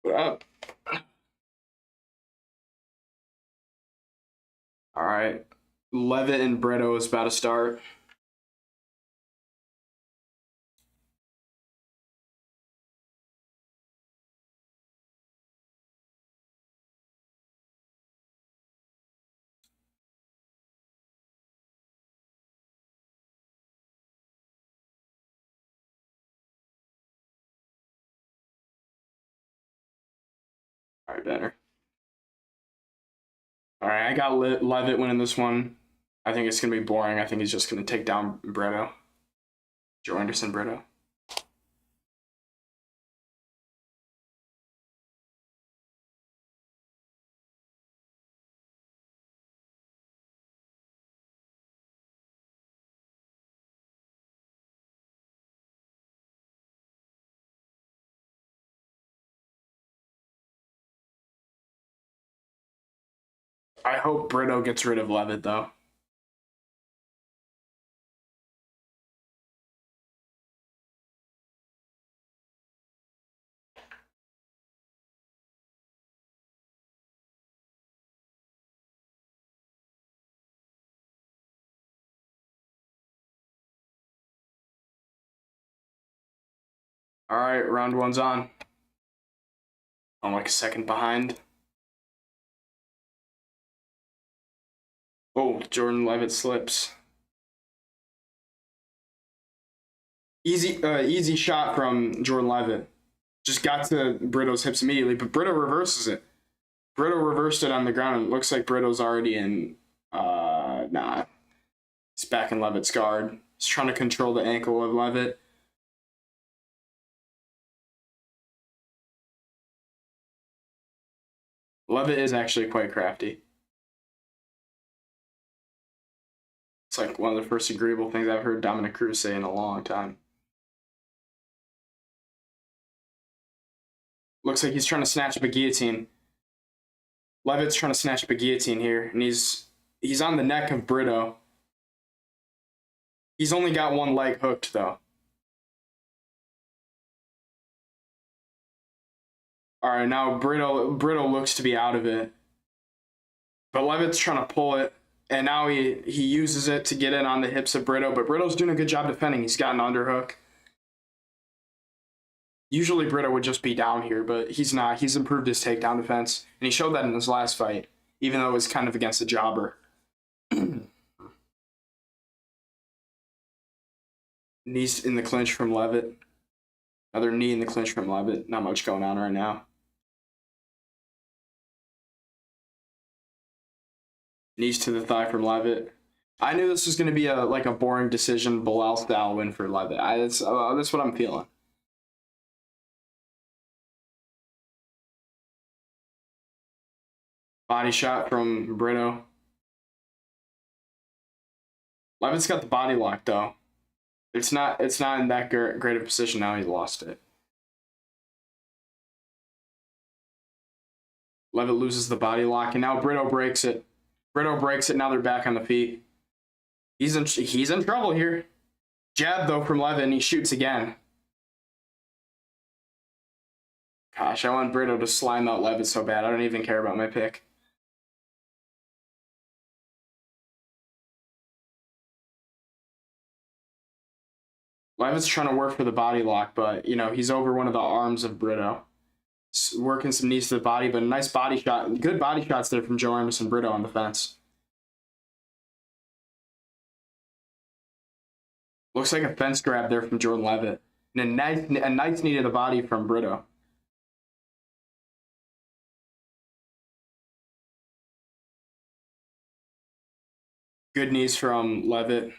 What up? All right. Levitt and Brito is about to start. All right, better. All right, I got Levitt winning this one. I think it's going to be boring. I think he's just going to take down Brito. Joe Anderson Brito. I hope Brito gets rid of Levitt, though. All right, round one's on. I'm like a second behind. Oh, Jordan Levitt slips. Easy shot from Jordan Levitt. Just got to Brito's hips immediately, but Brito reverses it. Brito reversed it on the ground, and it looks like Brito's already in. Nah. He's back in Levitt's guard. He's trying to control the ankle of Levitt. Levitt is actually quite crafty. It's like one of the first agreeable things I've heard Dominic Cruz say in a long time. Looks like he's trying to snatch up a guillotine. Levitt's trying to snatch up a guillotine here, and he's on the neck of Brito. He's only got one leg hooked, though. All right, now Brito looks to be out of it. But Levitt's trying to pull it, and now he uses it to get in on the hips of Brito, but Brito's doing a good job defending. He's got an underhook. Usually Brito would just be down here, but he's not. He's improved his takedown defense, and he showed that in his last fight, even though it was kind of against a jobber. Knees in the clinch from Levitt. Another knee in the clinch from Levitt. Not much going on right now. Knees to the thigh from Levitt. I knew this was going to be a boring decision, Bilal style win for Levitt. That's what I'm feeling. Body shot from Brito. Levitt's got the body lock though. It's not in that great of a position now. He's lost it. Levitt loses the body lock, and now Brito breaks it. Brito breaks it. Now they're back on the feet. He's in trouble here. Jab though from Levitt, and he shoots again. Gosh, I want Brito to slime out Levitt so bad. I don't even care about my pick. Levitt's trying to work for the body lock, but he's over one of the arms of Brito. Working some knees to the body, but a nice body shot. Good body shots there from Joe Anderson Brito on the fence. Looks like a fence grab there from Jordan Levitt. And a nice knee to the body from Brito. Good knees from Levitt.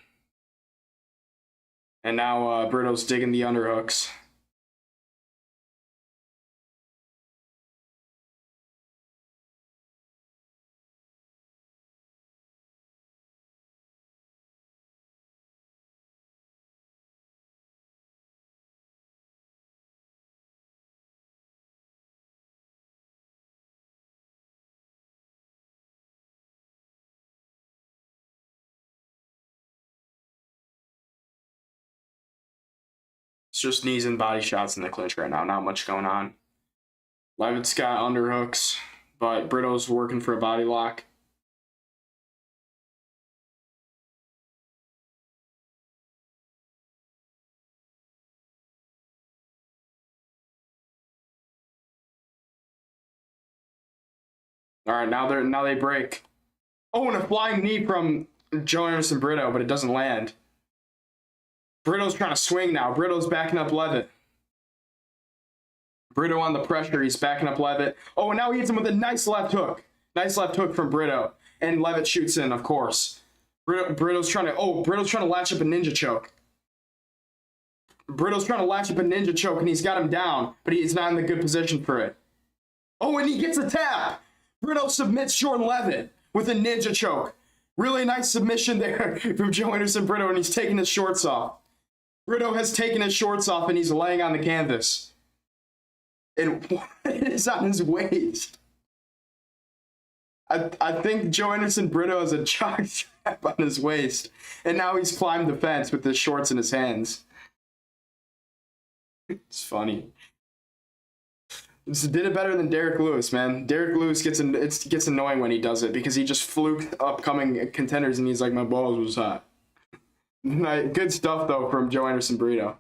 And now Brito's digging the underhooks. It's just knees and body shots in the clinch right now. Not much going on. Levitt's got underhooks, but Brito's working for a body lock. All right, now they break. Oh, and a flying knee from Joe Anderson Brito, but it doesn't land. Brito's trying to swing now. Brito's backing up Levitt. Brito on the pressure. He's backing up Levitt. Oh, and now he hits him with a nice left hook. Nice left hook from Brito. And Levitt shoots in, of course. Brito's trying to latch up a ninja choke. Brito's trying to latch up a ninja choke, and he's got him down, but he's not in the good position for it. Oh, and he gets a tap. Brito submits Jordan Levitt with a ninja choke. Really nice submission there from Joe Anderson Brito, and he's taking his shorts off. Brito has taken his shorts off, and he's laying on the canvas. And what is on his waist? I think Joe Anderson Brito has a jock strap on his waist, and now he's climbed the fence with his shorts in his hands. It's funny. Did it better than Derek Lewis, man. Derek Lewis gets annoying when he does it because he just fluked upcoming contenders and he's like, my balls was hot. Good stuff though from Joe Anderson Brito.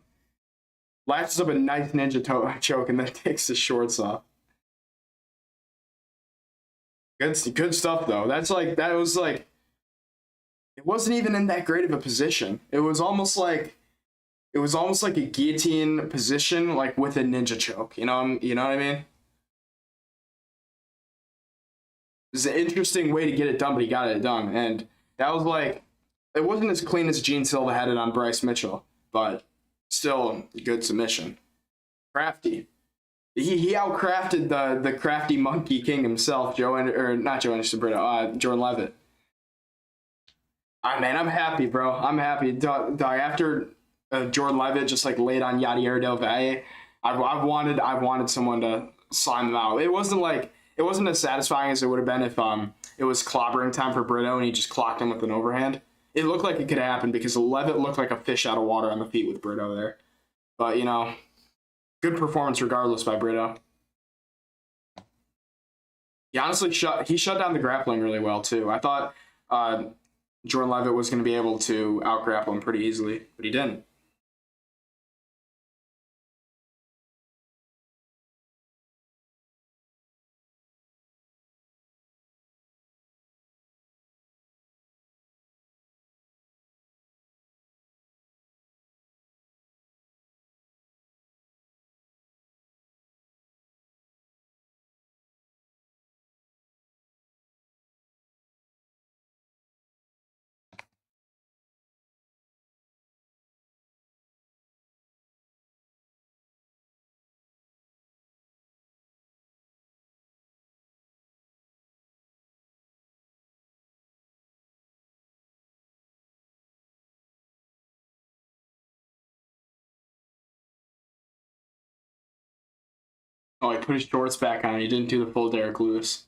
Latches up a nice ninja choke and then takes his shorts off. Good stuff though. It wasn't even in that great of a position. It was almost like a guillotine position, like with a ninja choke. You know what I mean? It's an interesting way to get it done, but he got it done. And that was like, it wasn't as clean as Gene Silva had it on Bryce Mitchell, but still a good submission. Crafty. He outcrafted the crafty monkey king himself, not Joe Anderson Brito, Jordan Levitt. Man, I'm happy, bro. I'm happy. Dog, after Jordan Levitt just like laid on Yadier Del Valle, I've wanted someone to slime them out. It wasn't as satisfying as it would have been if it was clobbering time for Brito and he just clocked him with an overhand. It looked like it could happen because Levitt looked like a fish out of water on the feet with Brito there. But good performance regardless by Brito. He honestly shut down the grappling really well too. I thought Jordan Levitt was going to be able to out-grapple him pretty easily, but he didn't. Oh, he put his shorts back on. He didn't do the full Derek Lewis.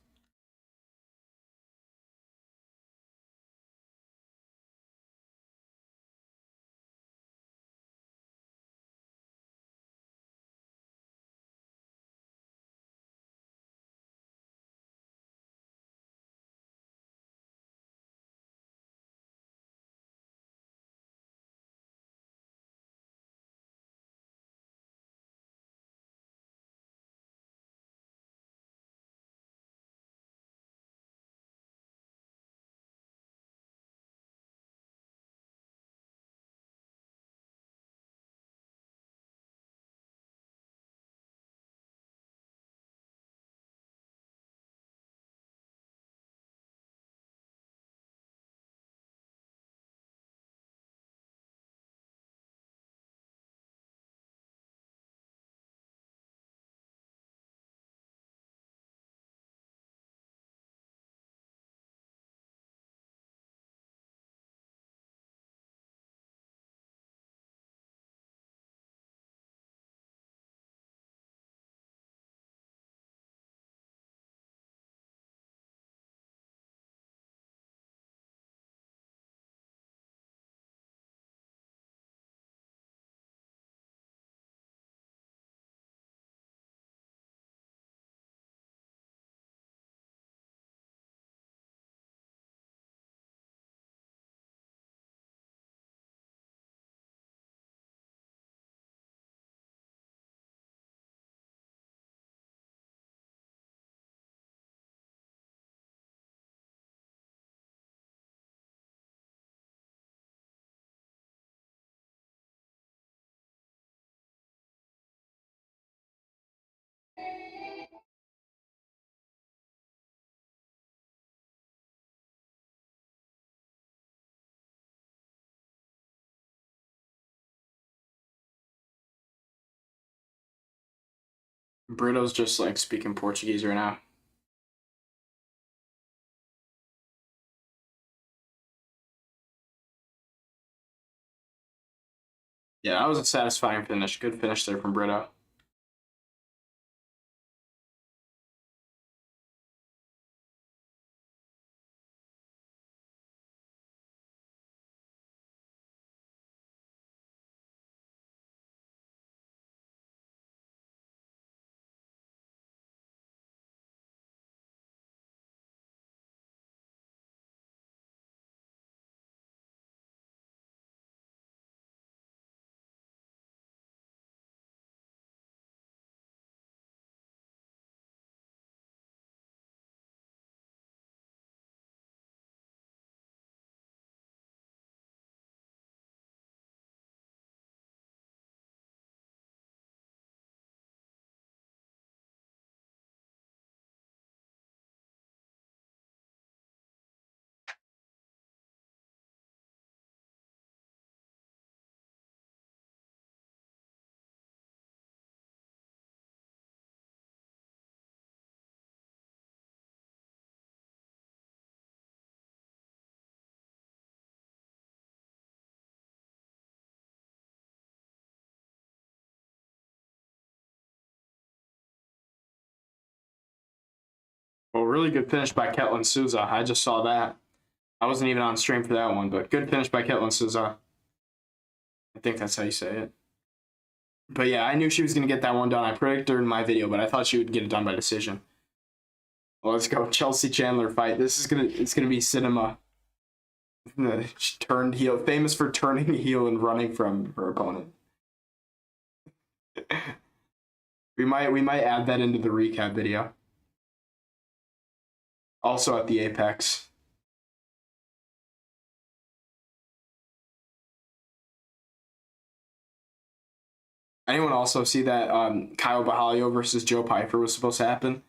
Brito's just like speaking Portuguese right now. Yeah, that was a satisfying finish. Good finish there from Brito. Well, really good finish by Ketlin Souza. I just saw that. I wasn't even on stream for that one, but good finish by Ketlin Souza. I think that's how you say it. But yeah, I knew she was going to get that one done. I predicted her in my video, but I thought she would get it done by decision. Well, let's go. Chelsea Chandler fight. It's gonna be cinema. She turned heel, famous for turning heel and running from her opponent. we might add that into the recap video. Also at the Apex. Anyone also see that Kyle Bahalio versus Joe Piper was supposed to happen?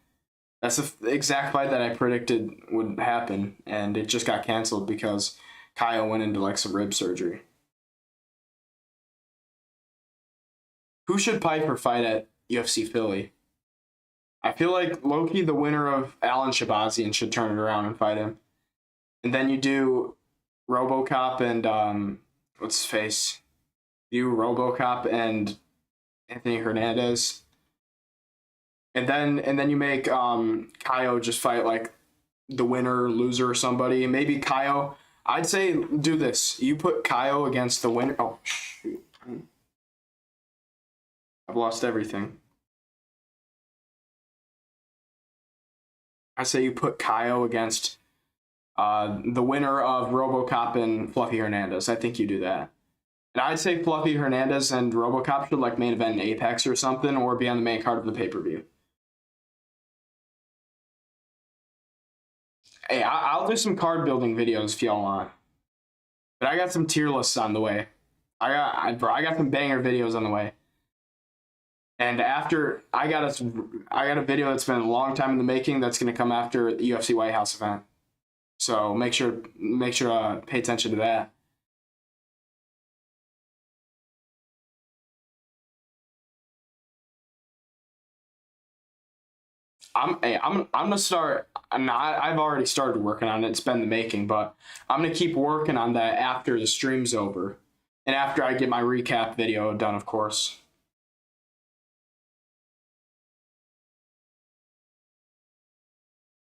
That's the exact fight that I predicted would happen, and it just got canceled because Kyle went into like some rib surgery. Who should Piper fight at UFC Philly? I feel like Loki, the winner of Alan Shabazian, should turn it around and fight him. And then you do RoboCop and what's his face? You RoboCop and Anthony Hernandez. And then you make Kaio just fight like the winner, loser, or somebody. Maybe Kaio. I'd say do this. You put Kaio against the winner. Oh shoot! I've lost everything. I say you put Kaio against the winner of RoboCop and Fluffy Hernandez. I think you do that. And I'd say Fluffy Hernandez and RoboCop should like main event in Apex or something, or be on the main card of the pay-per-view. Hey, I'll do some card building videos if y'all want. But I got some tier lists on the way. I got some banger videos on the way. And after I got a video that's been a long time in the making that's gonna come after the UFC White House event. So make sure pay attention to that. I'm gonna start. I've already started working on it. It's been the making, but I'm gonna keep working on that after the stream's over, and after I get my recap video done, of course.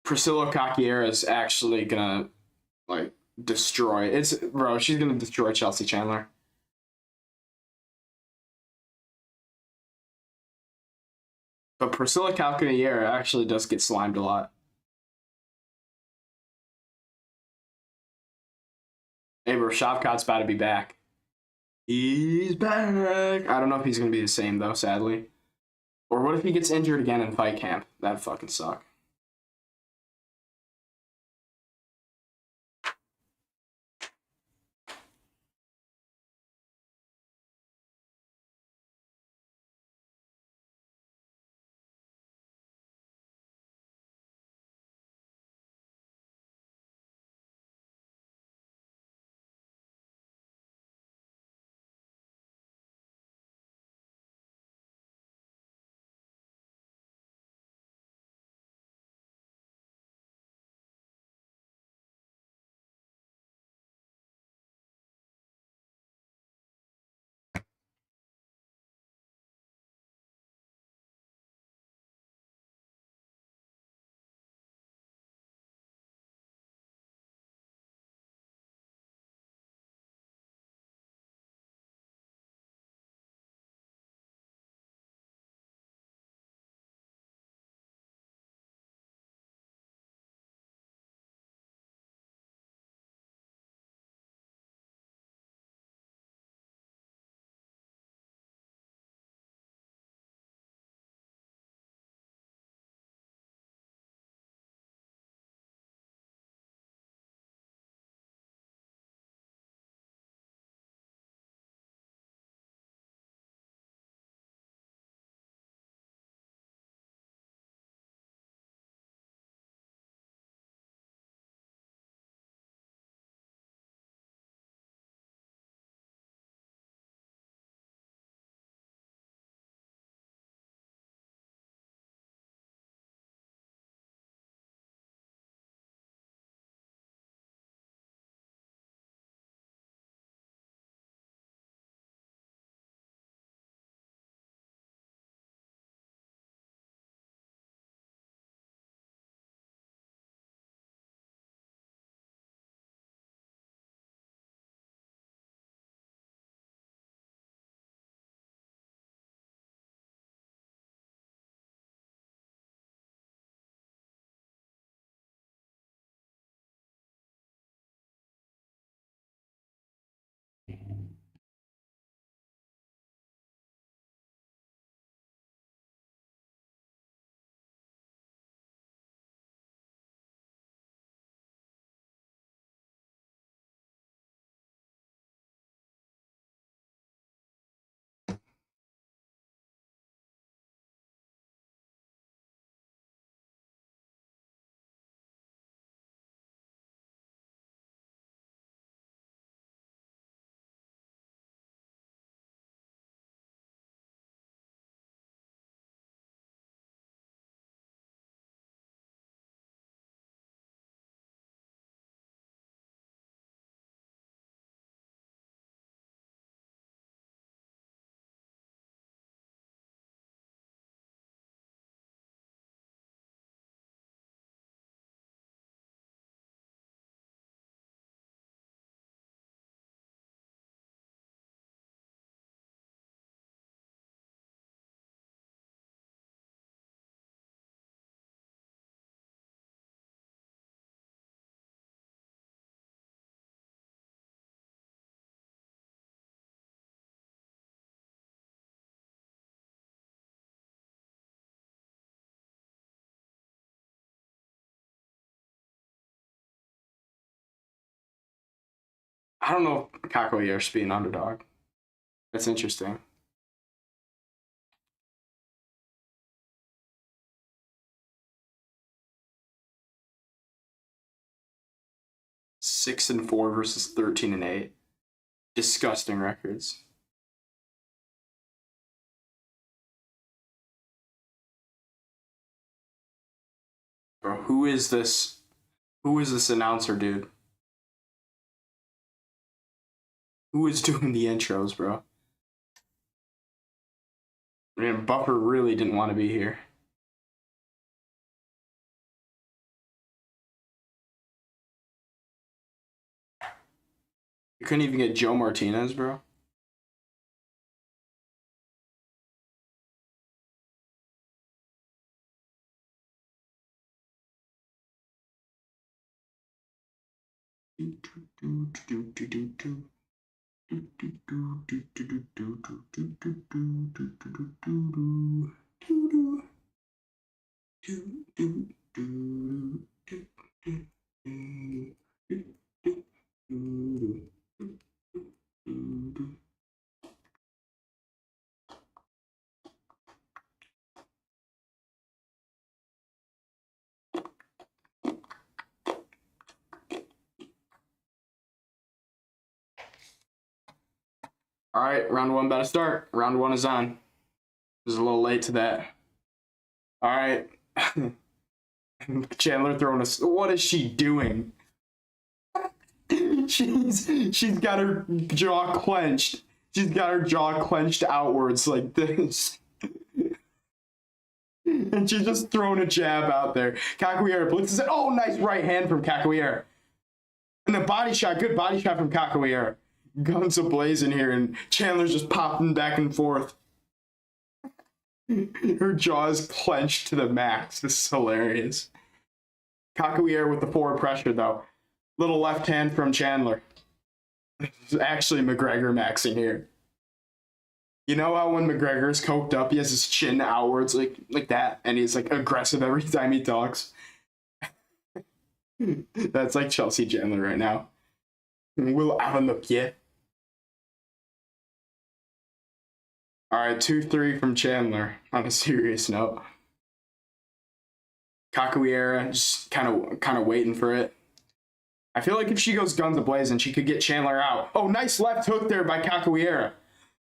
Priscilla Caquiera is actually gonna like destroy. It's bro. She's gonna destroy Chelsea Chandler. But Priscilla Caquiera actually does get slimed a lot. Hey, bro, Shavkat's about to be back. He's back. I don't know if he's gonna be the same though, sadly. Or what if he gets injured again in fight camp? That'd fucking suck. I don't know if Cachoeira should be an underdog. That's interesting. Six and 4 versus 13 and 8. Disgusting records. Bro, who is this? Who is this announcer, dude? Who is doing the intros, bro? Man, Buffer really didn't want to be here. You couldn't even get Joe Martinez, bro. All right, round one about to start. Round one is on. Was a little late to that. All right. Chandler throwing us. What is she doing? She's got her jaw clenched. She's got her jaw clenched outwards like this. And she's just throwing a jab out there. Cachoeira blitzes it. Oh, nice right hand from Cachoeira. And the body shot, good body shot from Cachoeira. Guns ablazing here, and Chandler's just popping back and forth. Her jaw is clenched to the max. This is hilarious. Cachoeira with the forward pressure, though. Little left hand from Chandler. It's actually McGregor maxing here. You know how when McGregor's coked up, he has his chin outwards like that, and he's like aggressive every time he talks? That's like Chelsea Chandler right now. We'll have a look, yeah. All right, 2-3 from Chandler on a serious note. Cachoeira just kind of waiting for it. I feel like if she goes guns a-blazing, she could get Chandler out. Oh, nice left hook there by Cachoeira.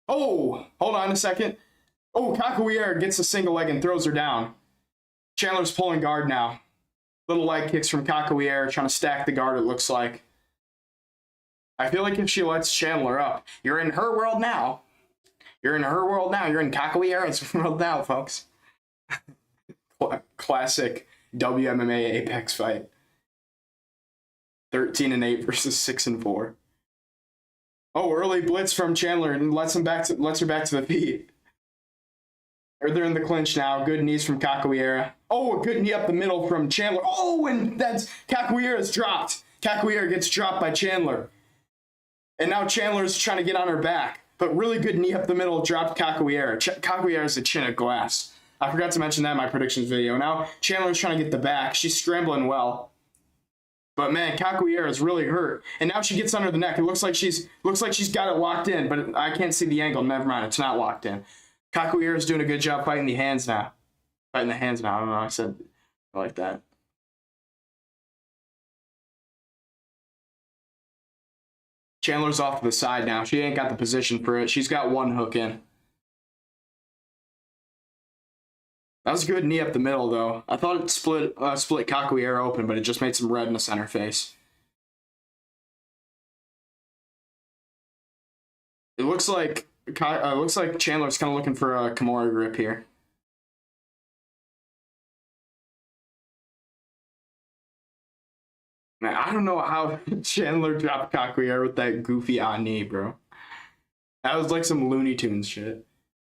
Oh, hold on a second. Oh, Cachoeira gets a single leg and throws her down. Chandler's pulling guard now. Little leg kicks from Cachoeira, trying to stack the guard, it looks like. I feel like if she lets Chandler up, you're in her world now. You're in her world now. You're in Cachoeira's world now, folks. Classic WMMA Apex fight. 13 and 8 versus 6 and 4. Oh, early blitz from Chandler and lets her back to the feet. They're in the clinch now. Good knees from Cachoeira. Oh, a good knee up the middle from Chandler. Oh, and that's Cachoeira's dropped. Cachoeira gets dropped by Chandler. And now Chandler's trying to get on her back. But really good knee up the middle, dropped Cachoeira. Cachoeira's a chin of glass. I forgot to mention that in my predictions video. Now Chandler's trying to get the back. She's scrambling well. But man, Cachoeira is really hurt. And now she gets under the neck. It looks like she's got it locked in, but I can't see the angle. Never mind, it's not locked in. Cachoeira's doing a good job fighting the hands now. I don't know, I said I like that. Chandler's off to the side now. She ain't got the position for it. She's got one hook in. That was a good knee up the middle, though. I thought it split Cachoeira open, but it just made some red in the center face. It looks like Chandler's kind of looking for a Kimura grip here. Man, I don't know how Chandler dropped Cachoeira with that goofy on knee, bro. That was like some Looney Tunes shit.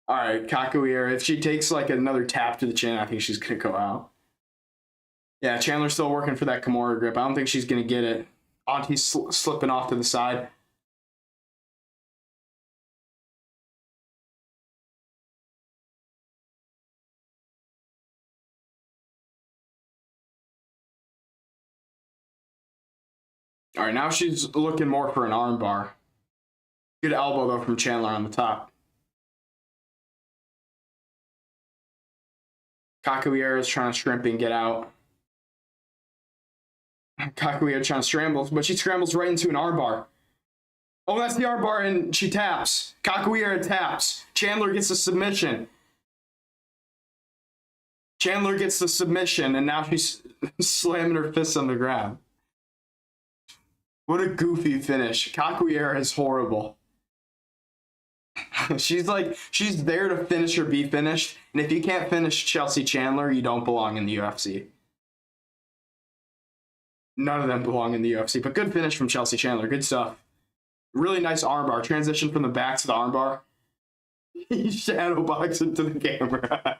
All right, Cachoeira, if she takes like another tap to the chin, I think she's going to go out. Yeah, Chandler's still working for that Kimura grip. I don't think she's going to get it. Auntie's slipping off to the side. All right, now she's looking more for an armbar. Good elbow, though, from Chandler on the top. Capoeira is trying to shrimp and get out. Capoeira trying to scramble, but she scrambles right into an armbar. Oh, that's the armbar, and she taps. Capoeira taps. Chandler gets the submission. Chandler gets the submission, and now she's slamming her fists on the ground. What a goofy finish. Capoeira is horrible. She's there to finish or be finished, and if you can't finish Chelsea Chandler, you don't belong in the UFC. None of them belong in the UFC, but good finish from Chelsea Chandler. Good stuff. Really nice armbar. Transition from the back to the armbar. He shadowboxed into the camera.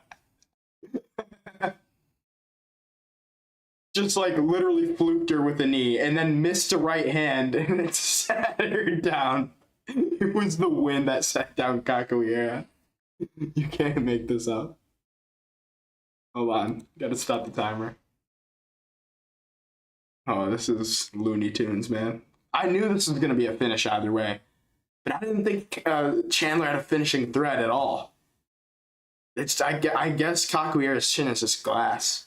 Just like literally fluked her with a knee and then missed a right hand and it sat her down. It was the wind that sat down Capoeira. You can't make this up. Hold on. Gotta stop the timer. Oh, this is Looney Tunes, man. I knew this was going to be a finish either way, but I didn't think Chandler had a finishing threat at all. I guess Capoeira's chin is just glass.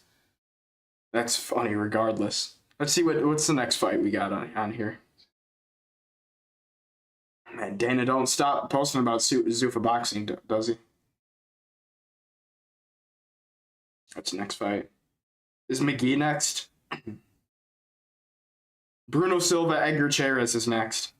That's funny regardless. Let's see what's the next fight we got on here. Man, Dana don't stop posting about Zuffa boxing, does he? What's the next fight? Is McGee next? Bruno Silva, Edgar Chairez is next.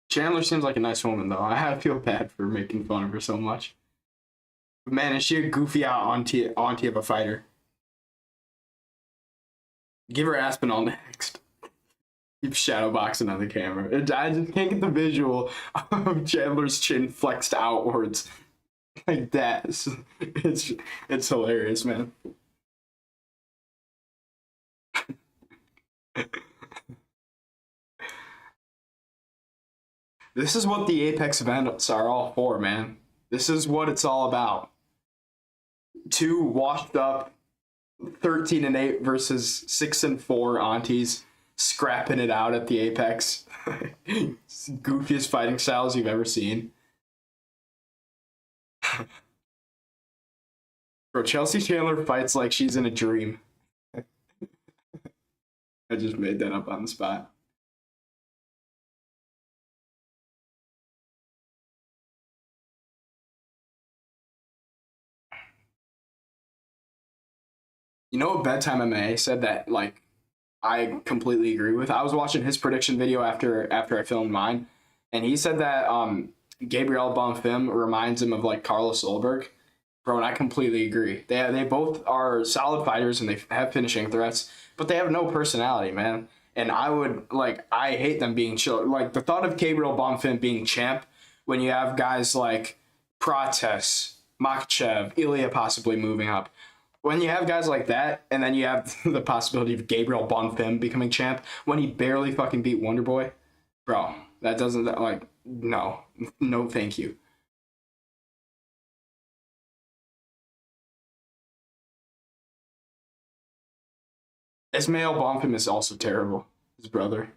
Chandler seems like a nice woman, though. I feel bad for making fun of her so much. But man, is she a goofy out auntie of a fighter? Give her Aspinall next. Keep shadowboxing on the camera. I just can't get the visual of Chandler's chin flexed outwards like that. It's hilarious, man. This is what the Apex events are all for, man. This is what it's all about. Two washed up 13-8 versus 6-4 aunties scrapping it out at the Apex. Goofiest fighting styles you've ever seen. Bro, Chelsea Chandler fights like she's in a dream. I just made that up on the spot. You know what Bedtime MMA said that, like, I completely agree with. I was watching his prediction video after I filmed mine, and he said that Gabriel Bonfim reminds him of like Carlos Solberg. Bro, and I completely agree. They both are solid fighters and they have finishing threats, but they have no personality, man. And I hate them being chill. Like the thought of Gabriel Bonfim being champ when you have guys like Prates, Makhachev, Ilya possibly moving up. When you have guys like that, and then you have the possibility of Gabriel Bonfim becoming champ when he barely fucking beat Wonderboy, bro, that doesn't like no, no, thank you. Ismail Bonfim is also terrible. His brother.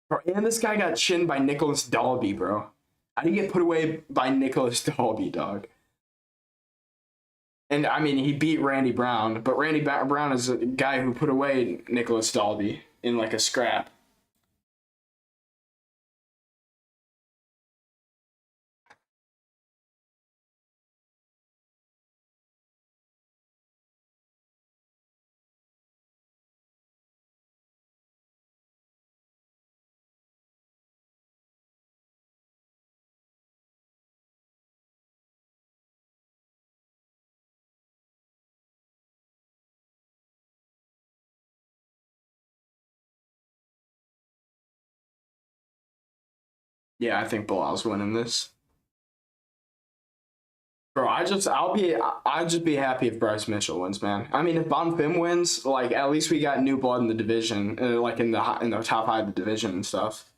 Bro, and this guy got chinned by Nicholas Dalby, bro. How do you get put away by Nicholas Dalby, dog? And I mean, he beat Randy Brown, but Randy Brown is a guy who put away Nicholas Dalby in like a scrap. Yeah, I think Bilal's winning this. Bro, I'll just be happy if Bryce Mitchell wins, man. I mean, if Bonfim wins, like at least we got new blood in the division, like in the top high of the division and stuff.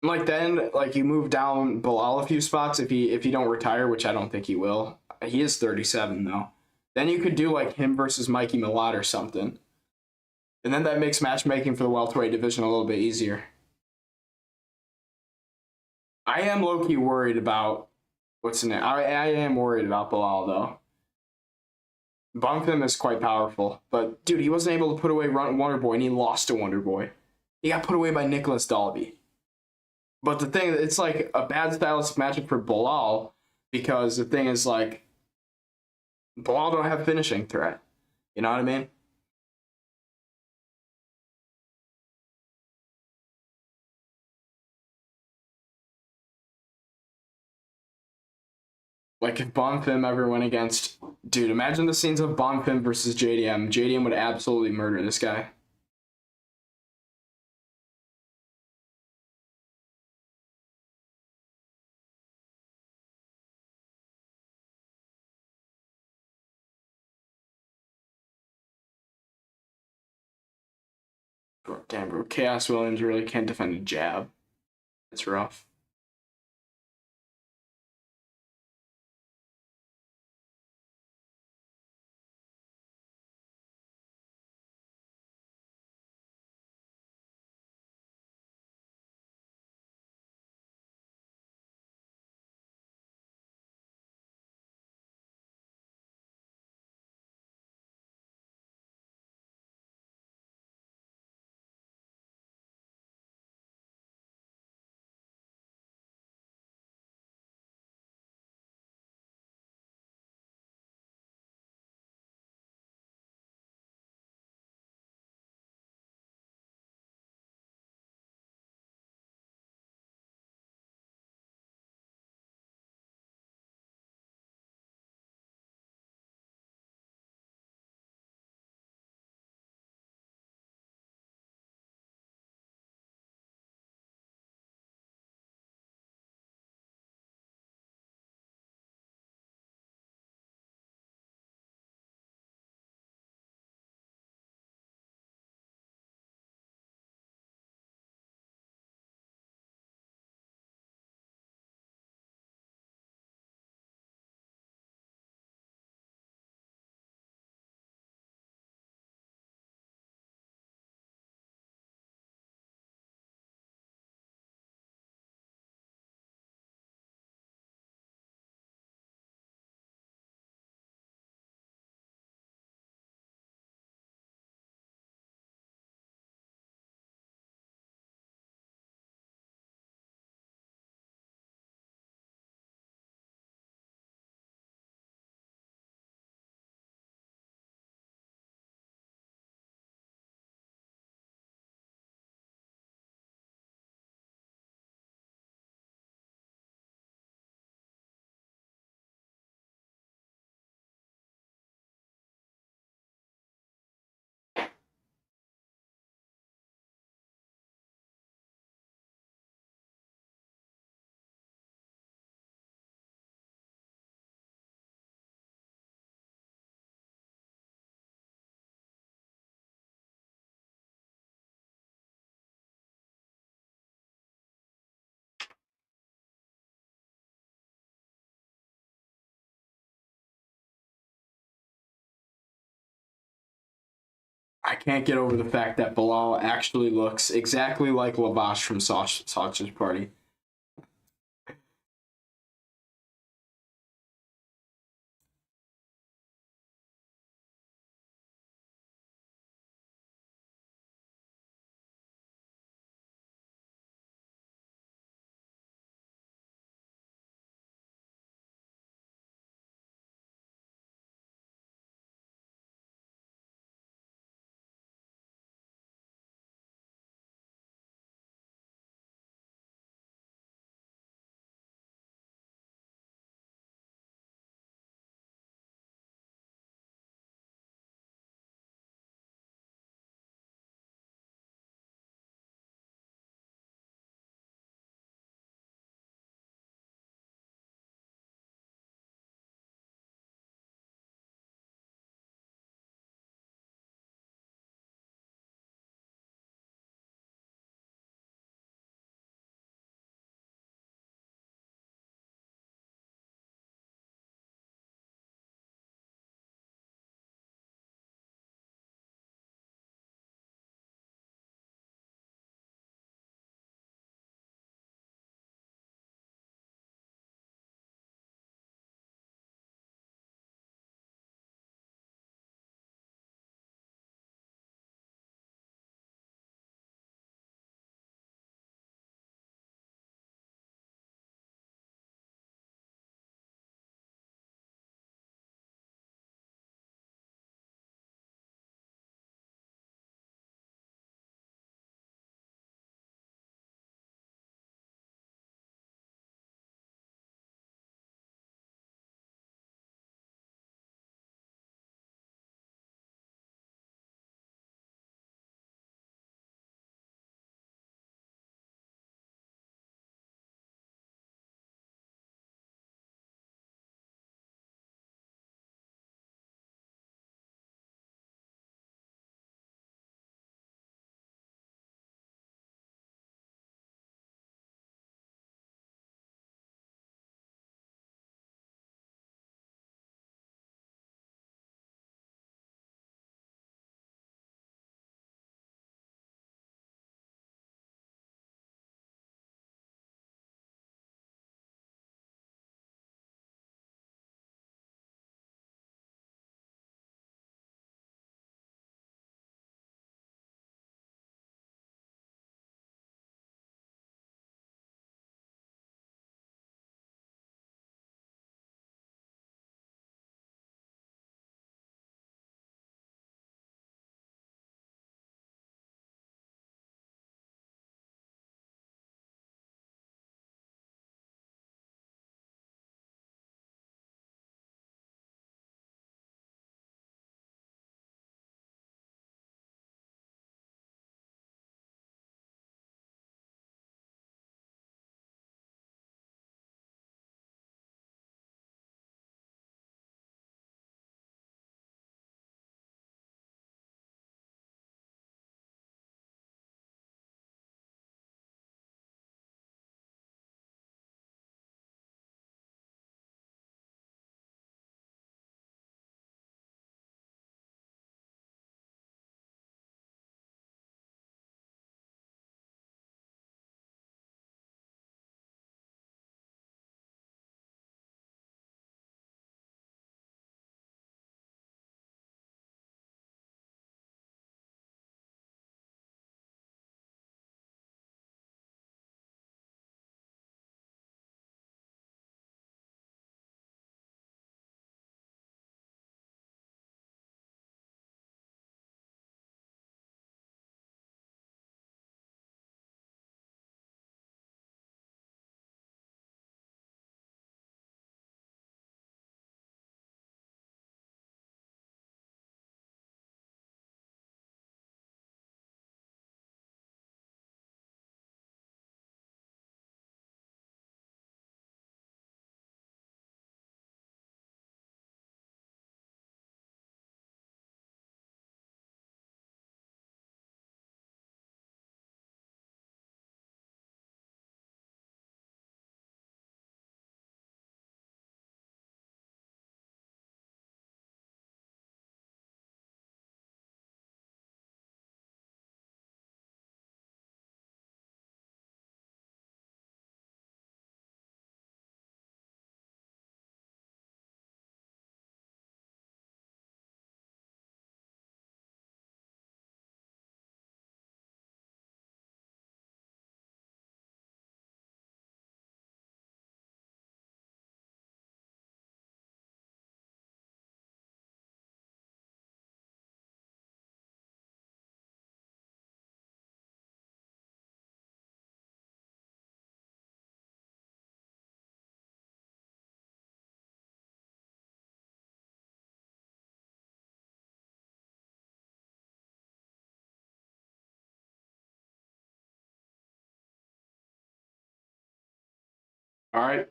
Like then, like you move down Bilal a few spots if he don't retire, which I don't think he will. He is 37 though. Then you could do like him versus Mikey Milot or something, and then that makes matchmaking for the welterweight division a little bit easier. I am low key worried about what's in it. I am worried about Bilal though. Bonfim is quite powerful, but dude, he wasn't able to put away Wonder Boy, and he lost to Wonder Boy. He got put away by Nicholas Dalby. But the thing, it's like a bad stylistic matchup for Bilal because the thing is like Bilal don't have finishing threat. You know what I mean? Like if Bonfim ever went against, dude, imagine the scenes of Bonfim versus JDM. JDM would absolutely murder this guy. Damn, bro, Chaos Williams really can't defend a jab. It's rough. I can't get over the fact that Bilal actually looks exactly like Lavash from Sausage Party. All right.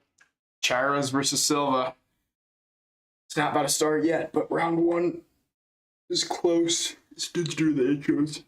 Charas versus Silva. It's not about to start yet, but round one is close. Let's do the intros.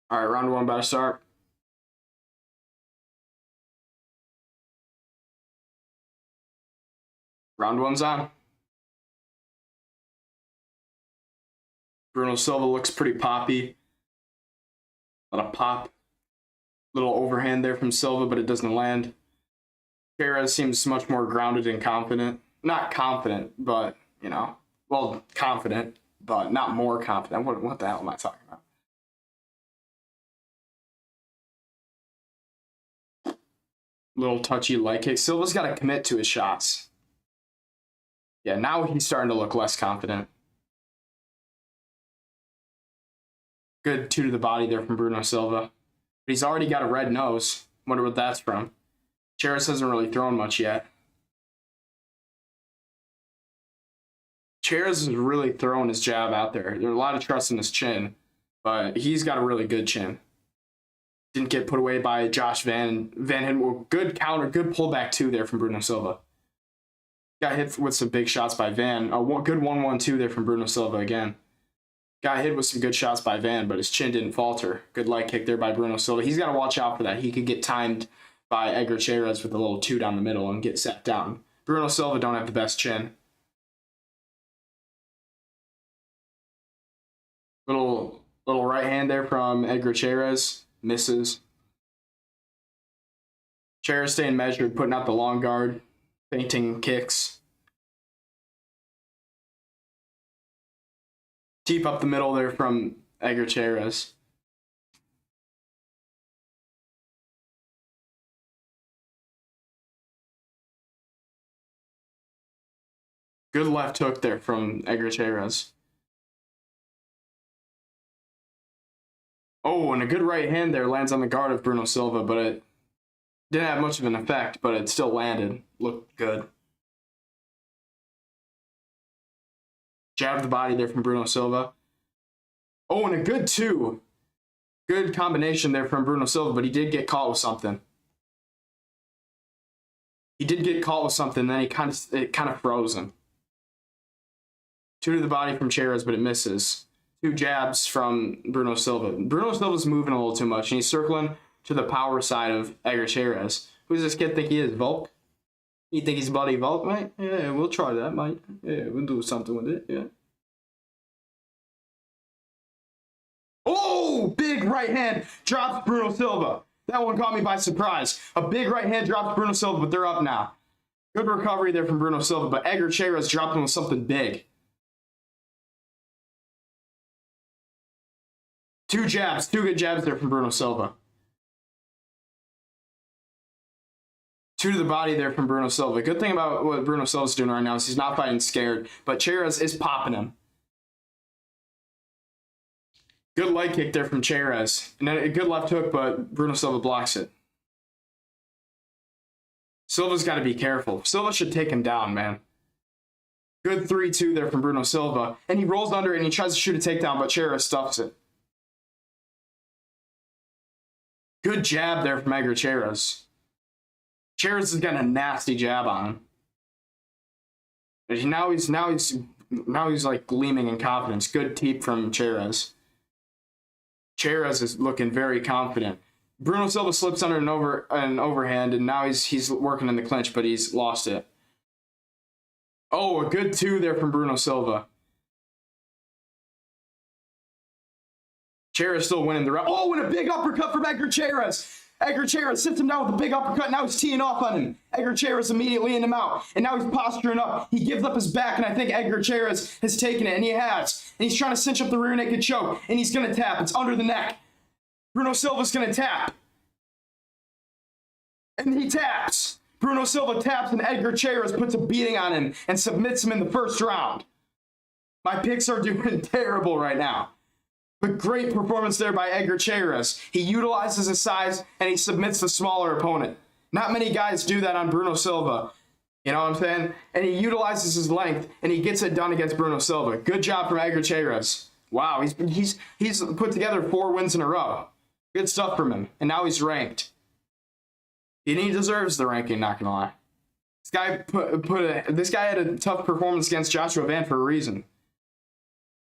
All right, round one about to start. Round one's on. Bruno Silva looks pretty poppy. A lot of pop. Little overhand there from Silva, but it doesn't land. Charas seems much more grounded and confident. Not confident, but, you know, well, confident, but not more confident. What the hell am I talking about? Little touchy leg kick. Silva's got to commit to his shots. Yeah, now he's starting to look less confident. Good 2 to the body there from Bruno Silva. But he's already got a red nose. Wonder what that's from. Charas hasn't really thrown much yet. Charas has really thrown his jab out there. There's a lot of trust in his chin, but he's got a really good chin. Didn't get put away by Josh Van Hitten. Good counter, good pullback 2 there from Bruno Silva. Got hit with some big shots by Van. A good 1-1-2 there from Bruno Silva again. Got hit with some good shots by Van, but his chin didn't falter. Good leg kick there by Bruno Silva. He's got to watch out for that. He could get timed by Edgar Charas with a little 2 down the middle and get set down. Bruno Silva don't have the best chin. Little right hand there from Edgar Charas. Misses. Charas staying measured, putting out the long guard, feinting kicks. Deep up the middle there from Edgar Charas. Good left hook there from Edgar Charas. Oh, and a good right hand there lands on the guard of Bruno Silva, but it didn't have much of an effect, but it still landed. Looked good. Jab the body there from Bruno Silva. Oh, and a good 2. Good combination there from Bruno Silva, but he did get caught with something. Then it kind of froze him. 2 to the body from Charas, but it misses. 2 jabs from Bruno Silva. Bruno Silva's moving a little too much, and he's circling to the power side of Edgar Charas. Who does this kid think he is, Volk? You think he's Buddy Volk, mate? Yeah, we'll try that, mate. Yeah, we'll do something with it, yeah. Oh, big right hand drops Bruno Silva. That one caught me by surprise. A big right hand drops Bruno Silva, but they're up now. Good recovery there from Bruno Silva, but Edgar Charas dropped him with something big. 2 jabs, 2 good jabs there from Bruno Silva. 2 to the body there from Bruno Silva. Good thing about what Bruno Silva's doing right now is he's not fighting scared, but Charas is popping him. Good leg kick there from Charas. And then a good left hook, but Bruno Silva blocks it. Silva's got to be careful. Silva should take him down, man. Good 3-2 there from Bruno Silva. And he rolls under it and he tries to shoot a takedown, but Charas stuffs it. Good jab there from Edgar Charas. Charas has got a nasty jab on him. Now he's like gleaming in confidence. Good teep from Charas. Charas is looking very confident. Bruno Silva slips under an overhand, and now he's working in the clinch, but he's lost it. Oh, a good 2 there from Bruno Silva. Charas still winning the round. Oh, and a big uppercut from Edgar Charas. Edgar Chairez sits him down with a big uppercut. Now he's teeing off on him. Edgar Chairez immediately in him out. And now he's posturing up. He gives up his back, and I think Edgar Chairez has taken it, and he has. And he's trying to cinch up the rear naked choke, and he's going to tap. It's under the neck. Bruno Silva's going to tap. And he taps. Bruno Silva taps, and Edgar Chairez puts a beating on him and submits him in the first round. My picks are doing terrible right now. But great performance there by Edgar Chairez. He utilizes his size, and he submits the smaller opponent. Not many guys do that on Bruno Silva. You know what I'm saying? And he utilizes his length, and he gets it done against Bruno Silva. Good job from Edgar Chairez. Wow, he's put together 4 wins in a row. Good stuff from him. And now he's ranked. And he deserves the ranking, not gonna lie. This guy had a tough performance against Joshua Van for a reason.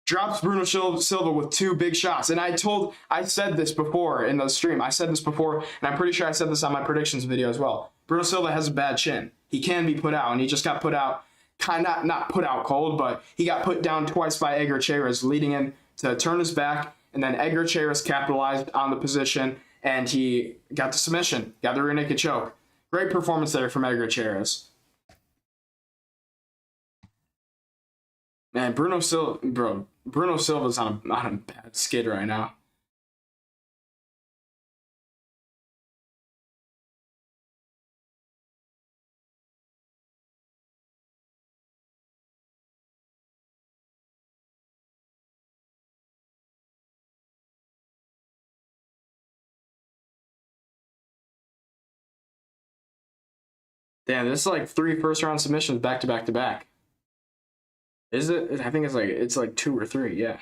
Drops Bruno Silva with 2 big shots. And I said this before in the stream. I said this before, and I'm pretty sure I said this on my predictions video as well. Bruno Silva has a bad chin. He can be put out, and he just got put out, not put out cold, but he got put down twice by Edgar Chairez, leading him to turn his back, and then Edgar Chairez capitalized on the position, and he got the submission, got the rear naked choke. Great performance there from Edgar Chairez. Man, Bruno Silva's on a bad skid right now. Damn, this is like 3 first-round submissions back to back to back. Is it? I think it's like 2 or 3, yeah.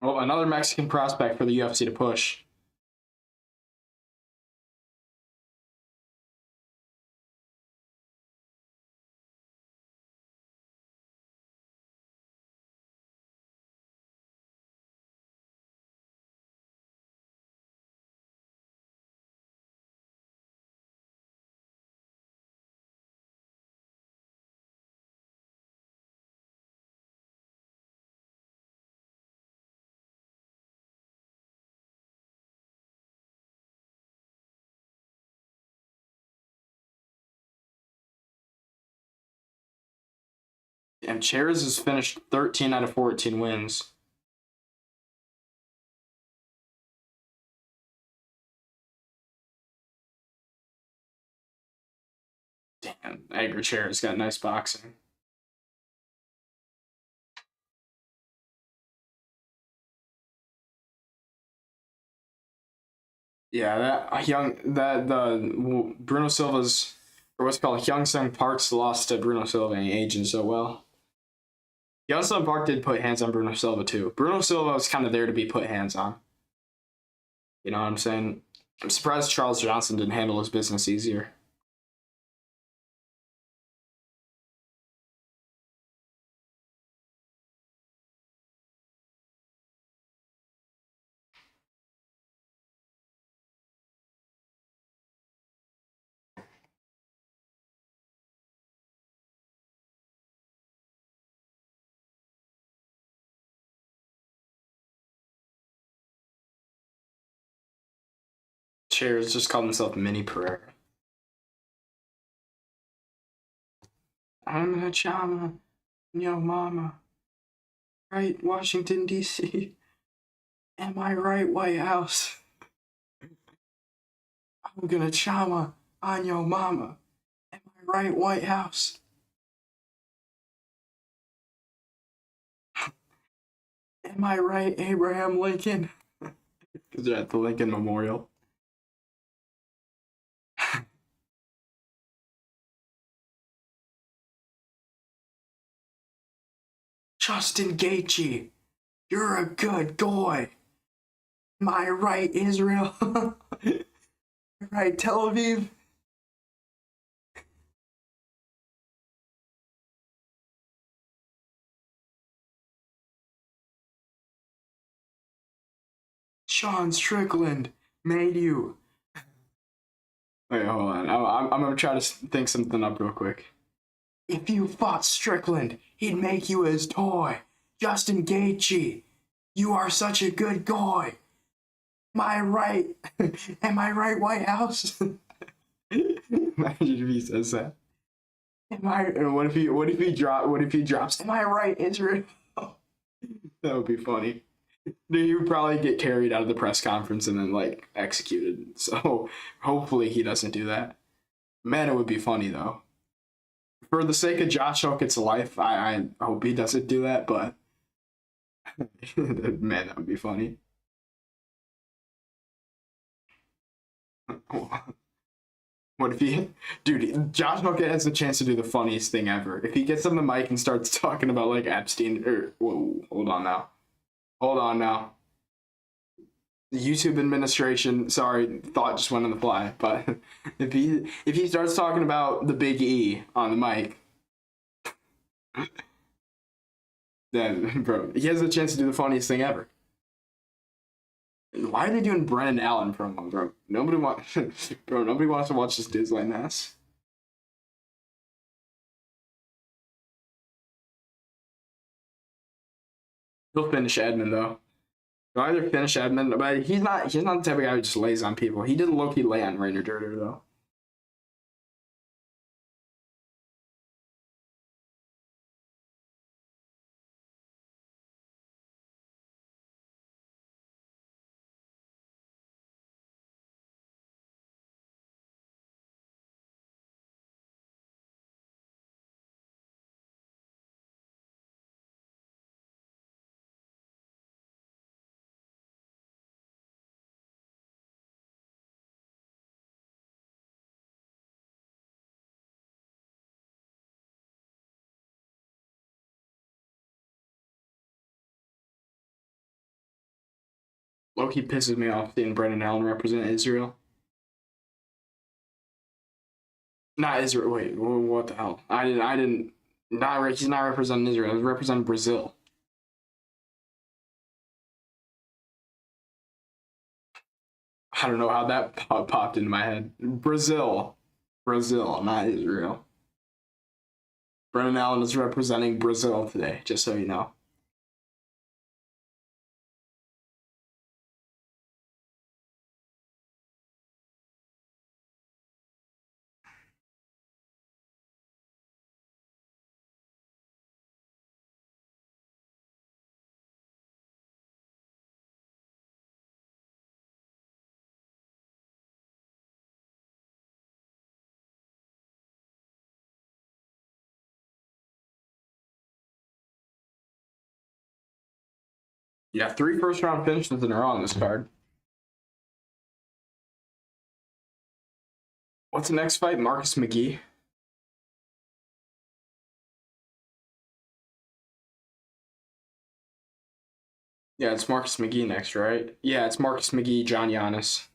Well, another Mexican prospect for the UFC to push. And Chairez has finished 13 out of 14 wins. Damn, Edgar Chairez got nice boxing. Yeah, the Bruno Silva's, or what's called Hyung Sung Park's lost to Bruno Silva, and he aged so well. Youngstown Park did put hands on Bruno Silva too. Bruno Silva was kind of there to be put hands on. You know what I'm saying? I'm surprised Charles Johnson didn't handle his business easier. Cheers just called himself Mini Pereira. I'm gonna chama yo mama. Right, Washington, D.C. Am I right, White House? I'm gonna chama on yo mama. Am I right, White House? Am I right, Abraham Lincoln? Because they're at the Lincoln Memorial. Justin Gaethje, you're a good boy. Am I right, Israel? Right, Tel Aviv? Sean Strickland made you. Wait, hold on. I'm gonna try to think something up real quick. If you fought Strickland, he'd make you his toy. Justin Gaethje, you are such a good boy. Am I right? Am I right, White House? Imagine if he says that. Am I? What if he drops? Am I right, Israel? That would be funny. He would probably get carried out of the press conference and then like executed. So hopefully he doesn't do that. Man, it would be funny though. For the sake of Josh Hockett's life, I hope he doesn't do that. But man, that would be funny. What if he, dude? Josh Hockett has the chance to do the funniest thing ever. If he gets on the mic and starts talking about like Epstein, or whoa, hold on now. The YouTube administration, sorry, thought just went on the fly. But if he starts talking about the Big E on the mic, then bro, he has the chance to do the funniest thing ever. Why are they doing Brennan Allen promo, bro? Nobody wants to watch this dude's lame ass. He'll finish Edmund though. He'll either finish Edmund, but he's not the type of guy who just lays on people. He did low-key lay on Rainer Durder though. Low-key pisses me off seeing Brennan Allen represent Israel. Not Israel. Wait, what the hell? I didn't. Not he's not representing Israel. He's representing Brazil. I don't know how that popped into my head. Brazil, not Israel. Brennan Allen is representing Brazil today, just so you know. Yeah, 3 first-round finishes in a row on this card. What's the next fight? Marcus McGee. Yeah, it's Marcus McGee next, right? Yeah, it's Marcus McGee, John Giannis.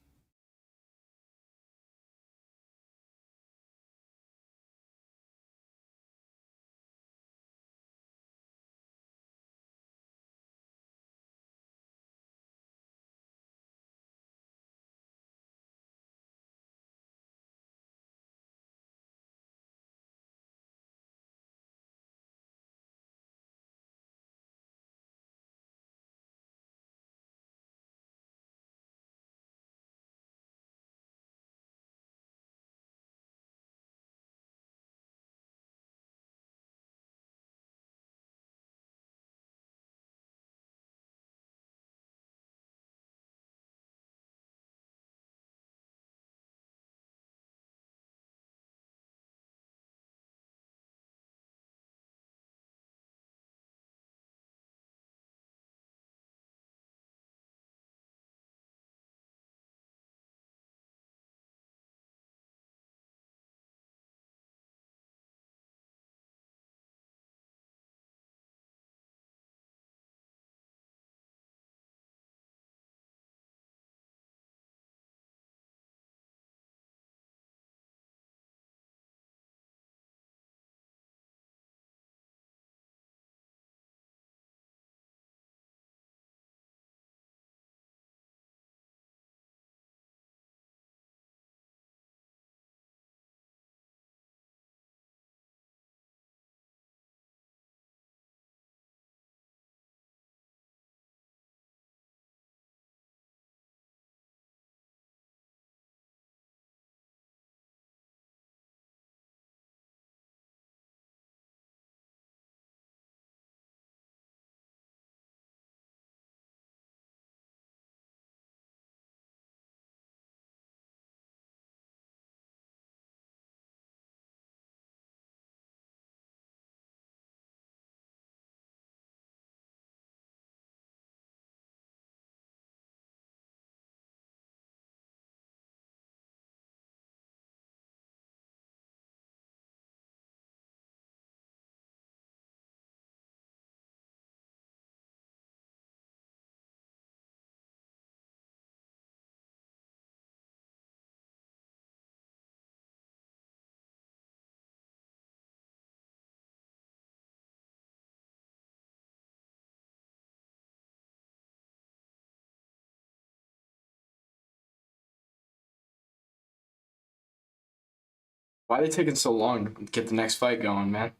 Why are they taking so long to get the next fight going, man?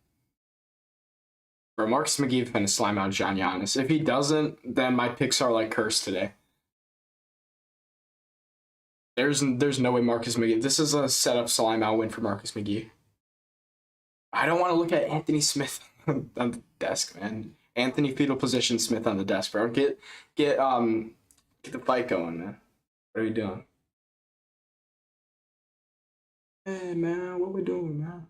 Bro, Marcus McGee finna slime out John Giannis. If he doesn't, then my picks are like cursed today. There's no way Marcus McGee. This is a setup slime out win for Marcus McGee. I don't want to look at Anthony Smith on the desk, man. Anthony fetal position Smith on the desk, bro. Get the fight going, man. What are you doing? Hey, man, what we doing, man?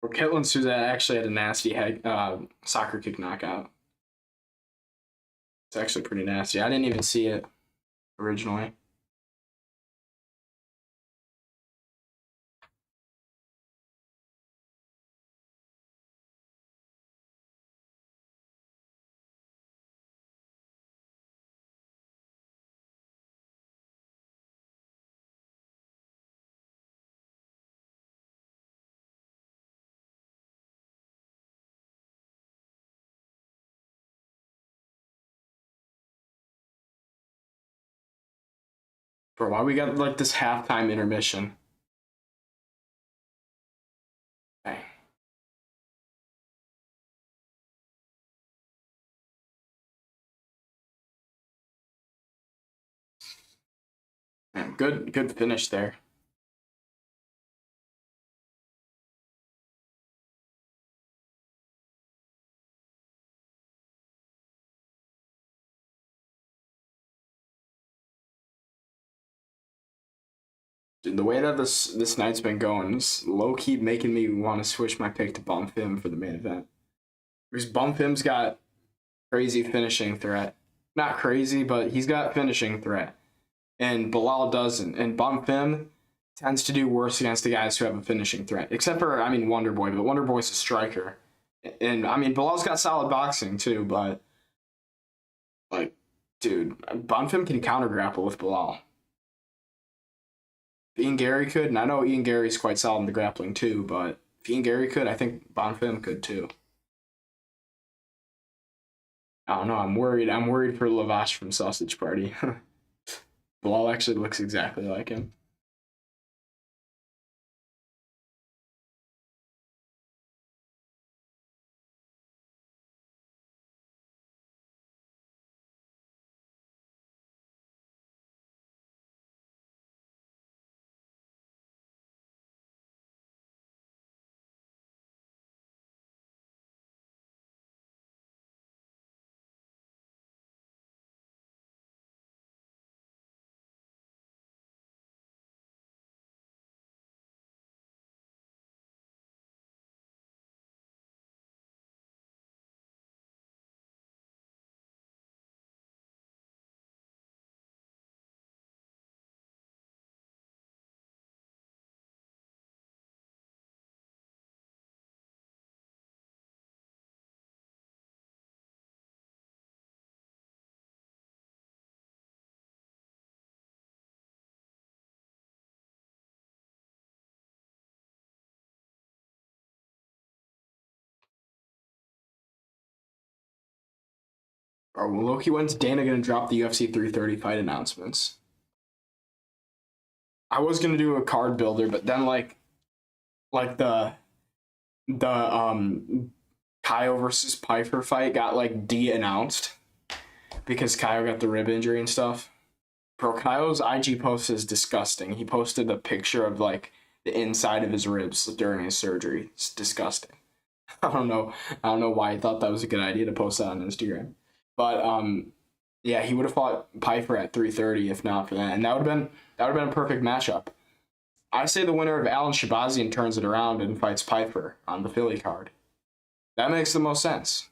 Or Ketlin Suzette actually had a nasty head, soccer kick knockout. It's actually pretty nasty. I didn't even see it originally. Bro, why we got like this halftime intermission? Okay. Man, good finish there. Dude, the way that this night's been going is low key making me want to switch my pick to Bonfim for the main event. Because Bonfim's got crazy finishing threat. Not crazy, but he's got finishing threat. And Bilal doesn't. And Bonfim tends to do worse against the guys who have a finishing threat. Except for, I mean, Wonder Boy, but Wonder Boy's a striker. And I mean, Bilal's got solid boxing too, but like, dude, Bonfim can counter grapple with Bilal. If Ian Gary could, and I know Ian Gary's quite solid in the grappling too, but if Ian Gary could, I think Bonfim could too. I don't know. I'm worried. I'm worried for Lavash from Sausage Party. Bilal actually looks exactly like him. Or Loki, when's Dana gonna drop the UFC 330 fight announcements? I was gonna do a card builder, but then like the Kyle versus Piper fight got like de-announced because Kyle got the rib injury and stuff. Bro, Kyle's IG post is disgusting. He posted a picture of like the inside of his ribs during his surgery. It's disgusting. I don't know. I don't know why he thought that was a good idea to post that on Instagram. But yeah, he would have fought Piper at 330 if not for that, and that would have been a perfect matchup. I say the winner of Alan Shabazian turns it around and fights Piper on the Philly card. That makes the most sense.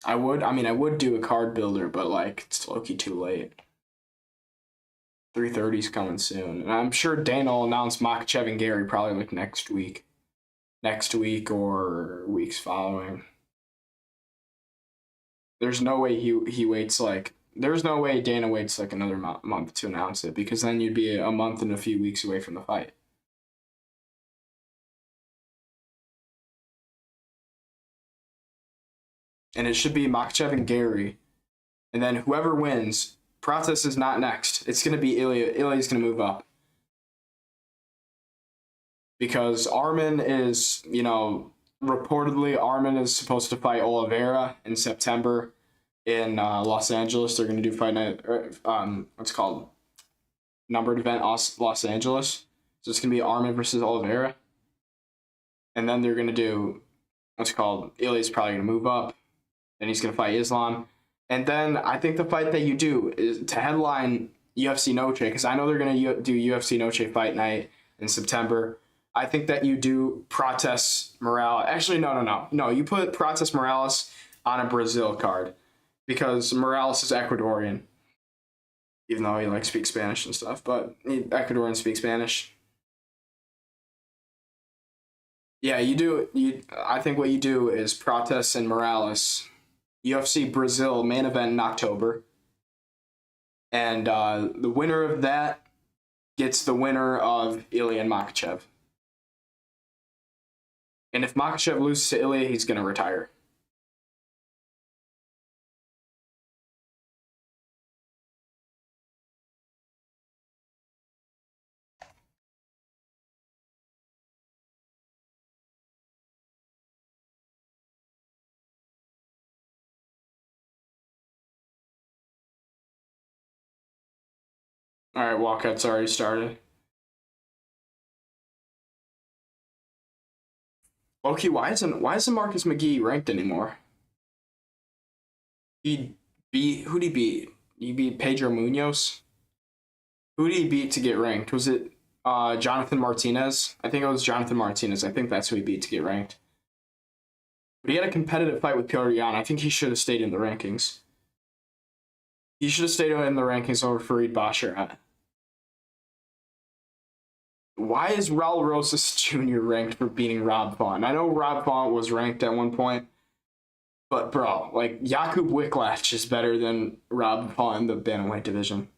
I would do a card builder, but like it's low-key too late. 330's coming soon. And I'm sure Dana will announce Makhachev and Gary probably like next week. Next week or weeks following. There's no way he waits like there's no way Dana waits like another month to announce it because then you'd be a month and a few weeks away from the fight. And it should be Makhachev and Gary. And then whoever wins, Process is not next. It's going to be Ilya. Ilya's going to move up. Because Armin is, reportedly Armin is supposed to fight Oliveira in September in Los Angeles. They're going to do fight night, what's it called? Numbered event Los Angeles. So it's going to be Armin versus Oliveira. And then they're going to do, what's it called? Ilya's probably going to move up. Then he's going to fight Islam. And then I think the fight that you do is to headline UFC Noche, because I know they're going to do UFC Noche fight night in September. I think that you do Prates Morales. Actually, no. No, you put Prates Morales on a Brazil card because Morales is Ecuadorian, even though he speaks Spanish and stuff. But Ecuadorian speaks Spanish. Yeah, you do. I think what you do is Prates and Morales. UFC Brazil main event in October. And the winner of that gets the winner of Ilya and Makhachev. And if Makhachev loses to Ilya, he's going to retire. All right, walkout's already started. Okay, why isn't Marcus McGee ranked anymore? Who'd he beat? He beat Pedro Munoz. Who did he beat to get ranked? Was it Jonathan Martinez? I think it was Jonathan Martinez. I think that's who he beat to get ranked. But he had a competitive fight with Petr Yan. I think he should have stayed in the rankings. He should have stayed in the rankings over Farid Basharat. Why is Raul Rosas Jr. ranked for beating Rob Font? I know Rob Font was ranked at one point, but bro, like Jakub Wicklach is better than Rob Font in the bantamweight division.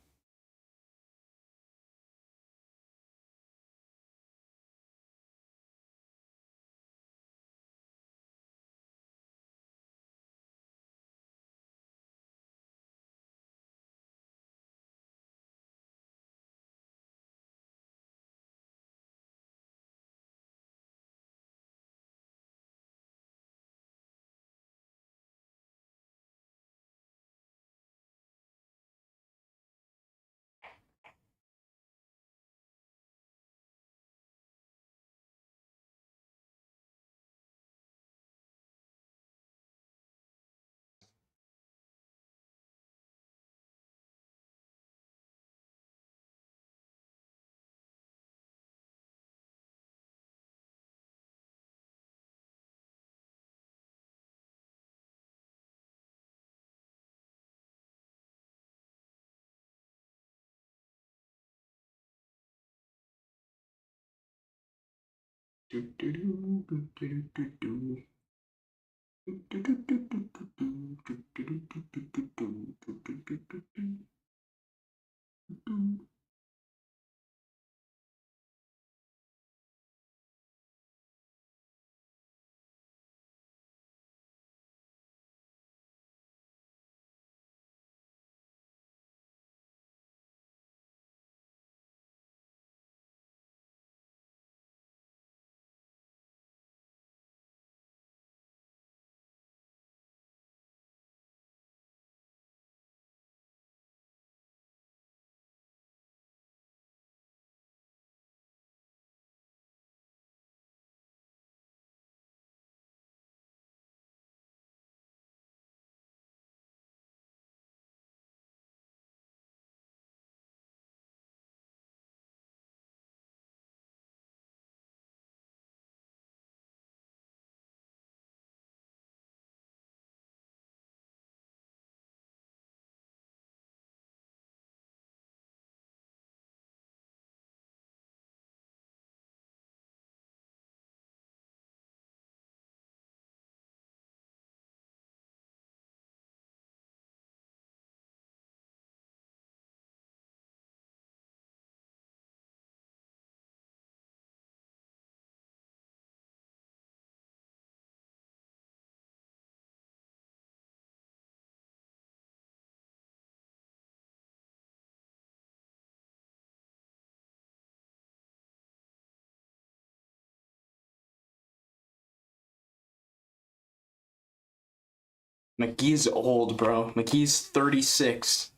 McGee's old, bro. McGee's 36.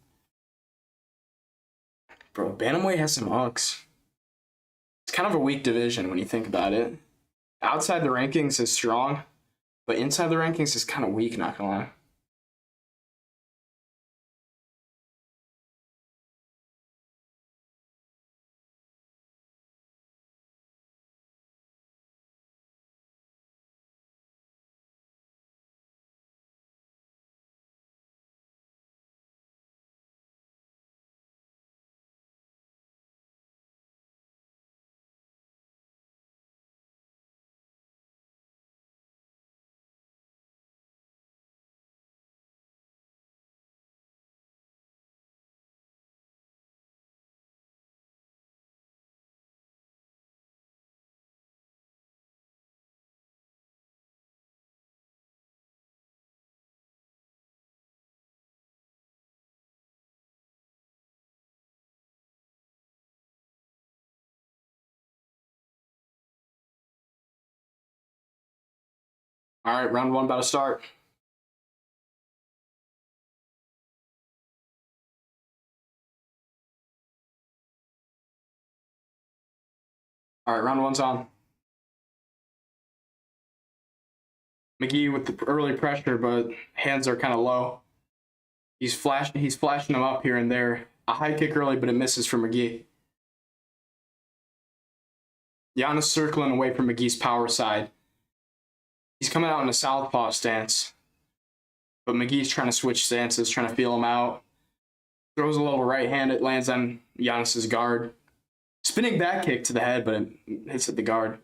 Bro, bantamweight has some unks. It's kind of a weak division when you think about it. Outside the rankings is strong, but inside the rankings is kind of weak, not gonna lie. All right, round one about to start. All right, round one's on. McGee with the early pressure, but hands are kind of low. He's flashing them up here and there. A high kick early, but it misses for McGee. Giannis circling away from McGee's power side. He's coming out in a southpaw stance, but McGee's trying to switch stances, trying to feel him out. Throws a little right hand. It lands on Giannis's guard. Spinning back kick to the head, but it hits at the guard.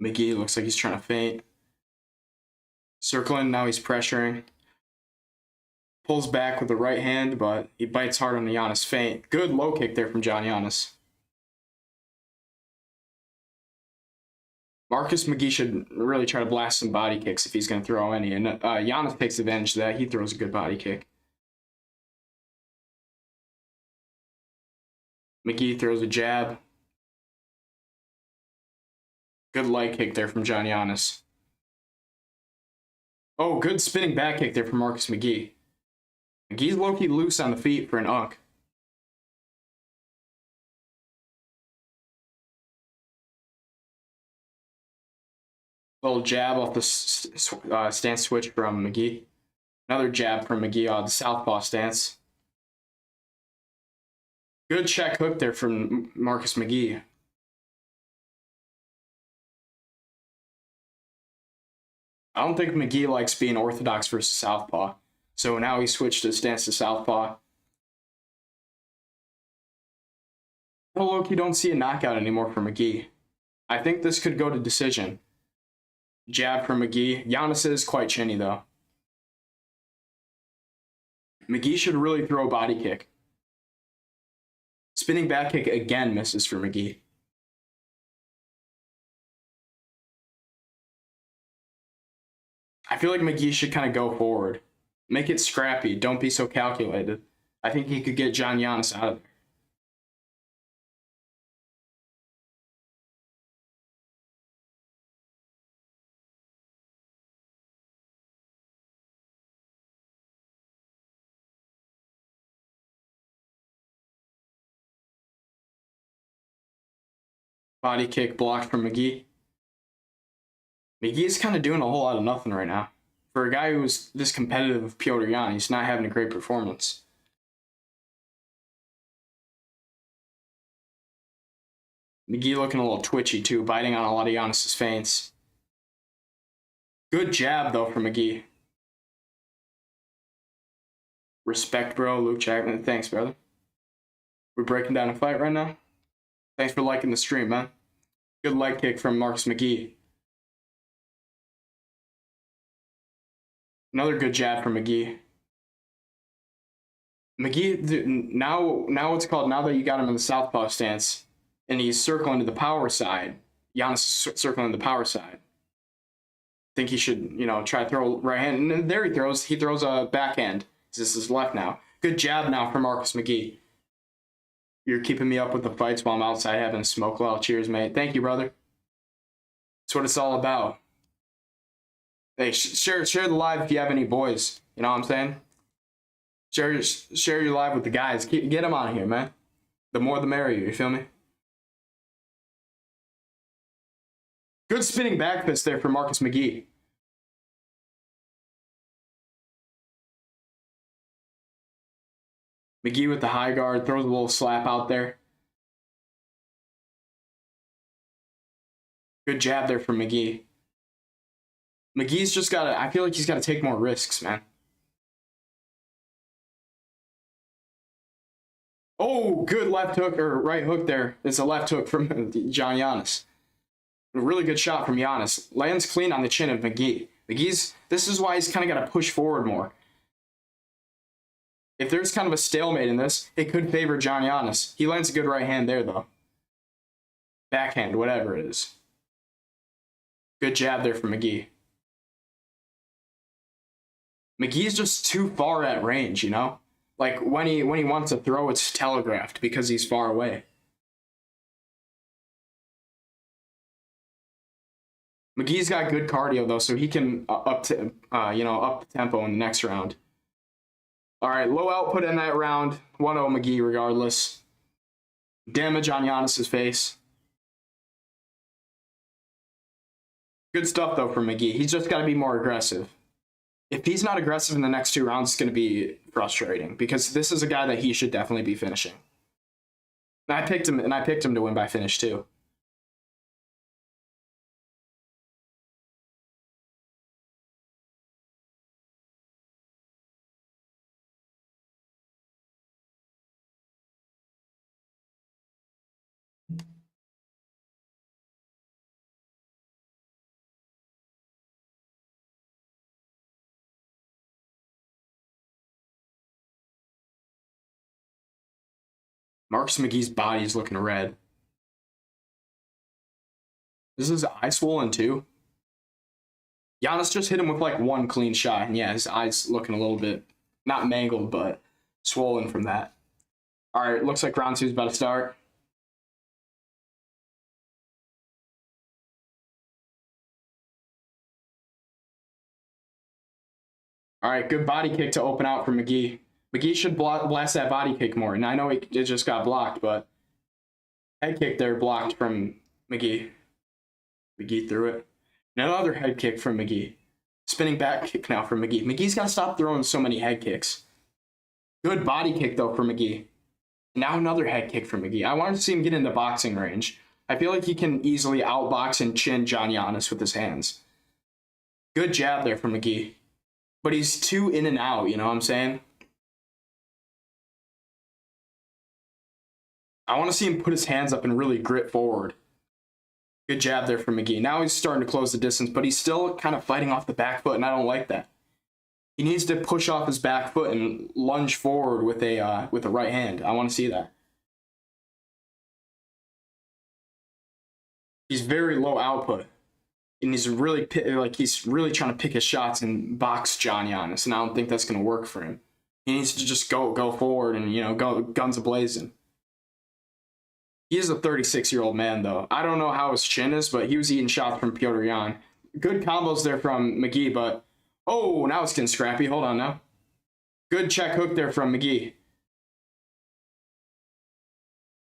McGee looks like he's trying to feint. Circling, now he's pressuring. Pulls back with the right hand, but he bites hard on the Giannis feint. Good low kick there from John Giannis. Marcus McGee should really try to blast some body kicks if he's going to throw any. And Giannis takes advantage of that. He throws a good body kick. McGee throws a jab. Good leg kick there from John Giannis. Oh, good spinning back kick there from Marcus McGee. McGee's low-key loose on the feet for an unk. Little jab off the stance switch from McGee. Another jab from McGee on the southpaw stance. Good check hook there from Marcus McGee. I don't think McGee likes being orthodox versus southpaw. So now he switched his stance to southpaw. Look, you don't see a knockout anymore for McGee. I think this could go to decision. Jab from McGee. Giannis is quite chinny, though. McGee should really throw a body kick. Spinning back kick again misses for McGee. I feel like McGee should kind of go forward. Make it scrappy. Don't be so calculated. I think he could get John Giannis out of there. Body kick blocked from McGee. McGee's kind of doing a whole lot of nothing right now. For a guy who's this competitive with Piotr Jan, he's not having a great performance. McGee looking a little twitchy too, biting on a lot of Giannis' feints. Good jab though from McGee. Respect, bro. Luke Jackman. Thanks, brother. We're breaking down a fight right now. Thanks for liking the stream, man. Good leg kick from Marcus McGee. Another good jab from McGee. McGee, now what's called, now that you got him in the southpaw stance, and he's circling to the power side, Giannis is circling the power side. I think he should, try to throw right hand. And there he throws a backhand. This is left now. Good jab now from Marcus McGee. You're keeping me up with the fights while I'm outside having a smoke well. Cheers, mate. Thank you, brother. That's what it's all about. Hey, share the live if you have any boys. You know what I'm saying? Share your live with the guys. Get them on here, man. The more the merrier, you feel me? Good spinning back fist there for Marcus McGee. McGee with the high guard, throws a little slap out there. Good jab there from McGee. McGee's just got to, I feel like he's got to take more risks, man. Oh, good left hook or right hook there. It's a left hook from John Giannis. A really good shot from Giannis. Lands clean on the chin of McGee. This is why he's kind of got to push forward more. If there's kind of a stalemate in this, it could favor John Giannis. He lands a good right hand there, though. Backhand, whatever it is. Good jab there from McGee. McGee's just too far at range, Like, when he wants to throw, it's telegraphed because he's far away. McGee's got good cardio, though, so he can up the tempo in the next round. All right, low output in that round. 1-0 McGee regardless. Damage on Giannis's face. Good stuff, though, from McGee. He's just got to be more aggressive. If he's not aggressive in the next 2 rounds, it's going to be frustrating because this is a guy that he should definitely be finishing. And I picked him to win by finish, too. Marcus McGee's body is looking red. This is eye swollen too. Giannis just hit him with like 1 clean shot, and yeah, his eye's looking a little bit, not mangled, but swollen from that. All right, looks like round 2 is about to start. All right, good body kick to open out for McGee. McGee should blast that body kick more. And I know it just got blocked, but head kick there blocked from McGee. McGee threw it. And another head kick from McGee. Spinning back kick now from McGee. McGee's got to stop throwing so many head kicks. Good body kick, though, for McGee. Now another head kick from McGee. I wanted to see him get into boxing range. I feel like he can easily outbox and chin John Giannis with his hands. Good jab there from McGee. But he's too in and out, you know what I'm saying? I want to see him put his hands up and really grit forward. Good jab there from McGee. Now he's starting to close the distance, but he's still kind of fighting off the back foot, and I don't like that. He needs to push off his back foot and lunge forward with a right hand. I want to see that. He's very low output, and he's really trying to pick his shots and box John Giannis, and I don't think that's going to work for him. He needs to just go forward and go guns a-blazing. He is a 36-year-old man, though. I don't know how his chin is, but he was eating shots from Petr Yan. Good combos there from McGee, but... Oh, now it's getting scrappy. Hold on now. Good check hook there from McGee.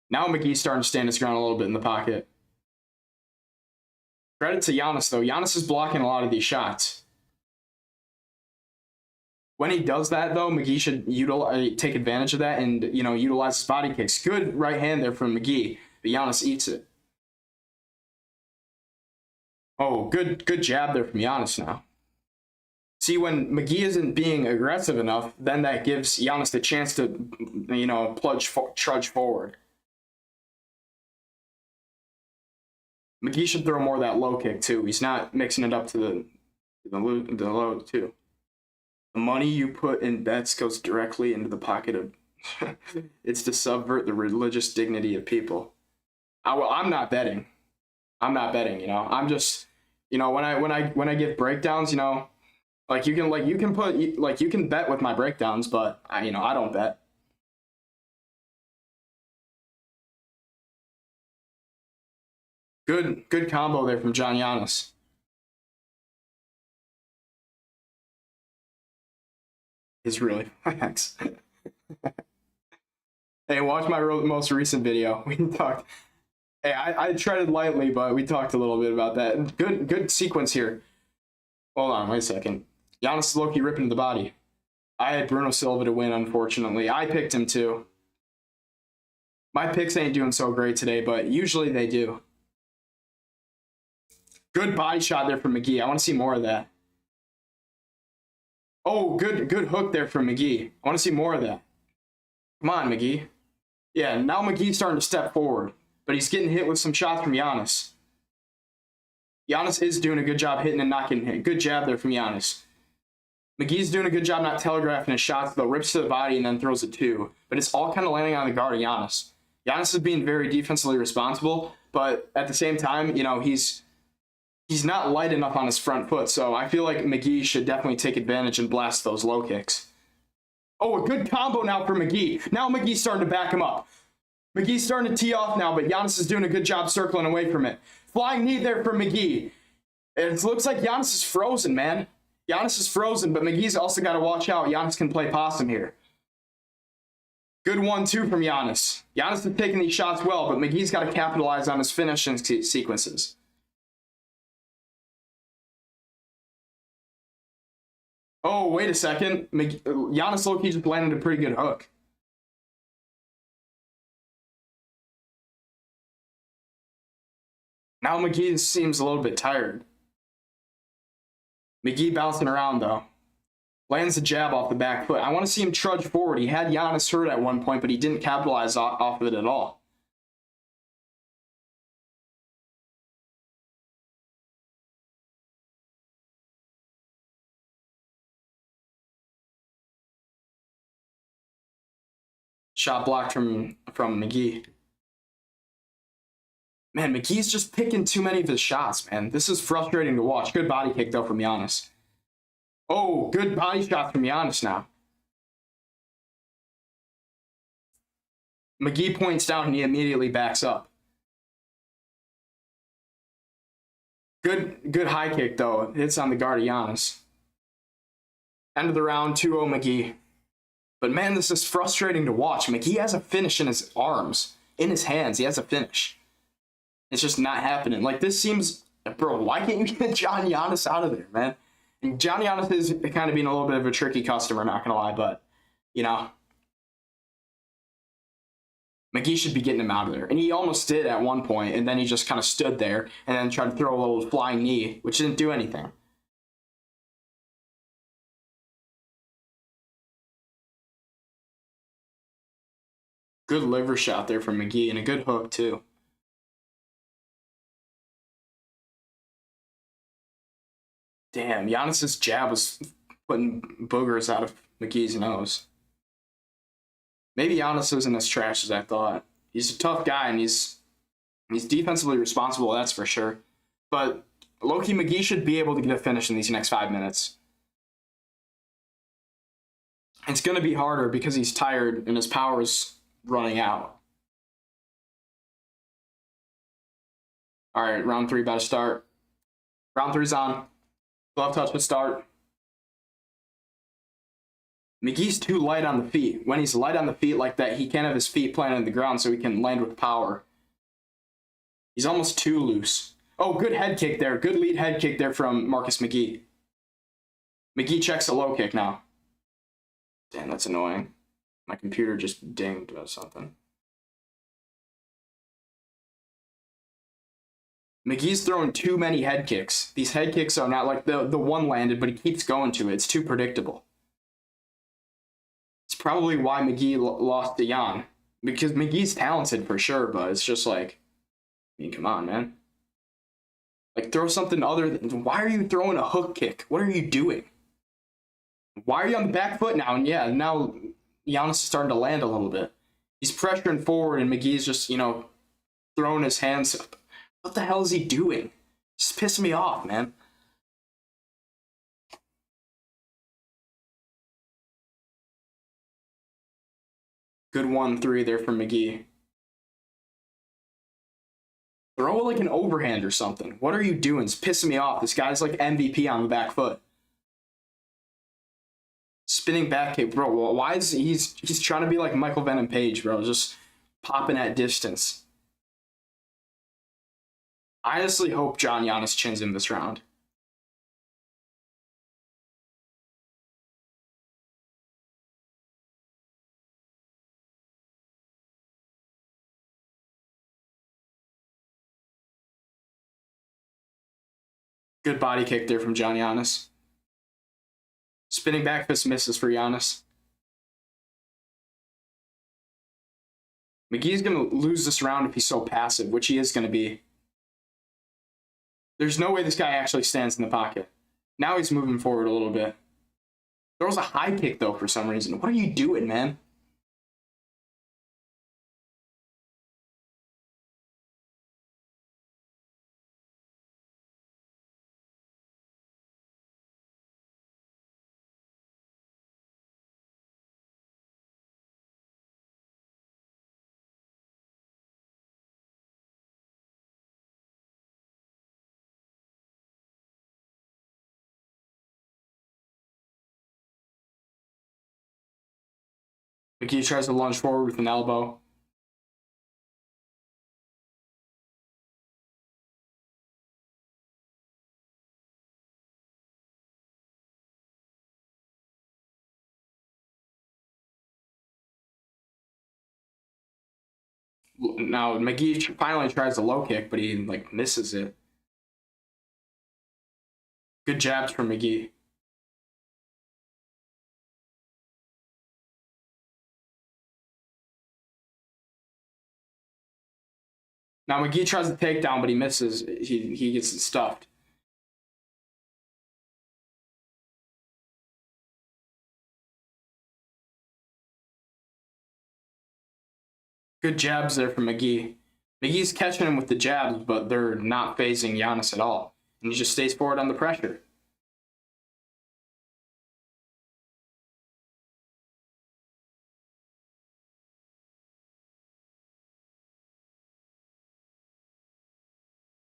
Now McGee's starting to stand his ground a little bit in the pocket. Credit to Giannis, though. Giannis is blocking a lot of these shots. When he does that, though, McGee should take advantage of that and, utilize his body kicks. Good right hand there from McGee, but Giannis eats it. Oh, good jab there from Giannis now. See, when McGee isn't being aggressive enough, then that gives Giannis the chance to, trudge forward. McGee should throw more of that low kick, too. He's not mixing it up to the low, too. The money you put in bets goes directly into the pocket of... It's to subvert the religious dignity of people. I'm not betting. I'm just... when I give breakdowns, you can bet with my breakdowns, but I don't bet. Good combo there from John Giannis. Is really facts. Hey, watch my most recent video. We talked. Hey, I treaded lightly, but we talked a little bit about that. Good sequence here. Hold on, wait a second. Giannis is low-key ripping the body. I had Bruno Silva to win, unfortunately. I picked him too. My picks ain't doing so great today, but usually they do. Good body shot there from McGee. I want to see more of that. Oh, good hook there from McGee. I want to see more of that. Come on, McGee. Yeah, now McGee's starting to step forward, but he's getting hit with some shots from Giannis. Giannis is doing a good job hitting and not getting hit. Good jab there from Giannis. McGee's doing a good job not telegraphing his shots, though. Rips to the body and then throws it too. But it's all kind of landing on the guard of Giannis. Giannis is being very defensively responsible, but at the same time, he's not light enough on his front foot, so I feel like McGee should definitely take advantage and blast those low kicks. Oh, a good combo now for McGee. Now McGee's starting to back him up. McGee's starting to tee off now, but Giannis is doing a good job circling away from it. Flying knee there for McGee. It looks like Giannis is frozen, man. Giannis is frozen, but McGee's also got to watch out. Giannis can play possum here. Good 1-2 from Giannis. Giannis is taking these shots well, but McGee's got to capitalize on his finishing sequences. Oh, wait a second. Giannis low-key just landed a pretty good hook. Now McGee seems a little bit tired. McGee bouncing around, though. Lands a jab off the back foot. I want to see him trudge forward. He had Giannis hurt at one point, but he didn't capitalize off of it at all. Shot blocked from McGee. Man, McGee's just picking too many of his shots, man. This is frustrating to watch. Good body kick, though, from Giannis. Oh, good body shot from Giannis now. McGee points down and he immediately backs up. Good high kick, though. Hits on the guard of Giannis. End of the round, 2-0 McGee. But man, this is frustrating to watch. McGee has a finish in his arms. In his hands, he has a finish. It's just not happening. Like, this seems... Bro, why can't you get John Giannis out of there, man? And John Giannis is kind of being a little bit of a tricky customer, not going to lie, but, you know... McGee should be getting him out of there. And he almost did at one point, and then he just kind of stood there and then tried to throw a little flying knee, which didn't do anything. Good liver shot there from McGee, and a good hook, too. Damn, Giannis's jab was putting boogers out of McGee's nose. Maybe Giannis isn't as trash as I thought. He's a tough guy, and he's defensively responsible, that's for sure. But low-key, McGee should be able to get a finish in these next 5 minutes. It's going to be harder because he's tired and his power is running out. All right, round 3 about to start. Round 3's on. Glove touch would start. McGee's too light on the feet. When he's light on the feet like that, he can't have his feet planted on the ground so he can land with power. He's almost too loose. Oh, good head kick there. Good lead head kick there from Marcus McGee. McGee checks a low kick now. Damn, that's annoying. My computer just dinged about something. McGee's throwing too many head kicks. These head kicks are not like the one landed, but he keeps going to it. It's too predictable. It's probably why McGee lost to Jan. Because McGee's talented for sure, but it's just like, I mean, come on, man. Like, throw something other than... Why are you throwing a hook kick? What are you doing? Why are you on the back foot now? And yeah, now Giannis is starting to land a little bit. He's pressuring forward, and McGee's just, you know, throwing his hands up. What the hell is he doing? Just pissing me off, man. Good 1-3 there from McGee. Throw like an overhand or something. What are you doing? It's pissing me off. This guy's like MVP on the back foot. Spinning back kick, bro. Why is he's trying to be like Michael Venom Page, bro? Just popping at distance. I honestly hope John Giannis chins him this round. Good body kick there from John Giannis. Spinning back fist misses for Giannis. McGee's going to lose this round if he's so passive, which he is going to be. There's no way this guy actually stands in the pocket. Now he's moving forward a little bit. Throws a high kick, though, for some reason. What are you doing, man? McGee tries to lunge forward with an elbow. Now McGee finally tries the low kick, but he like misses it. Good jabs from McGee. Now McGee tries the takedown, but he misses. He gets stuffed. Good jabs there from McGee. McGee's catching him with the jabs, but they're not phasing Giannis at all. And he just stays forward on the pressure.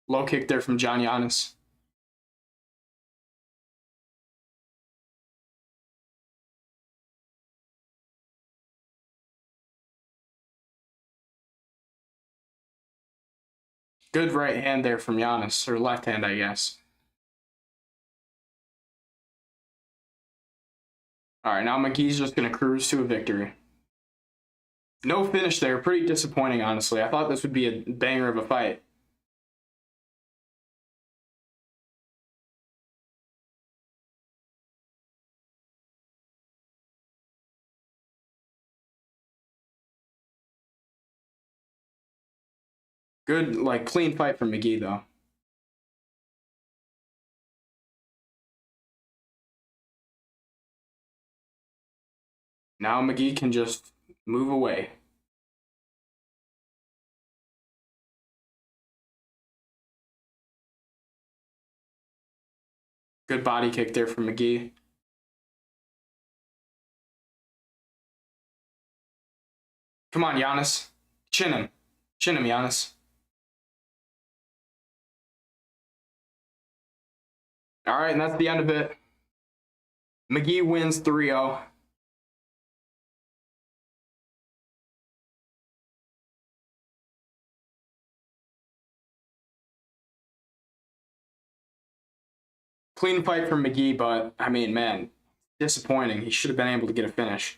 Low kick there from John Giannis. Good right hand there from Giannis, or left hand, I guess. All right, now McGee's just going to cruise to a victory. No finish there. Pretty disappointing, honestly. I thought this would be a banger of a fight. Good, like, clean fight from McGee, though. Now McGee can just move away. Good body kick there from McGee. Come on, Giannis. Chin him. Chin him, Giannis. All right, and that's the end of it. McGee wins 3-0. Clean fight from McGee, but, I mean, man, disappointing. He should have been able to get a finish.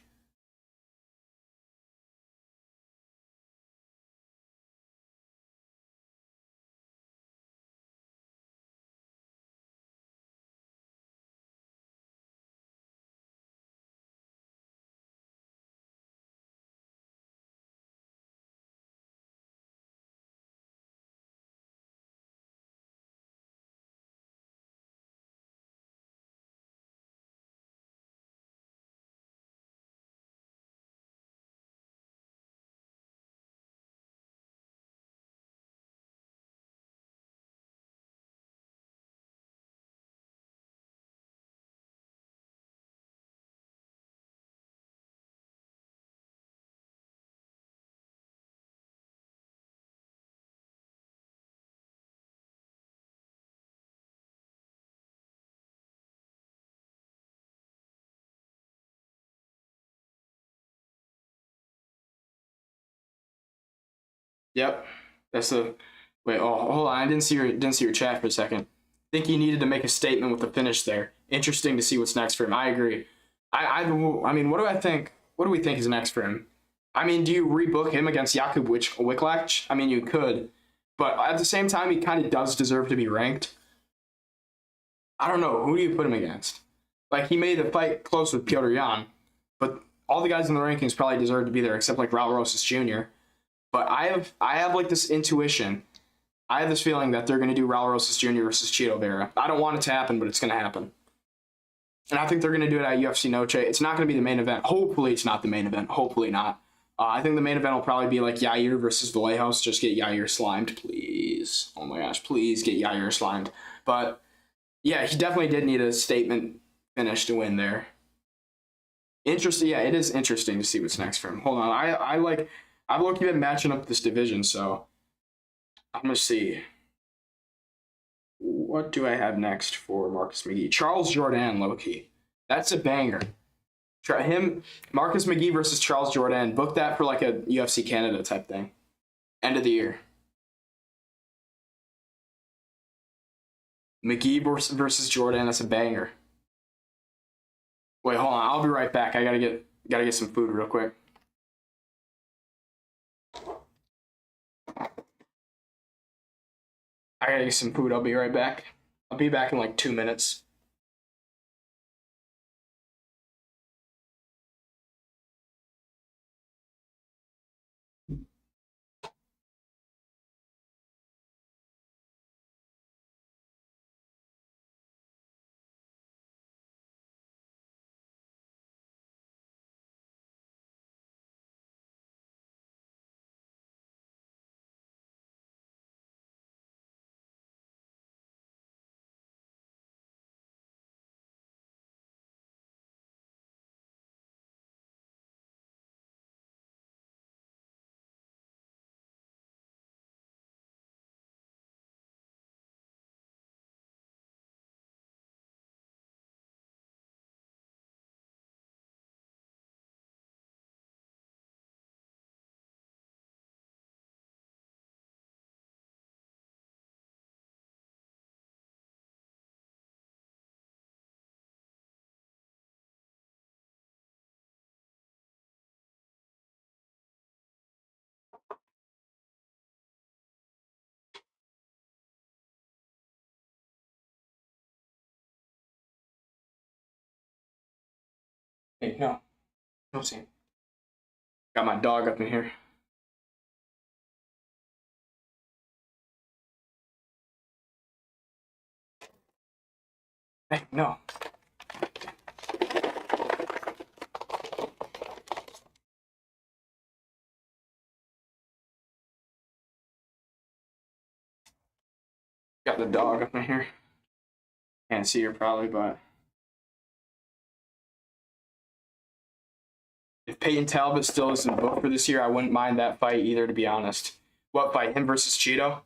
Yep. That's the wait. Oh, hold on. I didn't see your chat for a second. Think he needed to make a statement with the finish there. Interesting to see what's next for him. I agree. I mean, what do I think? What do we think is next for him? I mean, do you rebook him against Jakub Wicklacz? I mean, you could, but at the same time, he kind of does deserve to be ranked. I don't know. Who do you put him against? Like, he made the fight close with Piotr Jan, but all the guys in the rankings probably deserve to be there, except like Raul Rosas Jr. But I have like this intuition. I have this feeling that they're going to do Raul Rosas Jr. versus Chito Vera. I don't want it to happen, but it's going to happen. And I think they're going to do it at UFC Noche. It's not going to be the main event. Hopefully, it's not the main event. Hopefully not. I think the main event will probably be like Yair versus Vallejos. Just get Yair slimed, please. Oh my gosh, please get Yair slimed. But yeah, he definitely did need a statement finish to win there. Interesting. Yeah, it is interesting to see what's next for him. Hold on. I've looked at matching up this division, so I'm gonna see. What do I have next for Marcus McGee? Charles Jourdain, low-key. That's a banger. Try him, Marcus McGee versus Charles Jourdain. Book that for like a UFC Canada type thing. End of the year. McGee versus Jourdain. That's a banger. Wait, hold on. I'll be right back. I gotta get some food real quick. I gotta get some food. I'll be right back. I'll be back in like 2 minutes. Hey, no. No, Sam. Got my dog up in here. Hey, no. Got the dog up in here. Can't see her probably, but if Peyton Talbot still isn't booked for this year, I wouldn't mind that fight either, to be honest. What fight? Him versus Cheeto?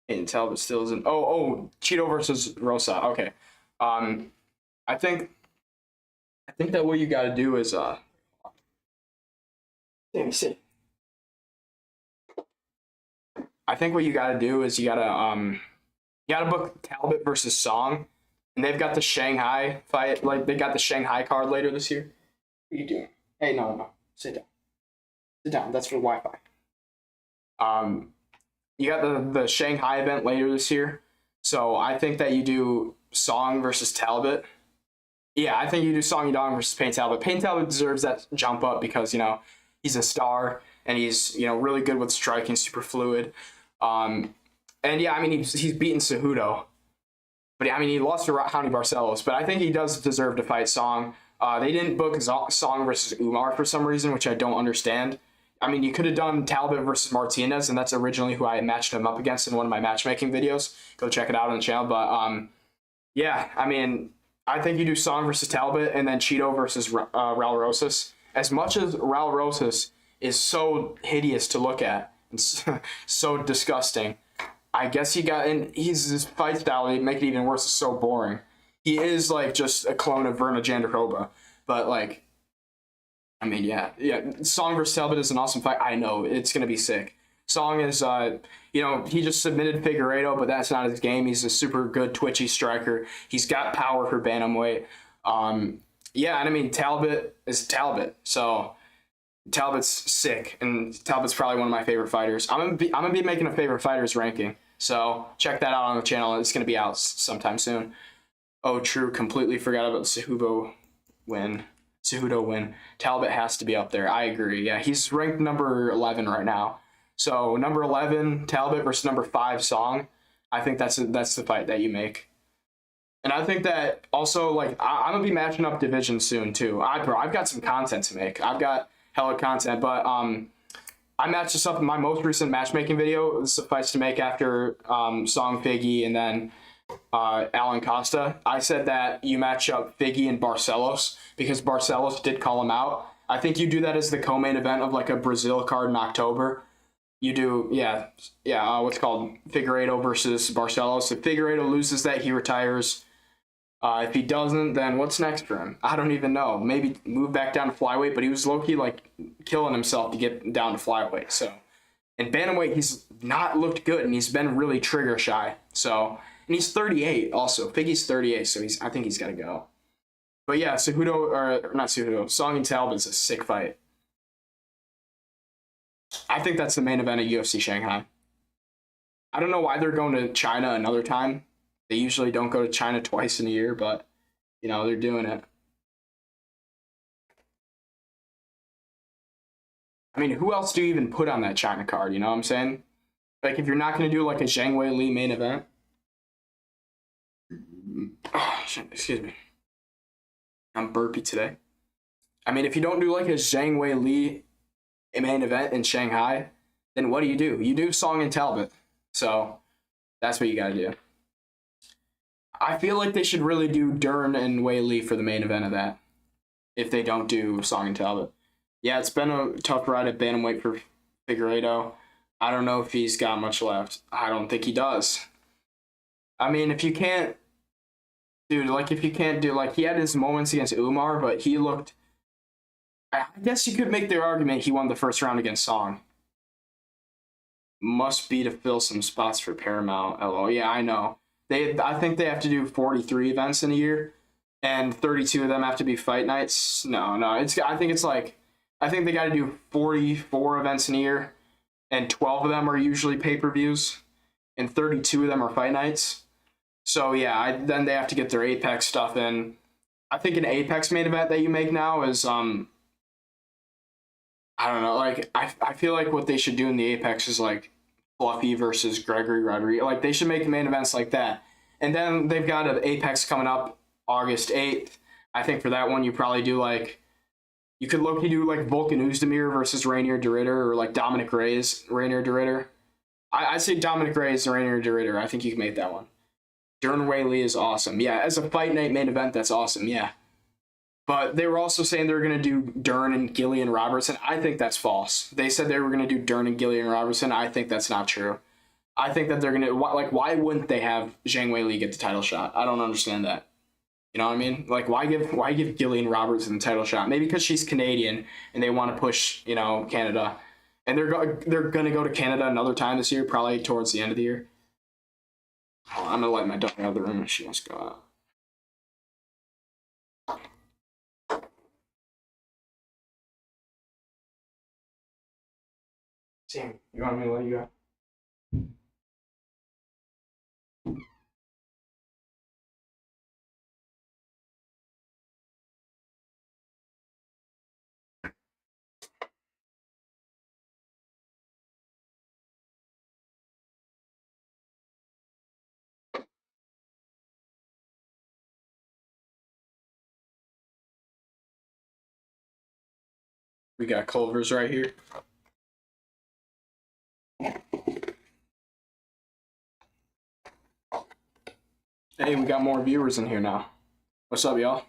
Peyton Talbot still isn't. Oh, Cheeto versus Rosa. Okay. I think that what you got to do is let me see. I think what you got to do is you gotta book Talbot versus Song, and they've got the Shanghai fight. Like they got the Shanghai card later this year. What are you doing? Hey, no, sit down. Sit down. That's for Wi-Fi. You got the Shanghai event later this year, so I think that you do Song versus Talbot. Yeah, I think you do Song Yadong versus Payne Talbot. Payne Talbot deserves that jump up because he's a star and he's really good with striking, super fluid. And yeah, I mean he's beaten Cejudo, but I mean he lost to Raoni Barcelos. But I think he does deserve to fight Song. They didn't book Song versus Umar for some reason, which I don't understand. I mean, you could have done Talbot versus Martinez, and that's originally who I matched him up against in one of my matchmaking videos. Go check it out on the channel. But yeah, I mean, I think you do Song versus Talbot, and then Cheeto versus Raul Rosas. As much as Raul Rosas is so hideous to look at and so disgusting, I guess his fight style, they make it even worse, is so boring. He is like just a clone of Verna Jandiroba, but like, I mean, yeah. Song versus Talbot is an awesome fight. I know it's gonna be sick. Song is, he just submitted Figueiredo, but that's not his game. He's a super good twitchy striker. He's got power for bantamweight. Yeah, and I mean Talbot is Talbot, so Talbot's sick, and Talbot's probably one of my favorite fighters. I'm gonna be making a favorite fighters ranking, so check that out on the channel. It's gonna be out sometime soon. Oh, true. Completely forgot about the Cejudo win. Talbot has to be up there. I agree. Yeah, he's ranked number 11 right now. So number 11 Talbot versus number 5 Song. I think that's the fight that you make. And I think that also, like, I'm gonna be matching up divisions soon too. I've got some content to make. I've got hella content, but I matched this up in my most recent matchmaking video. This suffice to make after Song Figgy and then Alan Costa. I said that you match up Figgy and Barcelos because Barcelos did call him out. I think you do that as the co-main event of like a Brazil card in October. You do, what's called Figueiredo versus Barcelos. If Figueiredo loses that, he retires. If he doesn't, then what's next for him? I don't even know. Maybe move back down to flyweight, but he was low key like killing himself to get down to flyweight. So, and bantamweight, he's not looked good, and he's been really trigger shy. So, and he's 38 also. Figgy's 38, so I think he's got to go. But yeah, Cejudo, or not Cejudo, Song and Talbot's a sick fight. I think that's the main event of UFC Shanghai. I don't know why they're going to China another time. They usually don't go to China twice in a year, but they're doing it. I mean, who else do you even put on that China card? You know what I'm saying? Like, if you're not going to do like a Zhang Wei Li main event, oh, excuse me, I'm burpy today. I mean, if you don't do like a Zhang Wei Li main event in Shanghai, then what do? You do Song and Talbot. So that's what you got to do. I feel like they should really do Dern and Wei Li for the main event of that. If they don't do Song and Talbot. Yeah, it's been a tough ride at bantamweight for Figueiredo. I don't know if he's got much left. I don't think he does. I mean, if you can't, dude, like if you can't do, like he had his moments against Umar, but he looked, I guess you could make the argument he won the first round against Song. Must be to fill some spots for Paramount. Oh, yeah, I know. I think they have to do 43 events in a year, and 32 of them have to be fight nights. No, I think they got to do 44 events in a year, and 12 of them are usually pay-per-views, and 32 of them are fight nights. So yeah, then they have to get their Apex stuff in. I think an Apex main event that you make now is I don't know, like I feel like what they should do in the Apex is like Fluffy versus Gregory Rodriguez. Like they should make main events like that. And then they've got an Apex coming up August 8th. I think for that one you probably do like, you could low-key do like Volkan Oezdemir versus Rainier de Ridder, or like Dominic Reyes, Rainier de Ridder. I'd say Dominic Reyes and Rainier de Ridder. I think you can make that one. Dern Wei Li is awesome. Yeah, as a fight night main event, that's awesome. Yeah. But they were also saying they were going to do Dern and Gillian Robertson. I think that's false. They said they were going to do Dern and Gillian Robertson. I think that's not true. I think that they're going to, like, why wouldn't they have Zhang Wei Li get the title shot? I don't understand that. You know what I mean? Like, why give Gillian Robertson the title shot? Maybe because she's Canadian and they want to push, Canada. And they're going to go to Canada another time this year, probably towards the end of the year. Oh, I'm going to let my dog out of the room if she wants to go out. Sam, you want me to let you go? We got Culver's right here. Hey, we got more viewers in here now. What's up, y'all?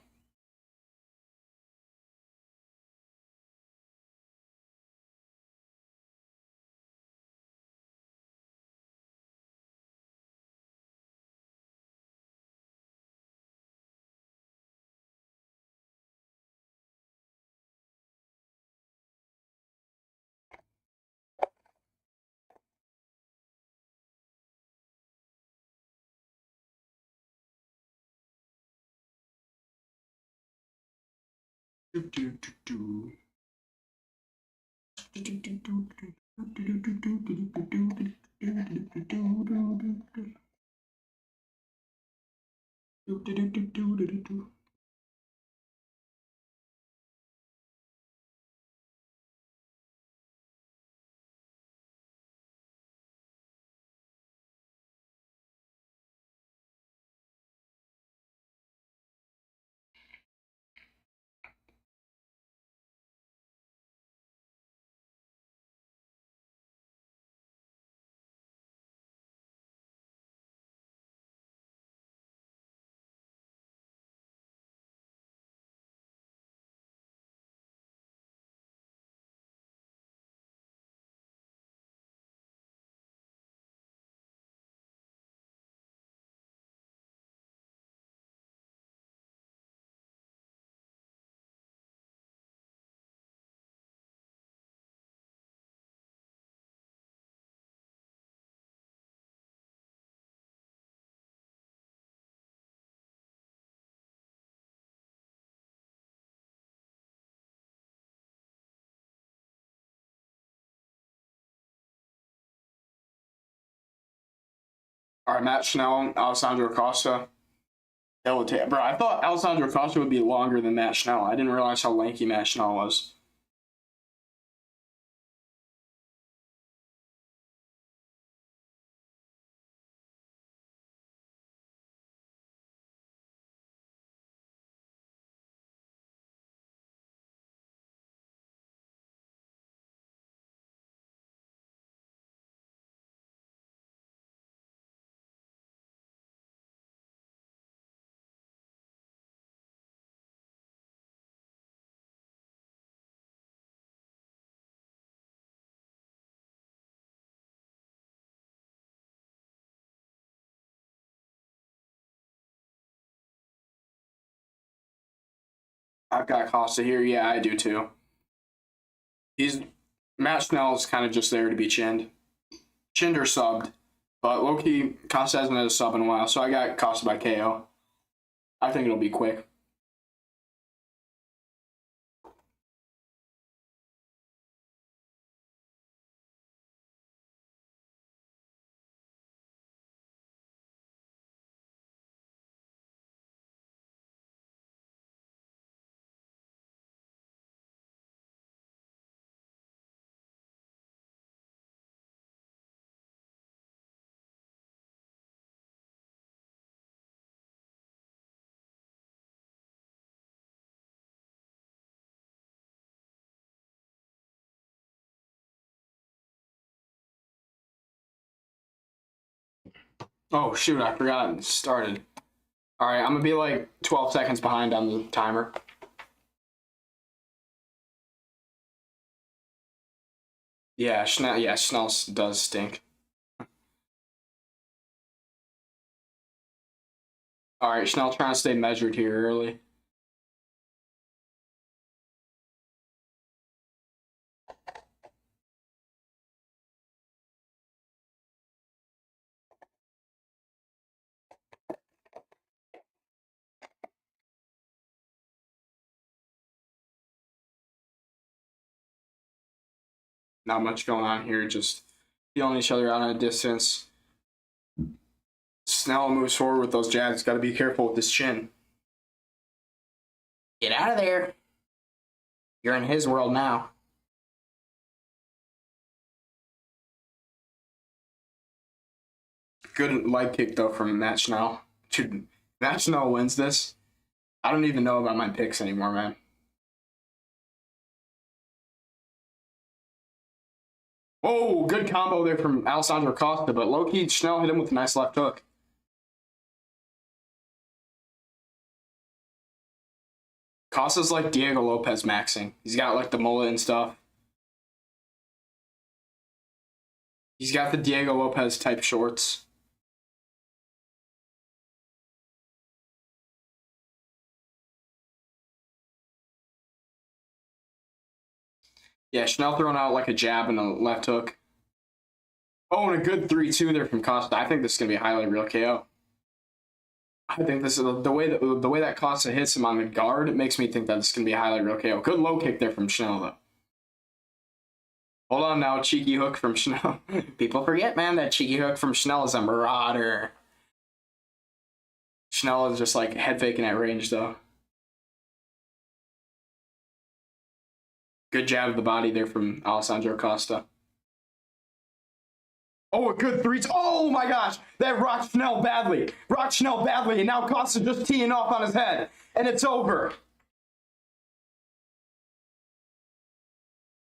All right, Matt Schnell, Alessandro Costa. Bro, I thought Alessandro Costa would be longer than Matt Schnell. I didn't realize how lanky Matt Schnell was. I've got Costa here. Yeah, I do too. He's Matt Schnell's kind of just there to be chinned or subbed. But low-key, Costa hasn't had a sub in a while, so I got Costa by KO. I think it'll be quick. Oh, shoot, I forgot it started. All right, I'm going to be like 12 seconds behind on the timer. Yeah, Schnell does stink. All right, Schnell trying to stay measured here early. Not much going on here, just feeling each other out at a distance. Snell moves forward with those jabs. Got to be careful with this chin. Get out of there. You're in his world now. Good leg kick, though, from Matt Schnell. Dude, Matt Schnell wins this. I don't even know about my picks anymore, man. Oh, good combo there from Alessandro Costa, but low-key, Schnell hit him with a nice left hook. Costa's like Diego Lopez maxing. He's got like the mullet and stuff. He's got the Diego Lopez type shorts. Yeah, Schnell throwing out like a jab and a left hook. Oh, and a good 3-2 there from Costa. I think this is gonna be a highlight reel KO. I think this is the way that Costa hits him on the guard. It makes me think that it's gonna be a highlight reel KO. Good low kick there from Schnell though. Hold on now, cheeky hook from Schnell. People forget, man, that cheeky hook from Schnell is a marauder. Schnell is just like head faking at range though. Good jab of the body there from Alessandro Costa. Oh, a good 3. Oh my gosh, that rocked Schnell badly. Rocked Schnell badly, and now Costa just teeing off on his head, and it's over.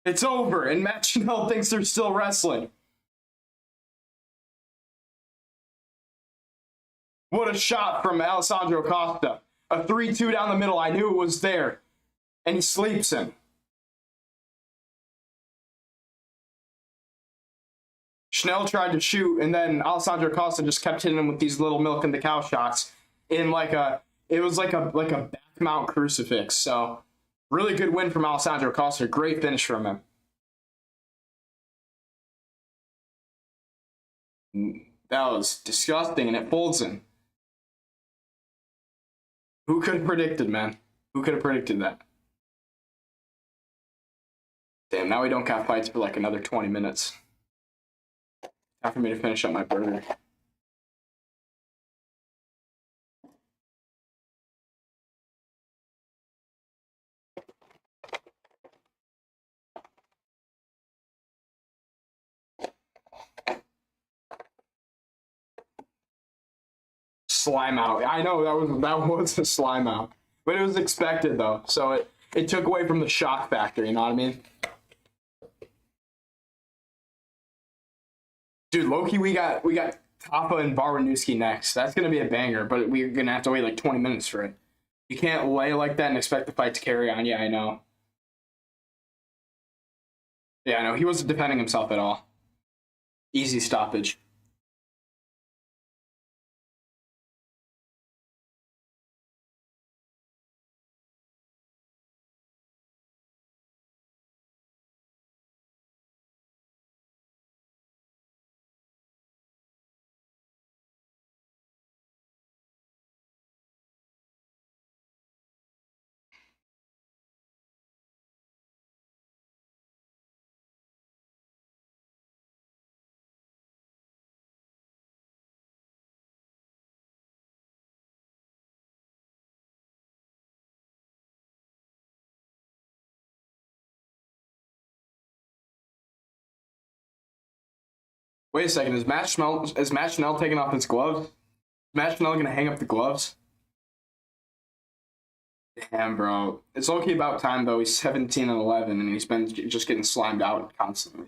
It's over, and Matt Schnell thinks they're still wrestling. What a shot from Alessandro Costa. A 3-2 down the middle. I knew it was there. And he sleeps him. Schnell tried to shoot, and then Alessandro Costa just kept hitting him with these little milk in the cow shots in it was like a back mount crucifix. So really good win from Alessandro Costa. Great finish from him. That was disgusting, and it folds in. Who could have predicted, man? Who could have predicted that? Damn, now we don't got fights for like another 20 minutes. Time for me to finish up my burger. slime out. I know that was a slime out, but it was expected though. So it took away from the shock factor. You know what I mean? Dude, Loki, we got Tapa and Barwanowski next. That's gonna be a banger, but we're gonna have to wait like 20 minutes for it. You can't lay like that and expect the fight to carry on. Yeah, I know. Yeah, I know. He wasn't defending himself at all. Easy stoppage. Wait a second. Is Matt Schnell taking off his gloves? Is Matt Schnell gonna hang up the gloves? Damn, bro. It's okay about time though. He's 17-11, and he's been just getting slimed out constantly.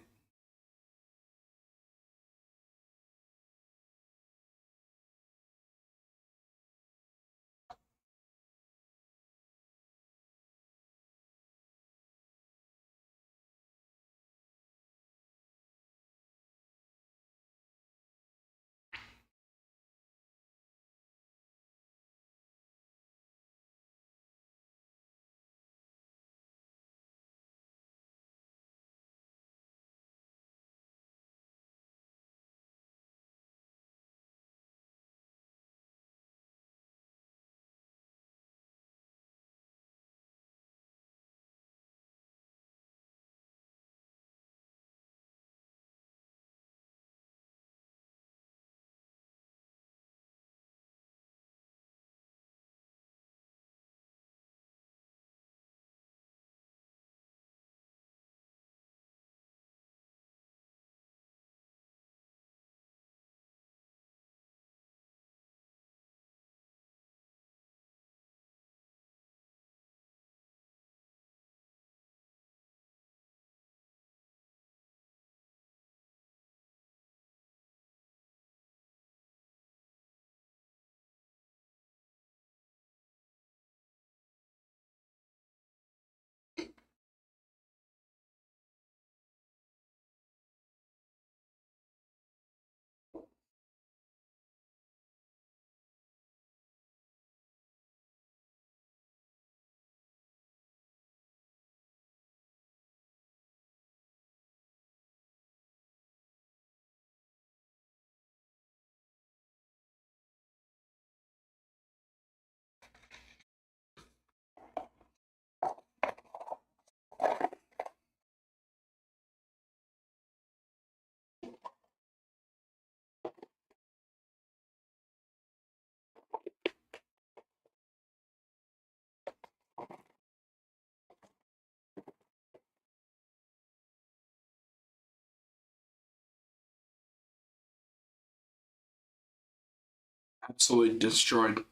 Absolutely destroyed.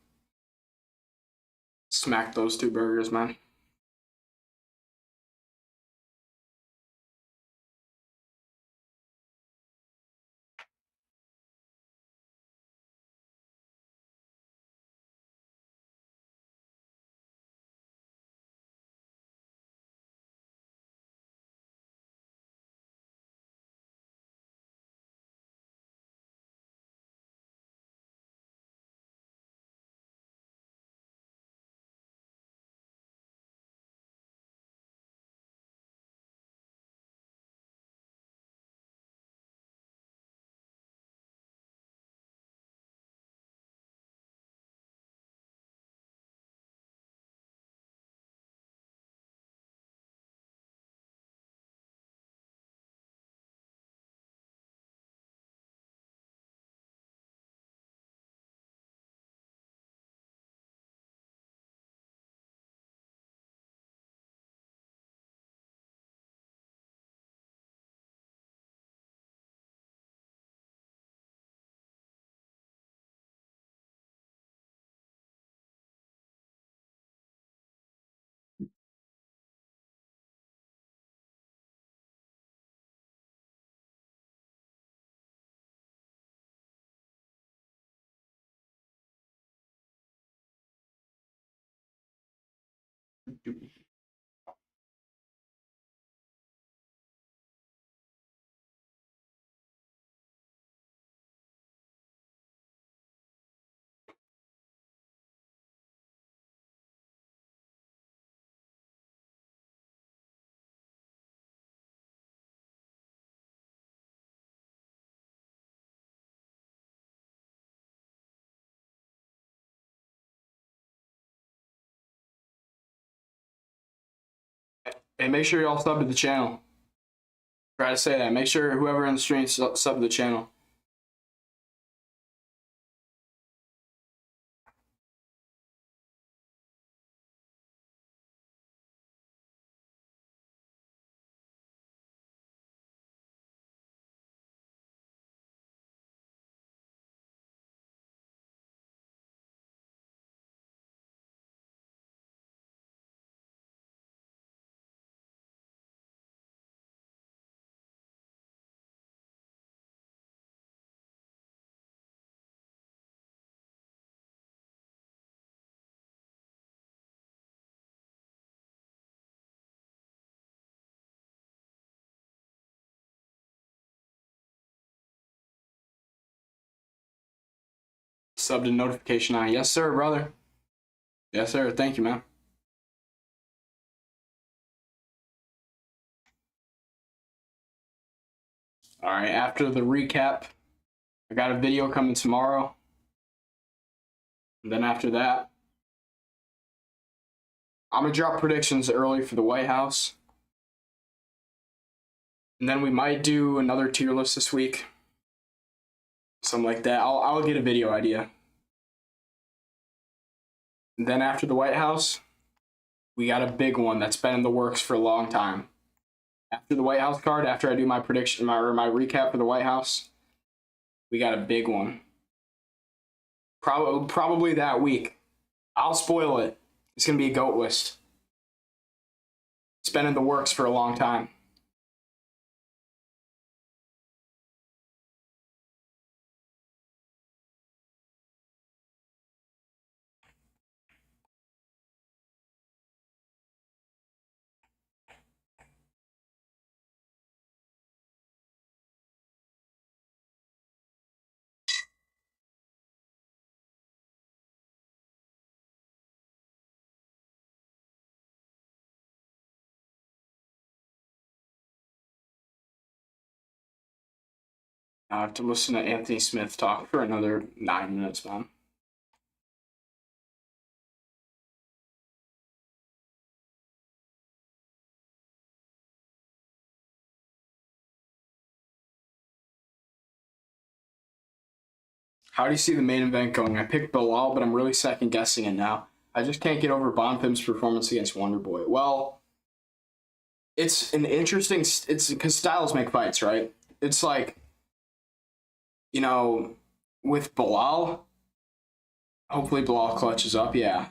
Smacked those two burgers, man. Hey, make sure y'all sub to the channel. Try to say that. Make sure whoever in the stream sub to the channel. Sub to notification on. Yes, sir, brother. Yes, sir. Thank you, man. All right, after the recap, I got a video coming tomorrow. And then after that, I'm going to drop predictions early for the White House. And then we might do another tier list this week. Something like that. I'll get a video idea. And then after the White House, we got a big one that's been in the works for a long time. After the White House card, after I do my prediction, my recap for the White House, we got a big one. Probably that week. I'll spoil it. It's going to be a GOAT list. It's been in the works for a long time. I have to listen to Anthony Smith talk for another 9 minutes, man. How do you see the main event going? I picked Bilal, but I'm really second guessing it now. I just can't get over Bonfim's performance against Wonderboy. Well, it's an interesting. It's because styles make fights, right? It's like, with Bilal. Hopefully, Bilal clutches up. Yeah,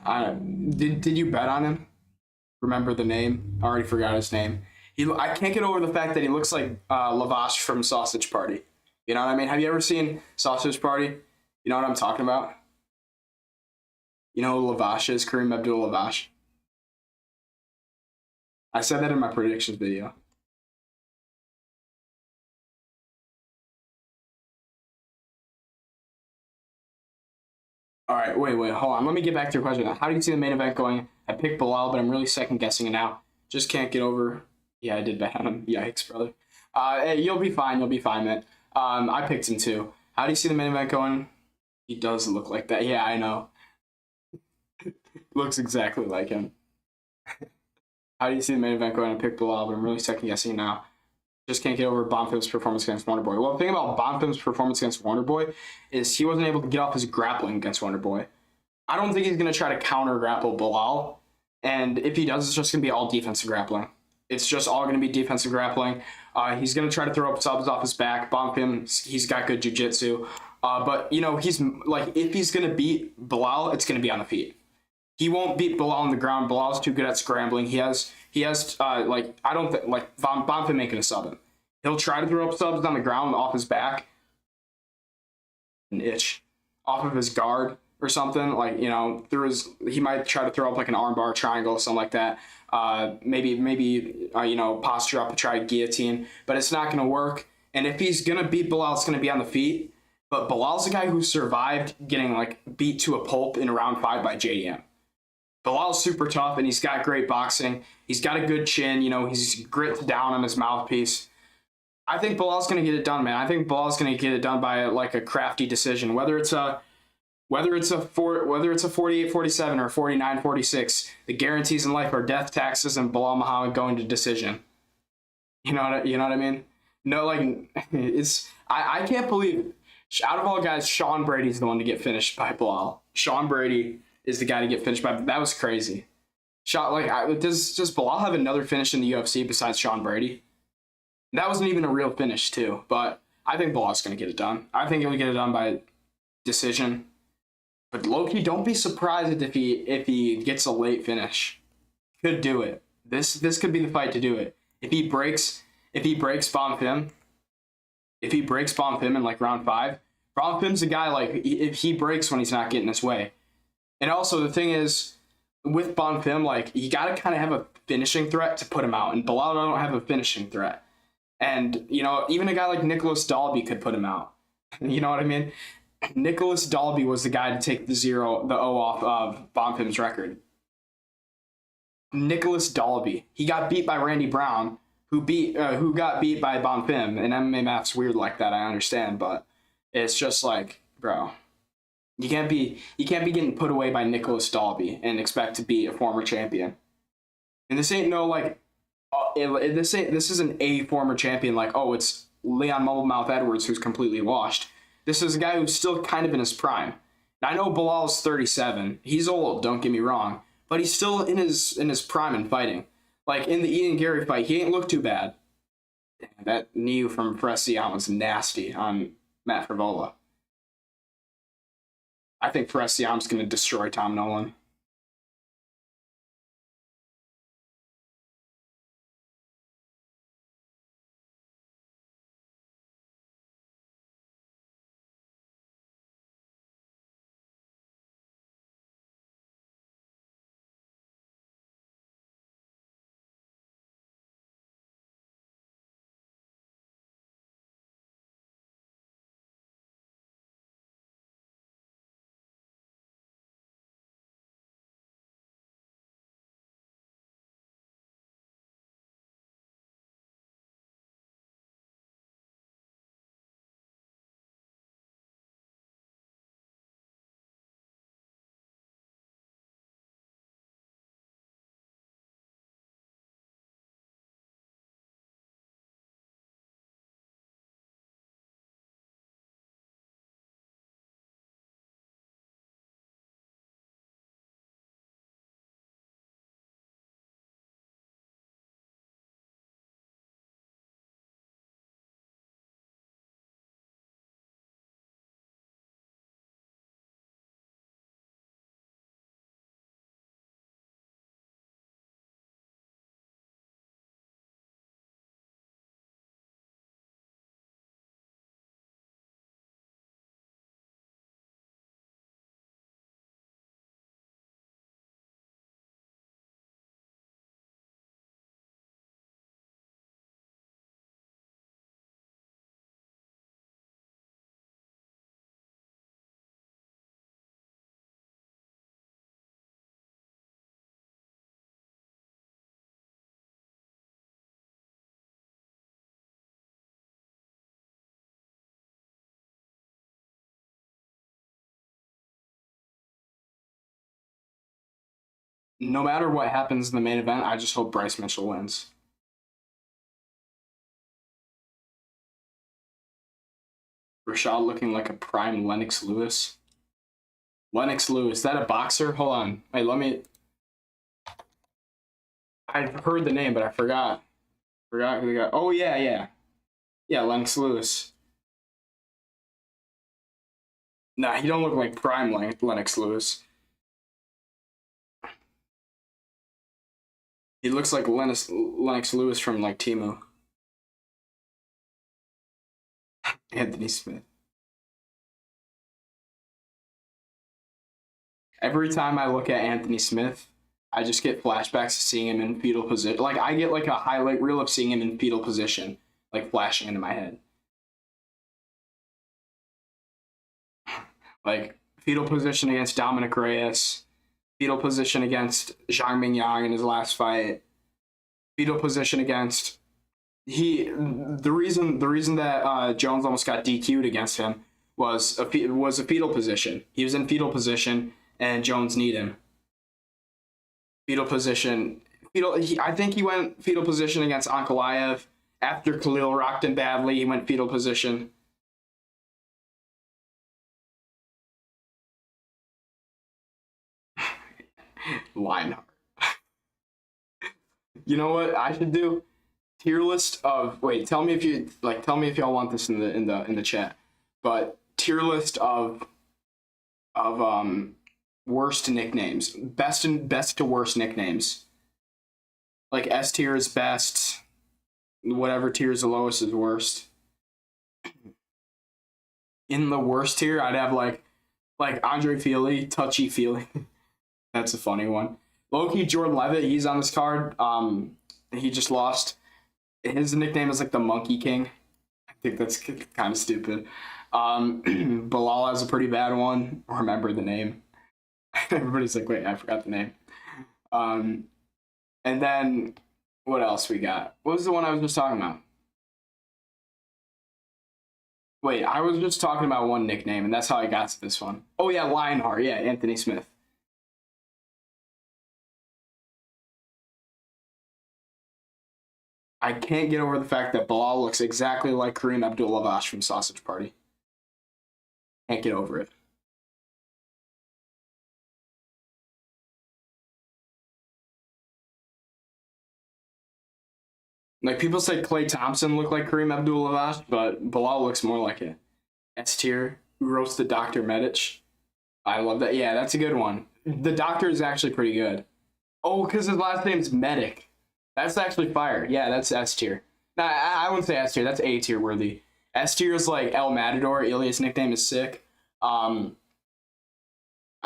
did you bet on him? Remember the name? I already forgot his name. I can't get over the fact that he looks like Lavash from Sausage Party. You know what I mean? Have you ever seen Sausage Party? You know what I'm talking about? You know who Lavash is? Kareem Abdul-Lavash. I said that in my predictions video. All right, wait, hold on. Let me get back to your question. How do you see the main event going? I picked Bilal, but I'm really second guessing it now. Just can't get over. Yeah, I did bet on him. Yikes, brother. Hey, you'll be fine. You'll be fine, man. I picked him too. How do you see the main event going? He does look like that. Yeah, I know. Looks exactly like him. How do you see the main event going? I picked Bilal, but I'm really second guessing now. Just can't get over Bonfim's performance against Wonderboy. Well, the thing about Bonfim's performance against Wonderboy is he wasn't able to get off his grappling against Wonderboy. I don't think he's going to try to counter grapple Bilal. And if he does, it's just going to be all defensive grappling. It's just all going to be defensive grappling. He's going to try to throw up subs off his back. Bonfim, he's got good jiu-jitsu. But, he's like, if he's going to beat Bilal, it's going to be on the feet. He won't beat Bilal on the ground. Bilal's too good at scrambling. He has I don't think, Bonfim ain't going to sub him. He'll try to throw up subs on the ground off his back. An itch. Off of his guard. or something. Like, you know, he might try to throw up like an armbar triangle, something like that. Maybe you know, posture up and try a guillotine, but it's not going to work. And if he's going to beat Bilal, it's going to be on the feet. But Bilal's a guy who survived getting like beat to a pulp in round 5 by JDM. Bilal's super tough, and he's got great boxing. He's got a good chin. You know, he's grit down on his mouthpiece. I think Bilal's going to get it done, man. I think Bilal's going to get it done by like a crafty decision, whether it's a 48-47 or 49-46. The guarantees in life are death, taxes, and Bilal Muhammad going to decision. You know what I mean? No, like I can't believe, out of all guys, Sean Brady's the one to get finished by Bilal. Sean Brady is the guy to get finished by. That was crazy. Does Bilal have another finish in the UFC besides Sean Brady? That wasn't even a real finish too, but I think Bilal's going to get it done. I think he'll get it done by decision. But low-key, don't be surprised if he gets a late finish. Could do it. This could be the fight to do it. If he breaks Bonfim, in like round 5, Bonfim's a guy, like, if he breaks when he's not getting his way. And also the thing is, with Bonfim, like, you gotta kind of have a finishing threat to put him out. And Bilal don't have a finishing threat. And, you know, even a guy like Nicholas Dalby could put him out. You know what I mean? Nicholas Dalby was the guy to take the O off of Bonfim's record. Nicholas Dalby. He got beat by Randy Brown, who got beat by Bonfim. And MMA math's weird like that, I understand, but it's just like, bro, you can't be getting put away by Nicholas Dalby and expect to be a former champion. And this ain't no like, this isn't a former champion like, oh, it's Leon Mumblemouth Edwards who's completely washed. This is a guy who's still kind of in his prime. Now, I know Bilal's 37. He's old, don't get me wrong, but he's still in his prime in fighting. Like in the Ian Gary fight, he ain't looked too bad. Damn, that knee from Precian was nasty on Matt Frivola. I think Precian's going to destroy Tom Nolan. No matter what happens in the main event, I just hope Bryce Mitchell wins. Rashad looking like a prime Lennox Lewis. Lennox Lewis, is that a boxer? Hold on. Wait, let me... I've heard the name, but I forgot. Forgot who they got. Oh, yeah. Yeah, Lennox Lewis. Nah, he don't look like prime Lennox Lewis. He looks like Lennox Lewis from like Temu. Anthony Smith. Every time I look at Anthony Smith, I just get flashbacks to seeing him in fetal position. Like, I get like a highlight reel of seeing him in fetal position, like flashing into my head. Like, fetal position against Dominic Reyes, fetal position against Zhang Mingyang in his last fight, fetal position against the reason that Jones almost got DQ'd against him was a fetal position. He was in fetal position and Jones kneed him. Fetal position. I think he went fetal position against Ankalaev. After Khalil rocked him badly, he went fetal position. Lionheart. You know what I should do? Tier list of tell me if y'all want this in the chat. But tier list of worst nicknames. Best to worst nicknames. Like S tier is best, whatever tier is the lowest is worst. In the worst tier, I'd have like Andre Feely, Touchy Feely. That's a funny one. Low-key Jordan Levitt, he's on this card. He just lost. His nickname is like the Monkey King. I think that's kind of stupid. Bilal has a pretty bad one. Remember the name. Everybody's like, wait, I forgot the name. And then what else we got? What was the one I was just talking about? Wait, I was just talking about one nickname, and that's how I got to this one. Oh yeah, Lionheart. Yeah, Anthony Smith. I can't get over the fact that Bilal looks exactly like Kareem Abdul-Lavash from Sausage Party. Can't get over it. Like, people say Klay Thompson looked like Kareem Abdul-Lavash, but Bilal looks more like it. S tier, who roasted Dr. Medic. I love that. Yeah, that's a good one. The doctor is actually pretty good. Oh, because his last name's Medic. That's actually fire. Yeah, that's S tier. Nah, I wouldn't say S tier. That's A tier worthy. S tier is like El Matador. Ilias' nickname is sick. I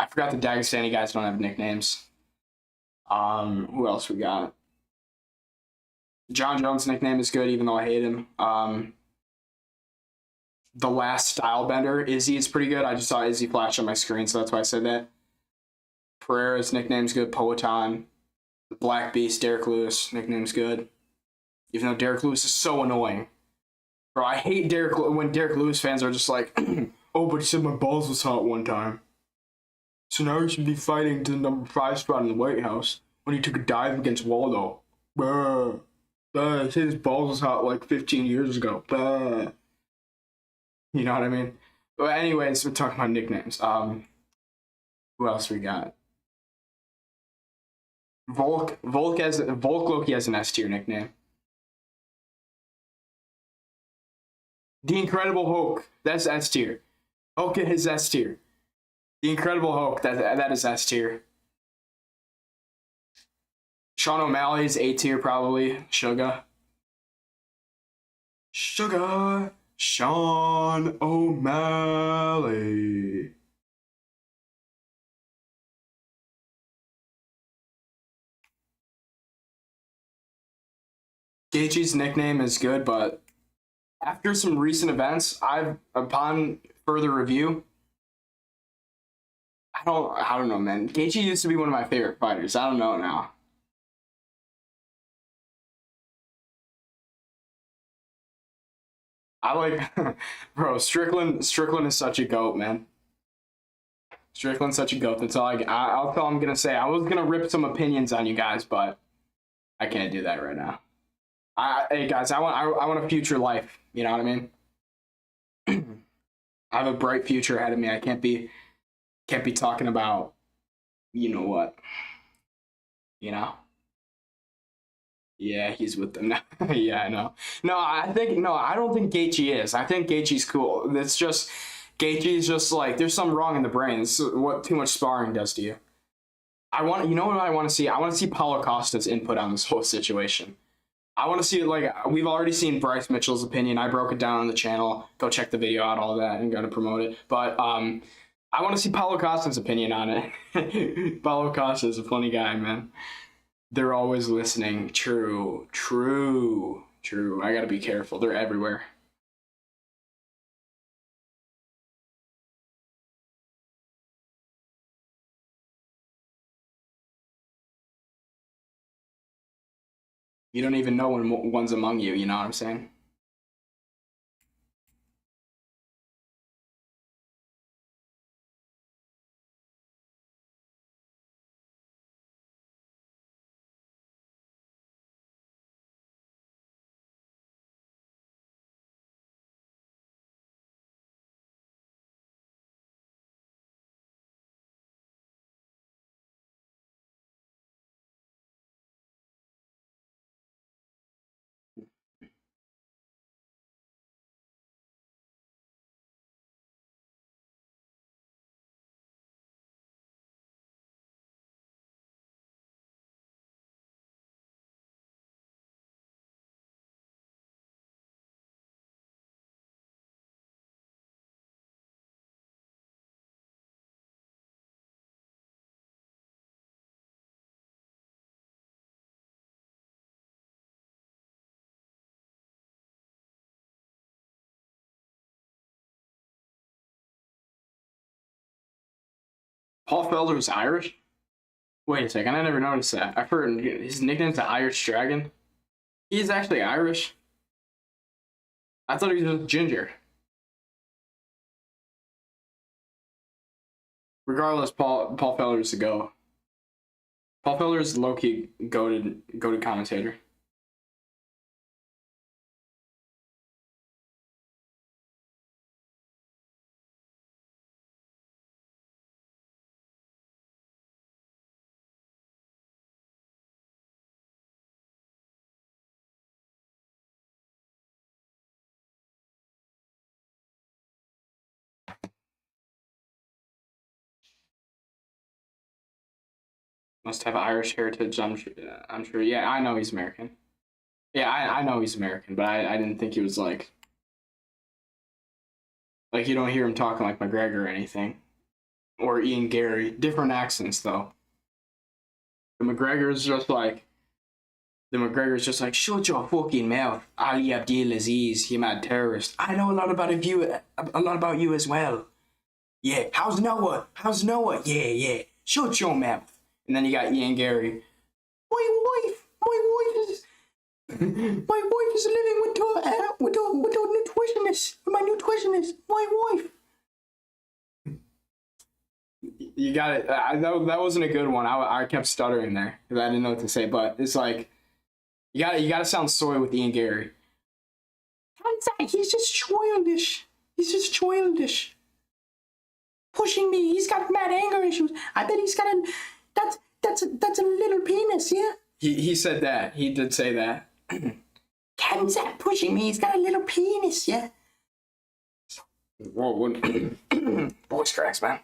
forgot the Dagestani guys don't have nicknames. Who else we got? John Jones' nickname is good, even though I hate him. The Last Stylebender, Izzy, is pretty good. I just saw Izzy flash on my screen, so that's why I said that. Pereira's nickname's good. Poetan. The Black Beast, Derek Lewis, nickname's good. Even though Derek Lewis is so annoying. Bro, I hate when Derek Lewis fans are just like, oh, but he said my balls was hot one time. So now he should be fighting to the number 5 spot in the White House when he took a dive against Waldo. Bruh. He said his balls was hot like 15 years ago. Bruh. You know what I mean? But anyways, we're talking about nicknames. Who else we got? Volk Loki has an S tier nickname. The Incredible Hulk, that's S tier. Hulk is S tier. The Incredible Hulk, that is S tier. Sean O'Malley is A tier probably. Sugar. Sean O'Malley. Gaethje's nickname is good, but after some recent events, upon further review, I don't know, man. Gaethje used to be one of my favorite fighters. I don't know now. I like, bro, Strickland is such a GOAT, man. Strickland's such a GOAT. That's all I'll I'm gonna say. I was gonna rip some opinions on you guys, but I can't do that right now. Hey guys, I want a future life. You know what I mean? I have a bright future ahead of me. I can't be talking about, you know what? You know? Yeah, he's with them now. Yeah, I know. No, I don't think Gaethje is. I think Gaethje's cool. It's just Gaethje's just like there's something wrong in the brain. It's what too much sparring does to you. You know what I want to see? I want to see Paulo Costa's input on this whole situation. I want to see it like we've already seen Bryce Mitchell's opinion. I broke it down on the channel. Go check the video out, all that, and go to promote it. But I I want to see Paulo Costa's opinion on it. Paulo Costa is a funny guy, man. They're always listening. True. I gotta be careful. They're everywhere. You don't even know when one's among you, you know what I'm saying? Paul Felder's Irish? Wait a second, I never noticed that. I've heard his nickname's the Irish Dragon. He's actually Irish. I thought he was just ginger. Regardless, Paul Felder's the go. Paul Felder's low-key goated commentator. Must have Irish heritage. I'm sure. Yeah, I know he's American. Yeah, I know he's American, but I didn't think he was like you don't hear him talking like McGregor or anything, or Ian Gary. Different accents though. The McGregor's just like shut your fucking mouth. Ali Abdelaziz, you mad terrorist. I know a lot about you as well. Yeah, how's Noah? Yeah. Shut your mouth. And then you got Ian Gary. My wife is living with a nutritionist. My nutritionist, my wife. You got it. That wasn't a good one. I kept stuttering there because I didn't know what to say. But it's like you got to sound soy with Ian Gary. He's just childish. Pushing me. He's got mad anger issues. I bet he's got a. That's a little penis, yeah? He said that. He did say that. Kanzak pushing me. He's got a little penis, yeah? Whoa, voice cracks, man.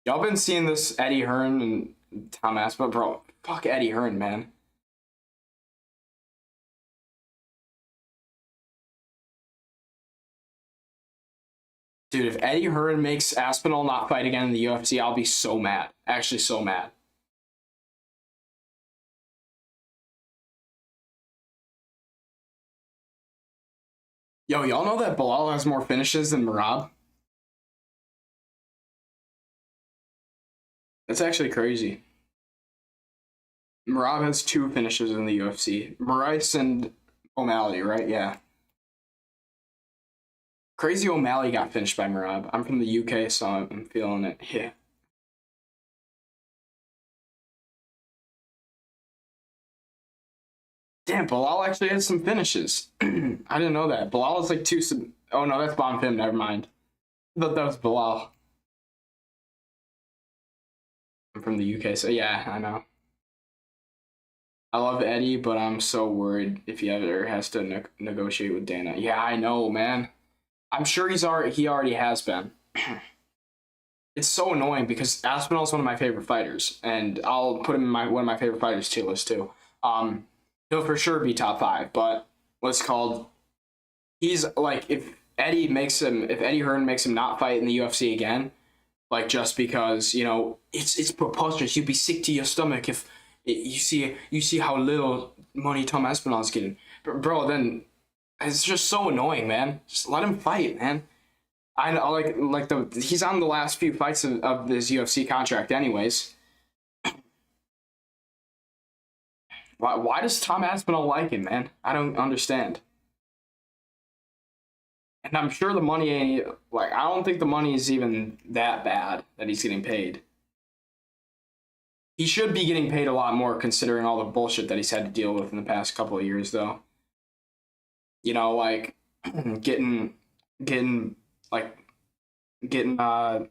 Y'all been seeing this Eddie Hearn and Tom Ass, but bro, fuck Eddie Hearn, man. Dude, if Eddie Hearn makes Aspinall not fight again in the UFC, I'll be so mad. Actually, so mad. Yo, y'all know that Bilal has more finishes than Merab? That's actually crazy. Merab has 2 finishes in the UFC. Maurice and O'Malley, right? Yeah. Crazy O'Malley got finished by Merab. I'm from the UK, so I'm feeling it. Yeah. Damn, Bilal actually had some finishes. I didn't know that. Bilal is like 2... Oh, no, that's Bonfim. Never mind. I thought that was Bilal. I'm from the UK, so yeah, I know. I love Eddie, but I'm so worried if he ever has to negotiate with Dana. Yeah, I know, man. I'm sure he already has been. It's so annoying because Aspinall's one of my favorite fighters, and I'll put him in one of my favorite fighters tier list too. He'll for sure be top 5. But what's called, he's like, if Eddie Hearn makes him not fight in the UFC again, like just because it's preposterous. You'd be sick to your stomach if you see how little money Tom Aspinall's getting, bro. Then it's just so annoying, man. Just let him fight, man. I know, he's on the last few fights of this UFC contract, anyways. Why does Tom Aspinall like him, man? I don't understand. And I'm sure the money ain't like, I don't think the money is even that bad that he's getting paid. He should be getting paid a lot more considering all the bullshit that he's had to deal with in the past couple of years, though. Like getting like getting I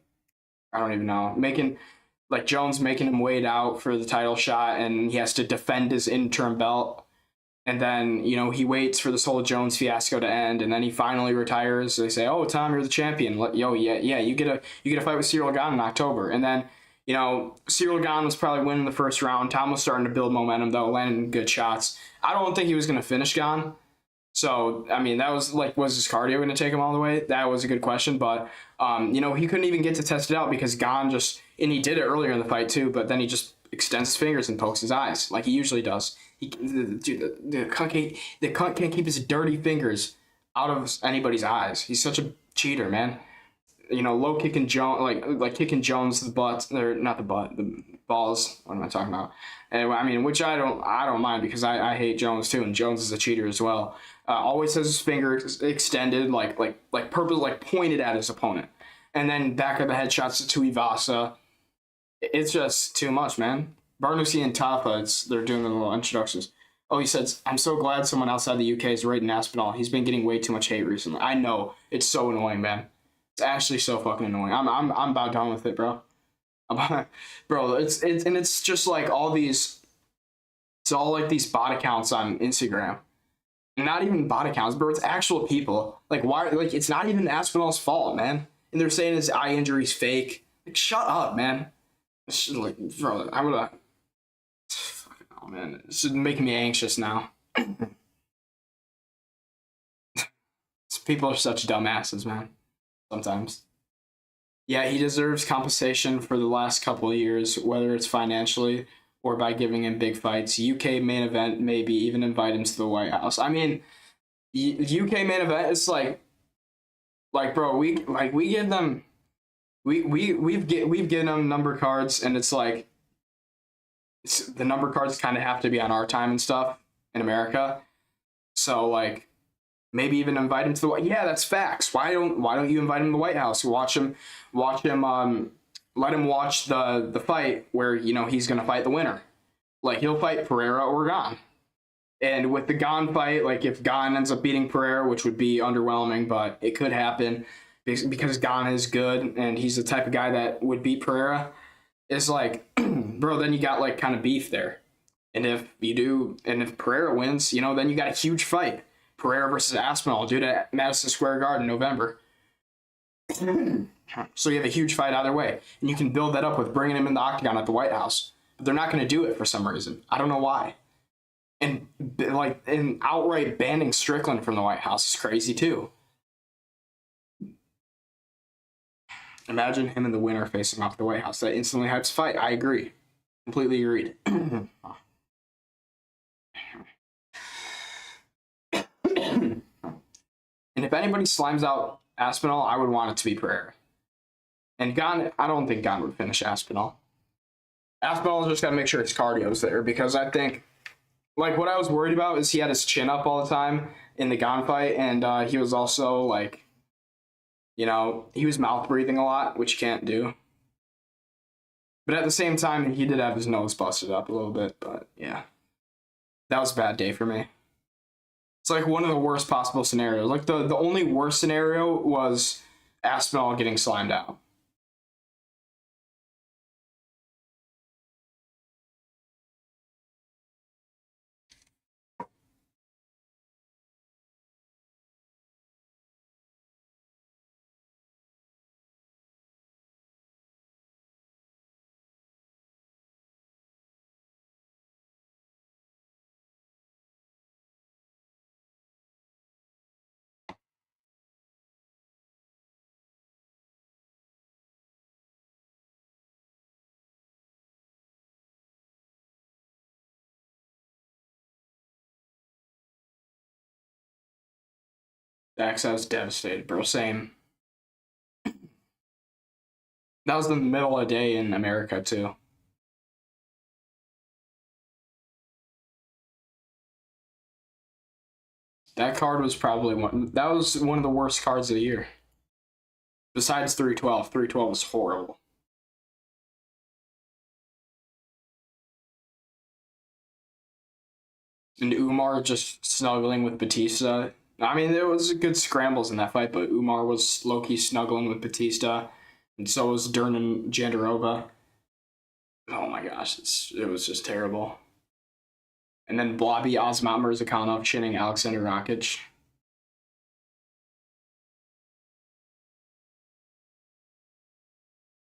don't even know, making like Jones making him wait out for the title shot, and he has to defend his interim belt. And then, he waits for this whole Jones fiasco to end, and then he finally retires. They say, "Oh, Tom, you're the champion. Yeah, you get a fight with Cyril Gane in October." And then, Cyril Gane was probably winning the first round. Tom was starting to build momentum, though, landing good shots. I don't think he was going to finish Gane. So, I mean, that was was his cardio going to take him all the way? That was a good question, but he couldn't even get to test it out because Gane and he did it earlier in the fight too, but then he just extends his fingers and pokes his eyes like he usually does. The cunt can't keep his dirty fingers out of anybody's eyes. He's such a cheater, man. Low kicking Jones, like kicking Jones the butt, or not the butt, the balls. What am I talking about? Anyway, I mean, which I don't mind because I hate Jones too, and Jones is a cheater as well. Always has his finger extended, purpose, pointed at his opponent, and then back of the head shots to Tuivasa. It's just too much, man. Barnucci and Tafa, they're doing the little introductions. Oh, he says, "I'm so glad someone outside the UK is rating Aspinall. He's been getting way too much hate recently." I know, it's so annoying, man. It's actually so fucking annoying. I'm about done with it, bro. Bro, it's just like all these. It's all like these bot accounts on Instagram. Not even bot accounts, bro. It's actual people. Like why? Like it's not even Aspinall's fault, man. And they're saying his eye injury's fake. Like shut up, man. Like, bro, I would have. Oh man, this is making me anxious now. People are such dumbasses, man. Sometimes. Yeah, he deserves compensation for the last couple of years, whether it's financially or by giving him big fights. UK main event, maybe even invite him to the White House. I mean, UK main event is like, bro, we give them, we've given them number cards, and it's like, the number cards kind of have to be on our time and stuff in America. So like, maybe even invite him to the White. Yeah, that's facts. Why don't you invite him to the White House? Watch him. Let him watch the fight where he's gonna fight the winner. Like he'll fight Pereira or Gane. And with the Gane fight, like if Gane ends up beating Pereira, which would be underwhelming, but it could happen because Gane is good and he's the type of guy that would beat Pereira. It's like, bro, then you got like kind of beef there. And if Pereira wins, then you got a huge fight. Pereira versus Aspinall, dude, at Madison Square Garden in November. So you have a huge fight either way. And you can build that up with bringing him in the octagon at the White House. But they're not going to do it for some reason. I don't know why. And outright banning Strickland from the White House is crazy too. Imagine him and the winner facing off the White House. That instantly hypes fight. I agree. Completely agreed. And if anybody slimes out Aspinall, I would want it to be Pereira. And Gane, I don't think Gane would finish Aspinall. Aspinall just got to make sure his cardio's there, because I think, like, what I was worried about is he had his chin up all the time in the Gane fight, and he was also, like, he was mouth breathing a lot, which you can't do. But at the same time, he did have his nose busted up a little bit, but yeah. That was a bad day for me. It's like one of the worst possible scenarios. Like the only worst scenario was Aspinall getting slimed out. Dax, I was devastated, bro. Same. That was the middle of the day in America, too. That card was probably that was one of the worst cards of the year. Besides 312. 312 was horrible. And Umar just snuggling with Batista. I mean, there was good scrambles in that fight, but Umar was low-key snuggling with Batista, and so was Dern and Jandarova. Oh my gosh, it was just terrible. And then Blobby Osmat Mirzakhanov chinning Alexander Rakic.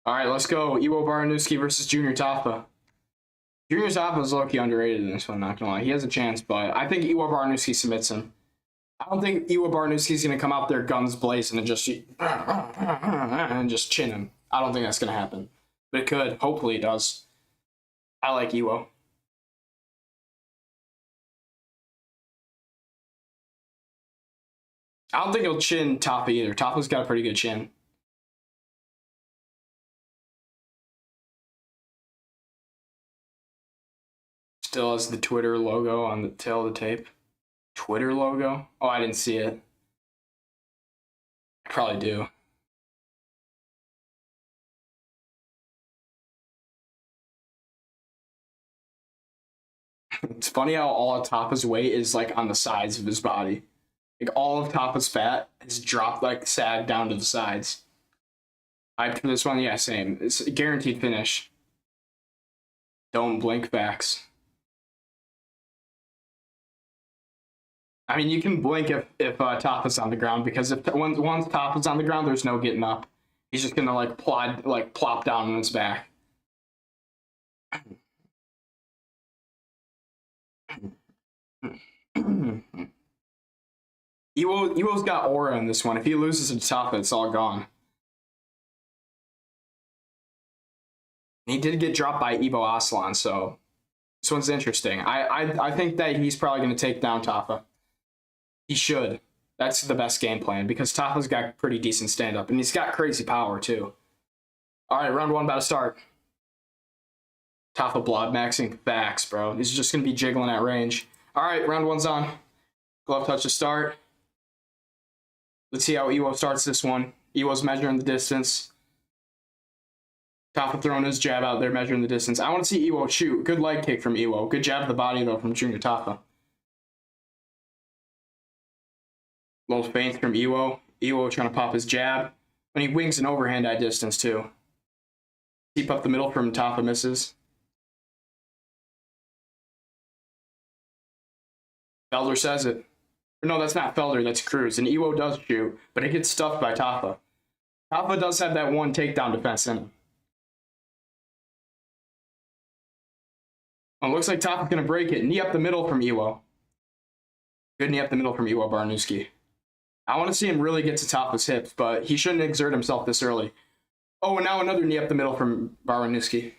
All right, let's go. Iwo Baranuski versus Junior Tafa. Junior Tafa is low-key underrated in this one, not gonna lie. He has a chance, but I think Iwo Baranuski submits him. I don't think Iwo Baranuski's gonna come out there guns blazing and just chin him. I don't think that's gonna happen, but it could. Hopefully, it does. I like Iwo. I don't think he'll chin Tafa either. Tafa's got a pretty good chin. Still has the Twitter logo on the tail of the tape. Twitter logo? Oh, I didn't see it. I probably do. It's funny how all of Tapa's weight is like on the sides of his body. Like all of Tapa's fat has dropped, like sagged down to the sides. Hyped for this one? Yeah, same. It's a guaranteed finish. Don't blink facts. I mean, you can blink if Tapa's on the ground, because if once Tapa's on the ground, there's no getting up. He's just gonna like plop down on his back. Iwo's got aura in this one. If he loses to Tapa, it's all gone. He did get dropped by Ivo Aslan, so this one's interesting. I think that he's probably going to take down Tapa. He should. That's the best game plan, because Tapa's got pretty decent stand-up, and he's got crazy power, too. All right, round one about to start. Tapa blob maxing facts, bro. He's just going to be jiggling at range. All right, round one's on. Glove touch to start. Let's see how Iwo starts this one. Iwo's measuring the distance. Tapa throwing his jab out there, measuring the distance. I want to see Iwo shoot. Good leg kick from Iwo. Good jab to the body, though, from Junior Tapa. Little feint from Iwo. Iwo trying to pop his jab. And he wings an overhand at distance, too. Keep up the middle from Tapa, misses. Felder says it. No, that's not Felder, that's Cruz. And Iwo does shoot, but it gets stuffed by Tapa. Tapa does have that one takedown defense in him. Oh, looks like Tapa's going to break it. Knee up the middle from Iwo. Good knee up the middle from Iwo Baranuski. I want to see him really get to Tapa's hips, but he shouldn't exert himself this early. Oh, and now another knee up the middle from Baranuski.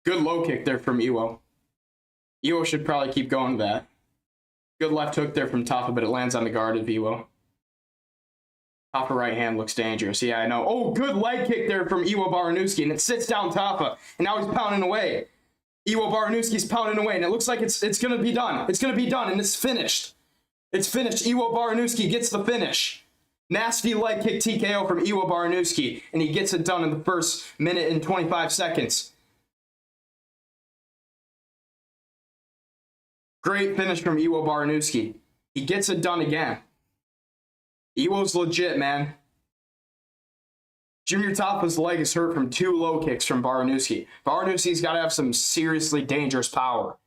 Good low kick there from Iwo. Iwo should probably keep going to that. Good left hook there from Tapa, but it lands on the guard of Iwo. Tapa right hand looks dangerous. Yeah, I know. Oh, good leg kick there from Iwo Baranuski, and it sits down Tapa, and now he's pounding away. Iwo Baranuski's pounding away, and it looks like it's going to be done. It's going to be done, and it's finished. It's finished. Iwo Baranuski gets the finish. Nasty leg kick TKO from Iwo Baranuski, and he gets it done in the first minute and 25 seconds. Great finish from Iwo Baranuski. He gets it done again. Iwo's legit, man. Junior Tapa's leg is hurt from 2 low kicks from Baranuski. Baranuski's got to have some seriously dangerous power.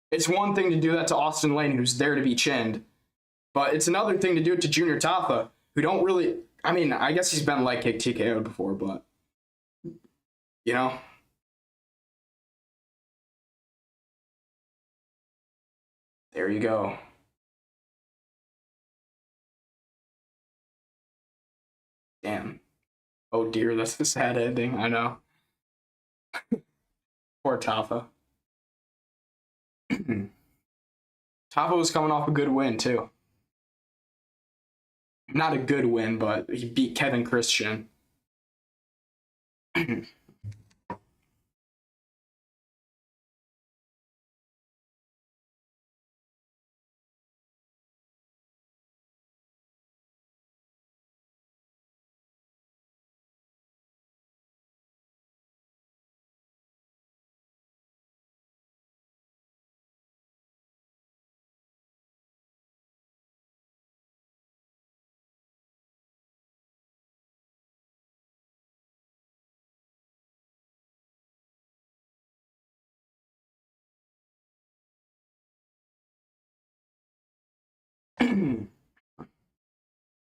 It's one thing to do that to Austin Lane, who's there to be chinned. But it's another thing to do it to Junior Tapa, who don't really... I mean, I guess he's been leg kick TKO'd before, but... You know? There you go. Damn. Oh dear, that's a sad ending. I know. Poor Tafa. Tafa was coming off a good win too. Not a good win, but he beat Kevin Christian.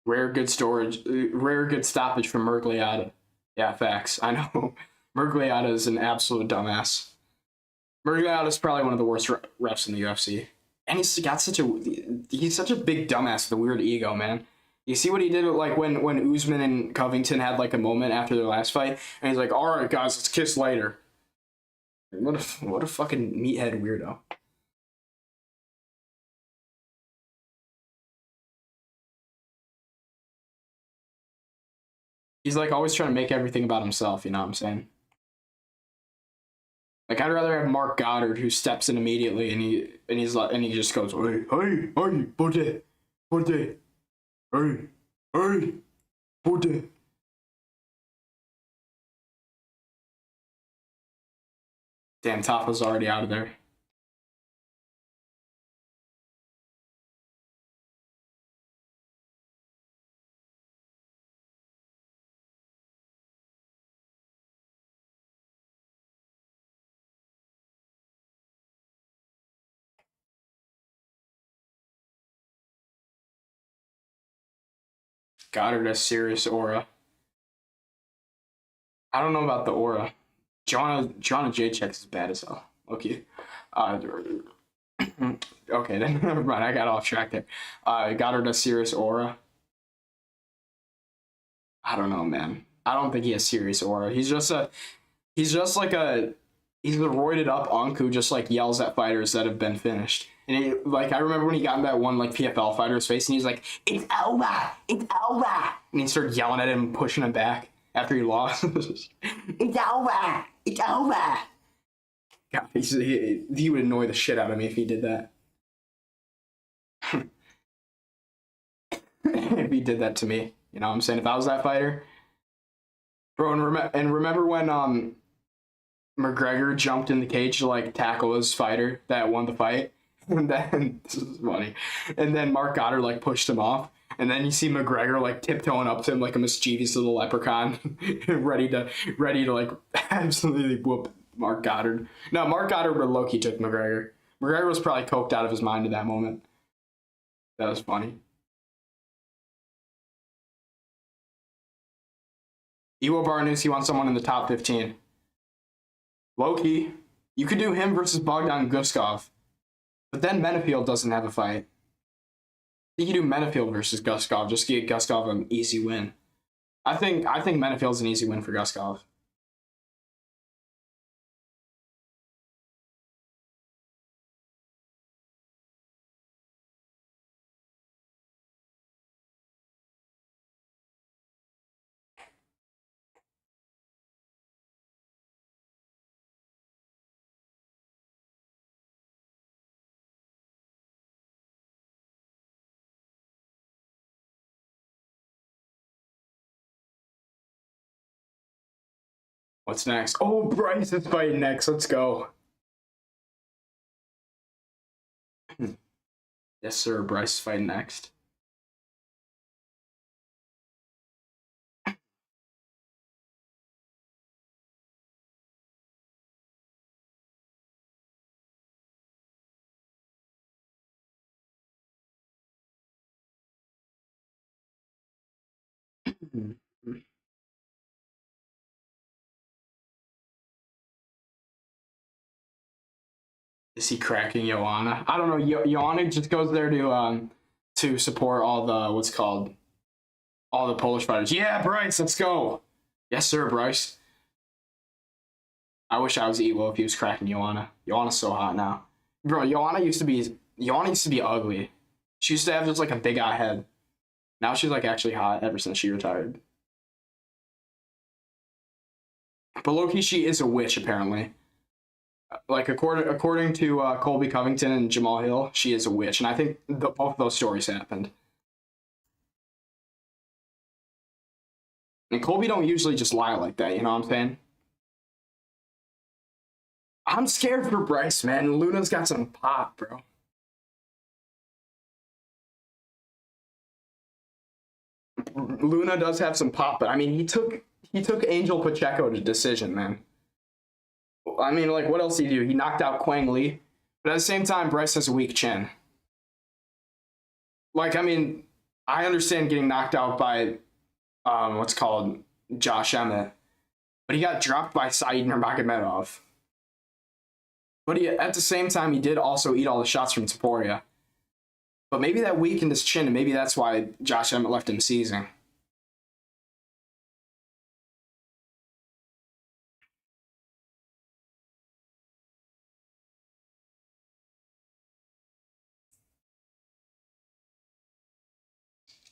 Rare good storage, rare good stoppage from Mergliata. Yeah, facts. I know. Mergliata is an absolute dumbass. Mergliata is probably one of the worst refs in the UFC, and he's such a big dumbass with a weird ego, man. You see what he did like when Usman and Covington had like a moment after their last fight, and he's like, "All right, guys, let's kiss later." What a fucking meathead weirdo. He's like always trying to make everything about himself. You know what I'm saying? Like I'd rather have Mark Goddard who steps in immediately and he just goes, "Hey, hey, hey, buddy, buddy, hey, hey, buddy." Damn, Tafa's already out of there. Goddard has serious aura. I don't know about the aura. Joanna Jacek is bad as hell. Okay. Okay, then never mind. I got off track there. Goddard has serious aura. I don't know, man. I don't think he has serious aura. He's just like he's the roided up unk who just like yells at fighters that have been finished. And he, like I remember when he got in that one like PFL fighter's face and he's like, "It's over, it's over," and he started yelling at him, pushing him back after he lost. It's over, it's over. God, he would annoy the shit out of me if he did that. If he did that to me, you know what I'm saying? If I was that fighter, bro, and remember when McGregor jumped in the cage to like tackle his fighter that won the fight, and then this is funny, and then Mark Goddard like pushed him off, and then you see McGregor like tiptoeing up to him like a mischievous little leprechaun, ready to like absolutely whoop Mark Goddard. No, Mark Goddard but Loki took McGregor. McGregor was probably coked out of his mind at that moment. That was funny. Iwo Barnussi wants someone in the top 15. Loki, you could do him versus Bogdan Guskov, but then Menafield doesn't have a fight. You could do Menafield versus Guskov, just get Guskov an easy win. I think Menafield's an easy win for Guskov. What's next? Oh, Bryce is fighting next. Let's go. Yes, sir. Bryce is fighting next. Is he cracking Joanna? I don't know. Joanna just goes there to support all the what's called all the Polish fighters. Yeah, Bryce, let's go. Yes, sir, Bryce. I wish I was Evo if he was cracking Joanna. Joanna's so hot now. Bro, Joanna used to be ugly. She used to have just like a big eye head. Now she's like actually hot ever since she retired. But low-key, she is a witch apparently. Like according to Colby Covington and Jamal Hill, she is a witch, and I think both of those stories happened. And Colby don't usually just lie like that, you know what I'm saying? I'm scared for Bryce, man. Luna's got some pop, bro. Luna does have some pop, but I mean, he took Angel Pacheco to decision, man. I mean, like, what else did he do? He knocked out Quang Lee, but at the same time, Bryce has a weak chin. Like, I mean, I understand getting knocked out by what's called Josh Emmett, but he got dropped by Said Nurmagomedov. But at the same time, he did also eat all the shots from Taporia. But maybe that weakened his chin, and maybe that's why Josh Emmett left him seizing.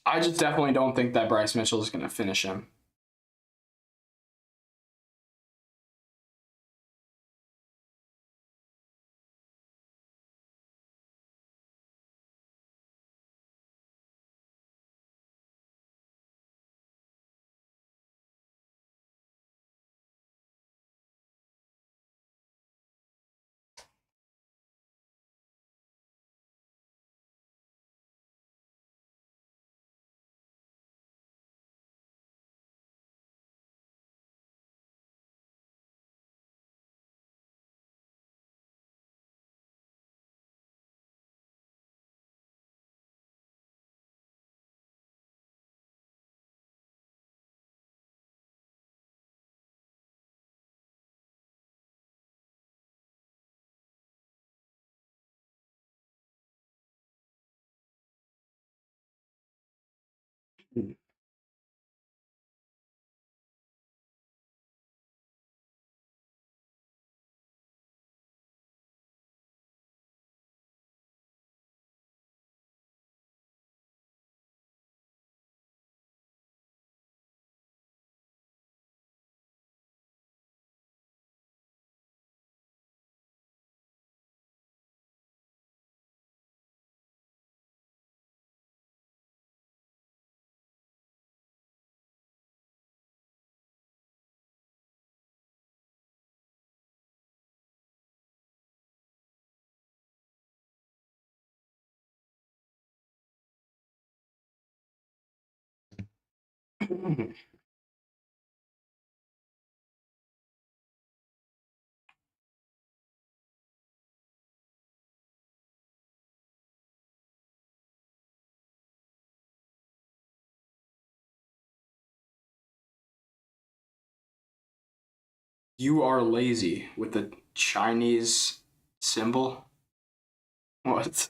I just definitely don't think that Bryce Mitchell is going to finish him. You are lazy with the Chinese symbol? What?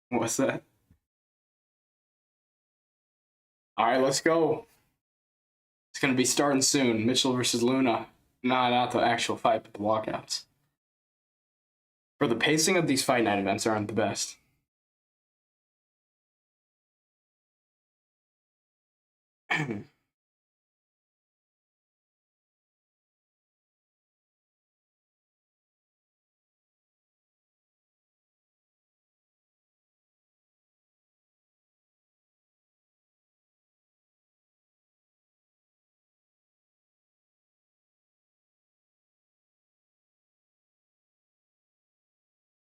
What's that? All right, let's go. It's going to be starting soon. Mitchell versus Luna. Nah, not the actual fight, but the walkouts. For the pacing of these fight night events aren't the best.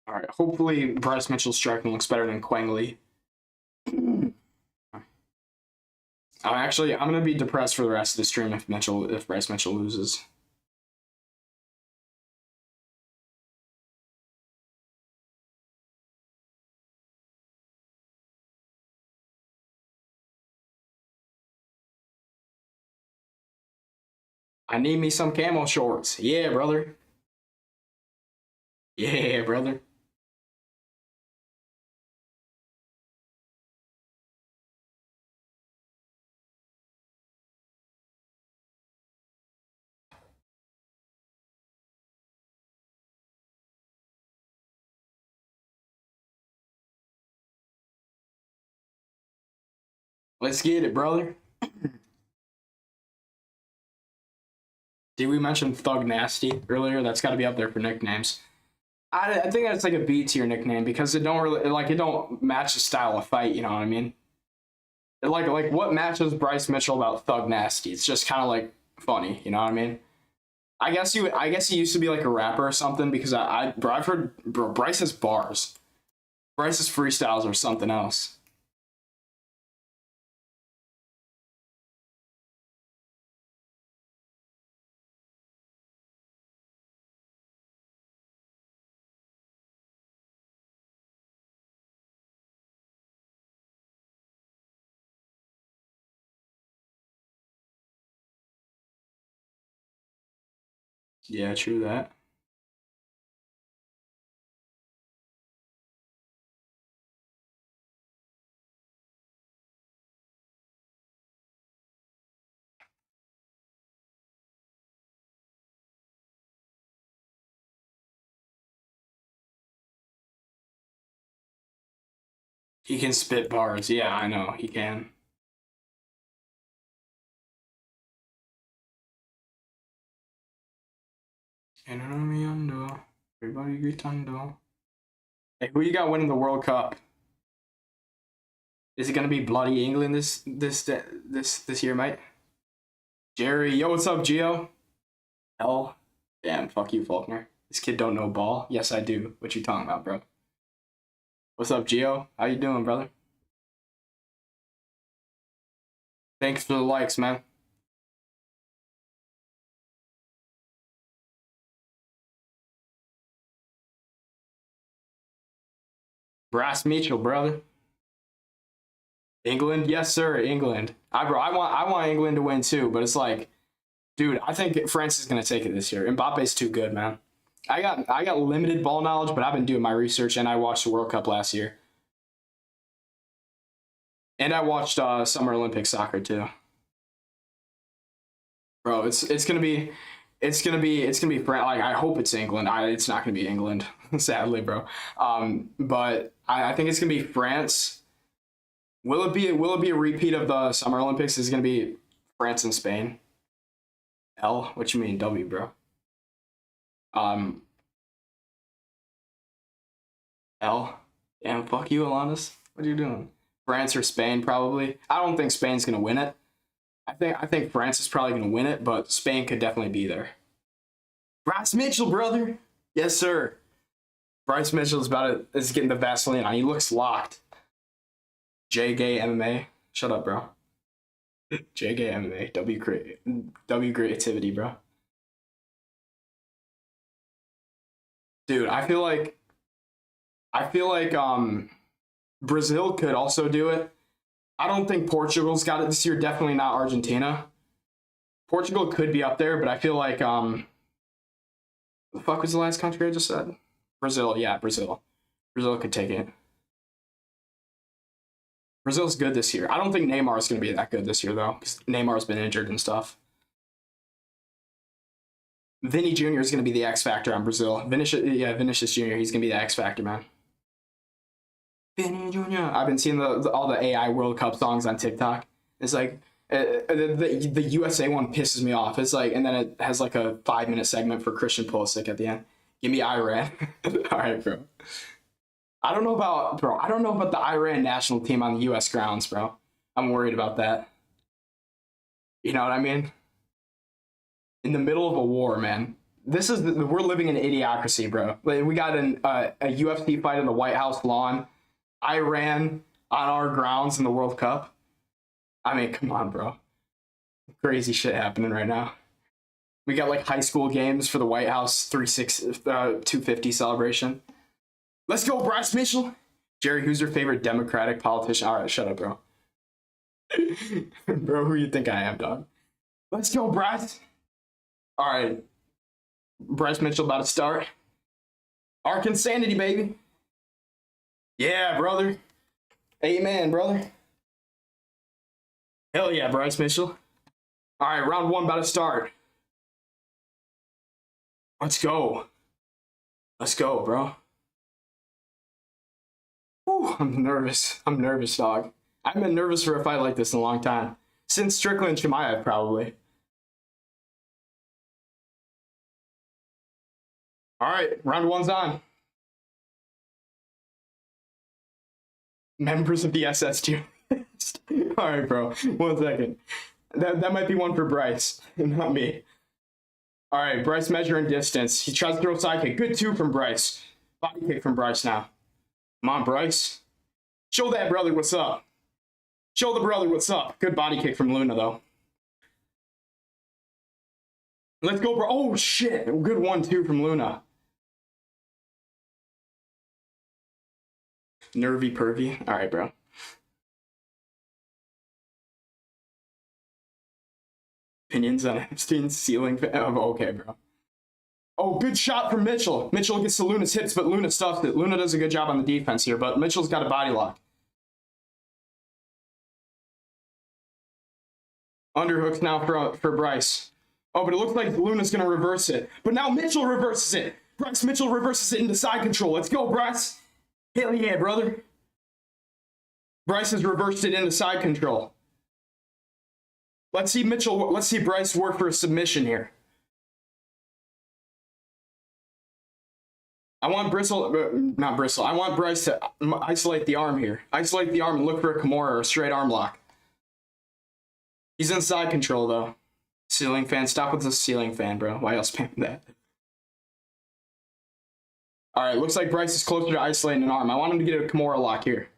All right, hopefully Bryce Mitchell's striking looks better than Quang Lee. I'm gonna be depressed for the rest of the stream if Bryce Mitchell loses. I need me some camo shorts. Yeah, brother. Yeah, brother. Let's get it, brother. Did we mention Thug Nasty earlier? That's got to be up there for nicknames. I think that's like a B tier nickname because it don't really like it don't match the style of fight. You know what I mean? Like what matches Bryce Mitchell about Thug Nasty? It's just kind of like funny. You know what I mean? I guess he used to be like a rapper or something because bro, I've heard bro Bryce's bars, Bryce's freestyles are something else. Yeah, true that. He can spit bars. Yeah, I know he can. Everybody gritando. Hey, who you got winning the World Cup? Is it gonna be bloody England this year, mate? Jerry, yo, what's up, Gio? Hell, damn, fuck you, Faulkner. This kid don't know ball. Yes, I do. What you talking about, bro? What's up, Gio? How you doing, brother? Thanks for the likes, man. Brass Mitchell, brother. England, yes, sir, England. I want England to win too, but it's like, dude, I think France is gonna take it this year. Mbappe's too good, man. I got limited ball knowledge, but I've been doing my research and I watched the World Cup last year. And I watched Summer Olympic soccer too. Bro, it's gonna be like I hope it's England. It's not gonna be England, sadly, bro. But I think it's gonna be France. Will it be a repeat of the Summer Olympics? Is it gonna be France and Spain? L? What you mean W, bro? Um, L. Damn, fuck you, Alanis. What are you doing? France or Spain, probably. I don't think Spain's gonna win it. I think France is probably gonna win it, but Spain could definitely be there. Bryce Mitchell, brother. Yes, sir. Bryce Mitchell is getting the Vaseline on. He looks locked. J Gay MMA. Shut up, bro. J Gay MMA. W creativity, bro. Dude, I feel like Brazil could also do it. I don't think Portugal's got it this year. Definitely not Argentina. Portugal could be up there, but I feel like the fuck was the last country I just said? Brazil. Yeah, Brazil. Brazil could take it. Brazil's good this year. I don't think Neymar's going to be that good this year though, because Neymar's been injured and stuff. Vinny Jr. is going to be the X factor on Brazil. Vinicius Jr. He's going to be the X factor, man. Vinny Jr. I've been seeing all the AI World Cup songs on TikTok. It's like the USA one pisses me off. It's like, and then it has like a 5-minute segment for Christian Pulisic at the end. Give me Iran. All right, bro. I don't know about the Iran national team on the U.S. grounds, bro. I'm worried about that. You know what I mean? In the middle of a war, man. We're living in idiocracy, bro. Like, we got a UFC fight in the White House lawn. Iran on our grounds in the World Cup. I mean, come on, bro. Crazy shit happening right now. We got like high school games for the White House 250 celebration. Let's go, Bryce Mitchell. Jerry, who's your favorite Democratic politician? All right, shut up, bro. Bro, who you think I am, dog? Let's go, Bryce. All right. Bryce Mitchell about to start. Arkansanity, baby. Yeah, brother. Amen, brother. Hell yeah, Bryce Mitchell. All right, round one about to start. Let's go. Let's go, bro. Whew, I'm nervous. I'm nervous, dog. I've been nervous for a fight like this in a long time. Since Strickland Chimaev, probably. All right, round one's on. Members of the SS tier list. All right, bro. 1 second. That might be one for Bryce, not me. All right, Bryce measuring distance. He tries to throw a side kick. Good 2 from Bryce. Body kick from Bryce now. Come on, Bryce. Show that brother what's up. Show the brother what's up. Good body kick from Luna, though. Let's go, bro. Oh, shit. Good 1-2 from Luna. Nervy pervy. All right, bro. Opinions on Epstein's ceiling. Oh, okay, bro. Oh, good shot from Mitchell. Mitchell gets to Luna's hips, but Luna stuffs it. Luna does a good job on the defense here, but Mitchell's got a body lock. Underhooks now for Bryce. Oh, but it looks like Luna's going to reverse it. But now Mitchell reverses it. Bryce Mitchell reverses it into side control. Let's go, Bryce. Hell yeah, brother. Bryce has reversed it into side control. Let's see Bryce work for a submission here. I want I want Bryce to isolate the arm here. Isolate the arm and look for a Kimura or a straight arm lock. He's in side control, though. Ceiling fan. Stop with the ceiling fan, bro. Why else spam that? All right, looks like Bryce is closer to isolating an arm. I want him to get a Kimura lock here.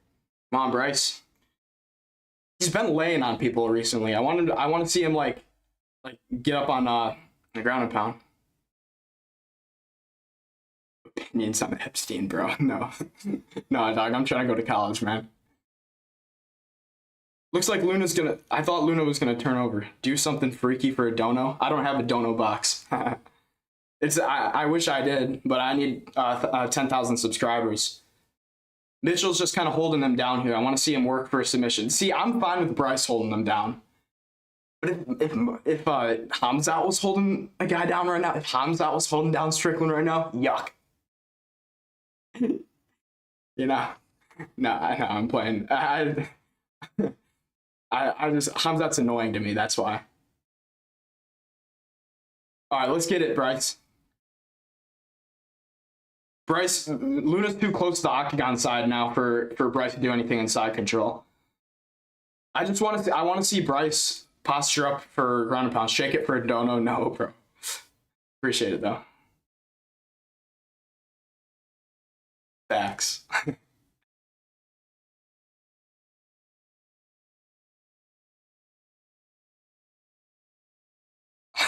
Come on, Bryce. He's been laying on people recently. I want to see him like get up on the ground and pound. Opinions on Epstein, bro. No. No, dog. I'm trying to go to college, man. Looks like Luna's gonna... I thought Luna was gonna turn over. Do something freaky for a dono. I don't have a dono box. I wish I did, but I need 10,000 subscribers. Mitchell's just kind of holding them down here. I want to see him work for a submission. See, I'm fine with Bryce holding them down. But if Hamzat was holding a guy down right now, if Hamzat was holding down Strickland right now, yuck. You know, no, I'm playing. I just Hamzat's annoying to me. That's why. All right, let's get it, Bryce. Luna's too close to the octagon side now for Bryce to do anything inside control. I want to see Bryce posture up for ground and pound. Shake it for a dono. No, bro. Appreciate it, though. Facts.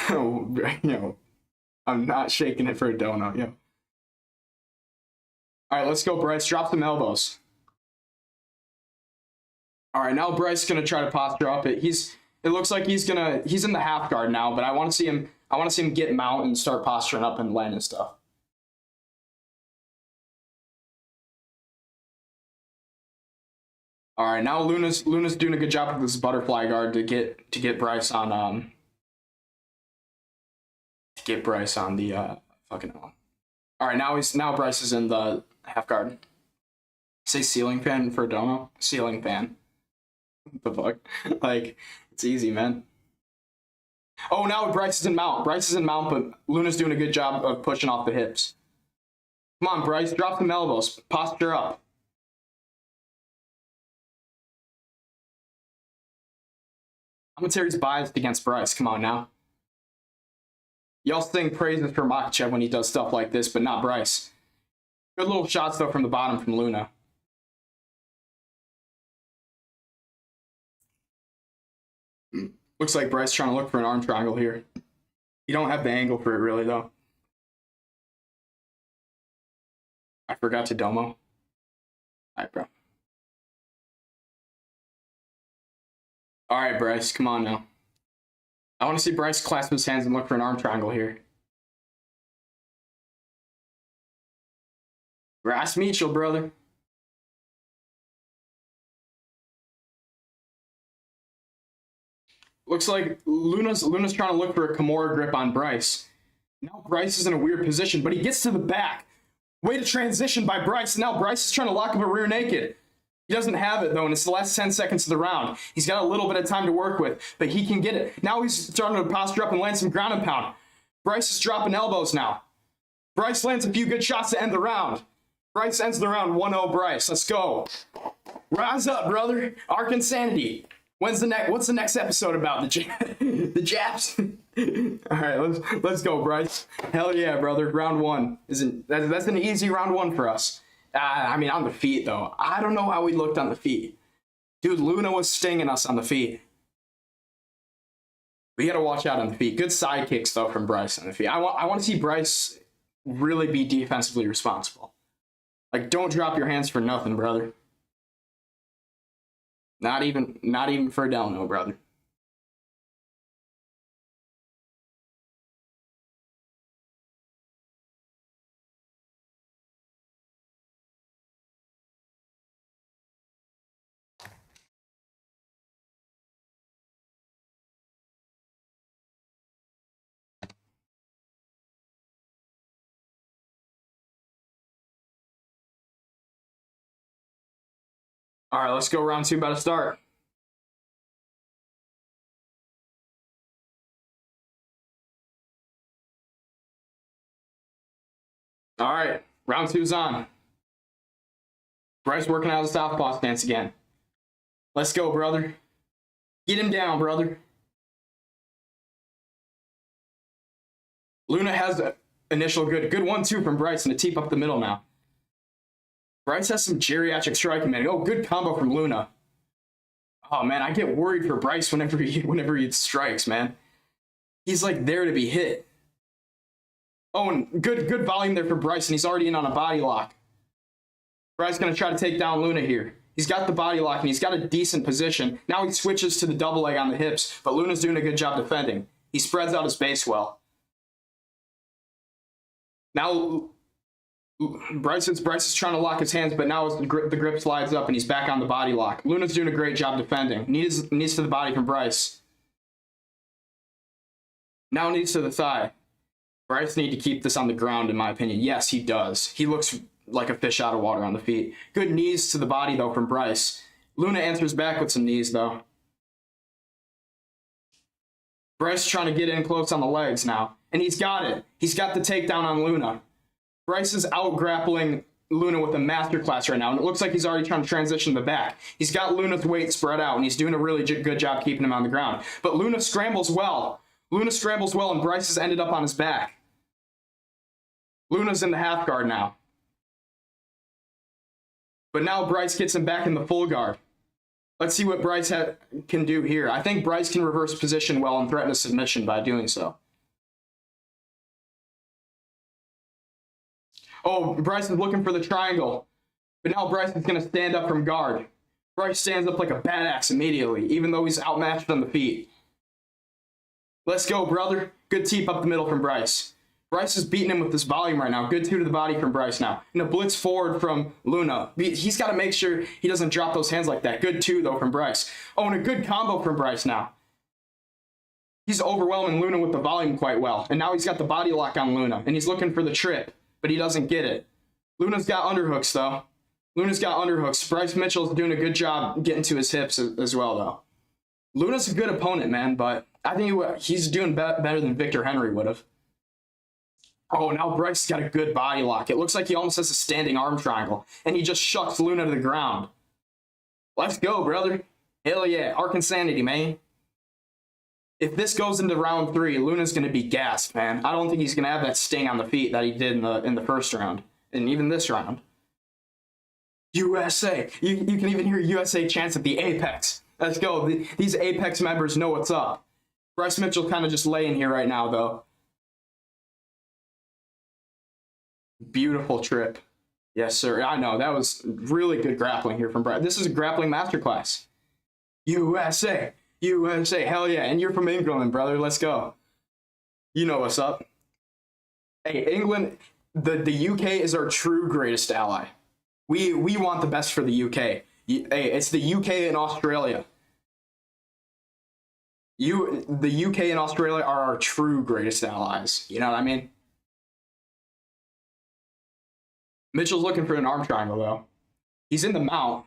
Yo, I'm not shaking it for a dono, yo. All right, let's go, Bryce. Drop some elbows. All right, now Bryce is gonna try to posture up. It looks like he's in the half guard now, but I want to see him get mount and start posturing up and landing stuff. All right, now Luna's doing a good job with this butterfly guard to get Bryce on the fucking one. All right, now Bryce is in the half guard. Say ceiling fan for dono. Ceiling fan. What the fuck? Like, it's easy, man. Oh, now Bryce is in mount. But Luna's doing a good job of pushing off the hips. Come on, Bryce, drop some elbows. Posture up. Commentary's biased against Bryce. Come on now. Y'all sing praises for Makhachev when he does stuff like this, but not Bryce. Good little shots, though, from the bottom from Luna. Looks like Bryce trying to look for an arm triangle here. You don't have the angle for it, really, though. I forgot to domo. All right, bro. All right, Bryce, come on now. I want to see Bryce clasp his hands and look for an arm triangle here. Grass Mitchell, brother. Looks like Luna's trying to look for a Kimura grip on Bryce. Now Bryce is in a weird position, but he gets to the back. Way to transition by Bryce. Now Bryce is trying to lock up a rear naked. He doesn't have it, though, and it's the last 10 seconds of the round. He's got a little bit of time to work with, but he can get it. Now he's starting to posture up and land some ground and pound. Bryce is dropping elbows now. Bryce lands a few good shots to end the round. Bryce ends the round 1-0 Bryce. Let's go. Rise up, brother. Arc Insanity. What's the next episode about? The Japs? All right, let's go, Bryce. Hell yeah, brother. Round 1 that's an easy round 1 for us. I mean, on the feet, though. I don't know how we looked on the feet. Dude, Luna was stinging us on the feet. We got to watch out on the feet. Good side kicks, though, from Bryce on the feet. I want to see Bryce really be defensively responsible. Like, don't drop your hands for nothing, brother. Not even for Delno, brother. All right, let's go. Round 2 about to start. All right, round 2's on. Bryce working out of the southpaw stance again. Let's go, brother. Get him down, brother. Luna has an initial good 1-2 from Bryce and a teep up the middle now. Bryce has some geriatric striking, man. Oh, good combo from Luna. Oh, man, I get worried for Bryce whenever he strikes, man. He's, like, there to be hit. Oh, and good volume there for Bryce, and he's already in on a body lock. Bryce going to try to take down Luna here. He's got the body lock, and he's got a decent position. Now he switches to the double leg on the hips, but Luna's doing a good job defending. He spreads out his base well. Now, Bryce is trying to lock his hands, but now the grip slides up and he's back on the body lock. Luna's doing a great job defending. Knees to the body from Bryce. Now knees to the thigh. Bryce needs to keep this on the ground, in my opinion. Yes, he does. He looks like a fish out of water on the feet. Good knees to the body, though, from Bryce. Luna answers back with some knees, though. Bryce trying to get in close on the legs now. And he's got it. He's got the takedown on Luna. Bryce is out grappling Luna with a masterclass right now, and it looks like he's already trying to transition to the back. He's got Luna's weight spread out, and he's doing a really good job keeping him on the ground. But Luna scrambles well. And Bryce has ended up on his back. Luna's in the half guard now. But now Bryce gets him back in the full guard. Let's see what Bryce can do here. I think Bryce can reverse position well and threaten a submission by doing so. Oh, Bryce is looking for the triangle. But now Bryce is going to stand up from guard. Bryce stands up like a badass immediately, even though he's outmatched on the feet. Let's go, brother. Good teep up the middle from Bryce. Bryce is beating him with this volume right now. Good 2 to the body from Bryce now. And a blitz forward from Luna. He's got to make sure he doesn't drop those hands like that. Good 2, though, from Bryce. Oh, and a good combo from Bryce now. He's overwhelming Luna with the volume quite well. And now he's got the body lock on Luna. And he's looking for the trip, but he doesn't get it. Luna's got underhooks, though. Bryce Mitchell's doing a good job getting to his hips as well, though. Luna's a good opponent, man, but I think he's doing better than Victor Henry would have. Oh, now Bryce's got a good body lock. It looks like he almost has a standing arm triangle, and he just shucks Luna to the ground. Let's go, brother. Hell yeah. Arc Insanity, man. If this goes into round 3, Luna's going to be gassed, man. I don't think he's going to have that sting on the feet that he did in the first round, and even this round. USA. You can even hear USA chants at the Apex. Let's go. These Apex members know what's up. Bryce Mitchell kind of just laying here right now, though. Beautiful trip. Yes, sir. I know. That was really good grappling here from Bryce. This is a grappling masterclass. USA. Hell yeah. And you're from England, brother. Let's go. You know what's up. Hey, England, the UK is our true greatest ally. We want the best for the UK. Hey, it's the UK and Australia. The UK and Australia are our true greatest allies. You know what I mean? Mitchell's looking for an arm triangle, though. He's in the mount.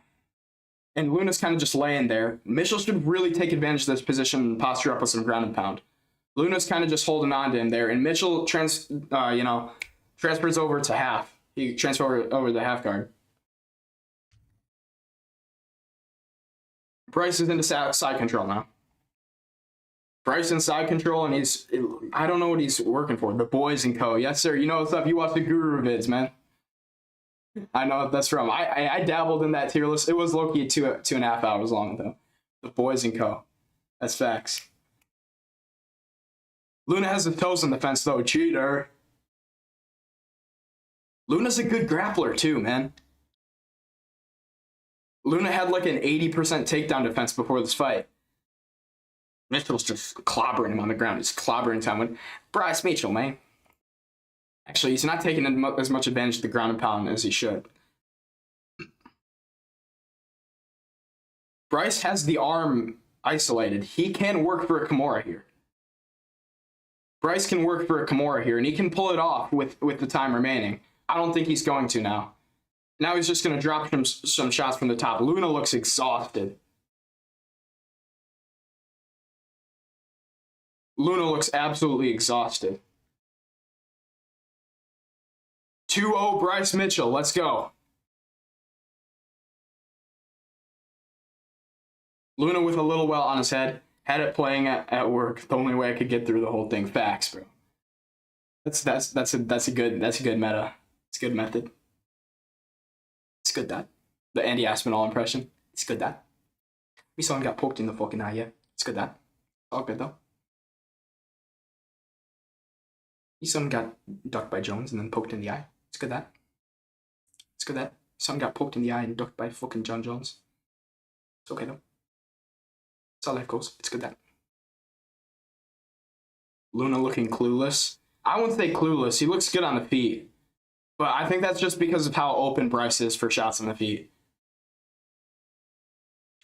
And Luna's kind of just laying there. Mitchell should really take advantage of this position and posture up with some ground and pound. Luna's kind of just holding on to him there, and Mitchell transfers over to half. He transfers over the half guard. Bryce is into side control now. Bryce in side control, and I don't know what he's working for. The Boys and Co. Yes, sir. You know what's up. You watch the Guru vids, man. I know what that's from. I dabbled in that tier list. It was low-key 2.5 hours long, though. The Boys and Co. That's facts. Luna has the toes on the fence, though. Cheater. Luna's a good grappler, too, man. Luna had like an 80% takedown defense before this fight. Mitchell's just clobbering him on the ground. Just clobbering time with Bryce Mitchell, man. Actually, he's not taking as much advantage of the ground and pound as he should. Bryce has the arm isolated. He can work for a Kimura here. Bryce can work for a Kimura here, and he can pull it off with the time remaining. I don't think he's going to now. Now he's just going to drop some shots from the top. Luna looks exhausted. Luna looks absolutely exhausted. 2-0 Bryce Mitchell. Let's go. Luna with a little welt on his head. Had it playing at work. The only way I could get through the whole thing. Facts, bro. That's a good meta. It's a good method. It's good, that. The Andy Aspinall impression. It's good, that. Me son got poked in the fucking eye, yeah. It's good, that. All good, though. Me son got ducked by Jones and then poked in the eye. It's good, that. It's good, that. Son got poked in the eye and ducked by fucking John Jones. It's okay, though. That's how life goes. It's good, that. Luna looking clueless. I wouldn't say clueless. He looks good on the feet. But I think that's just because of how open Bryce is for shots on the feet.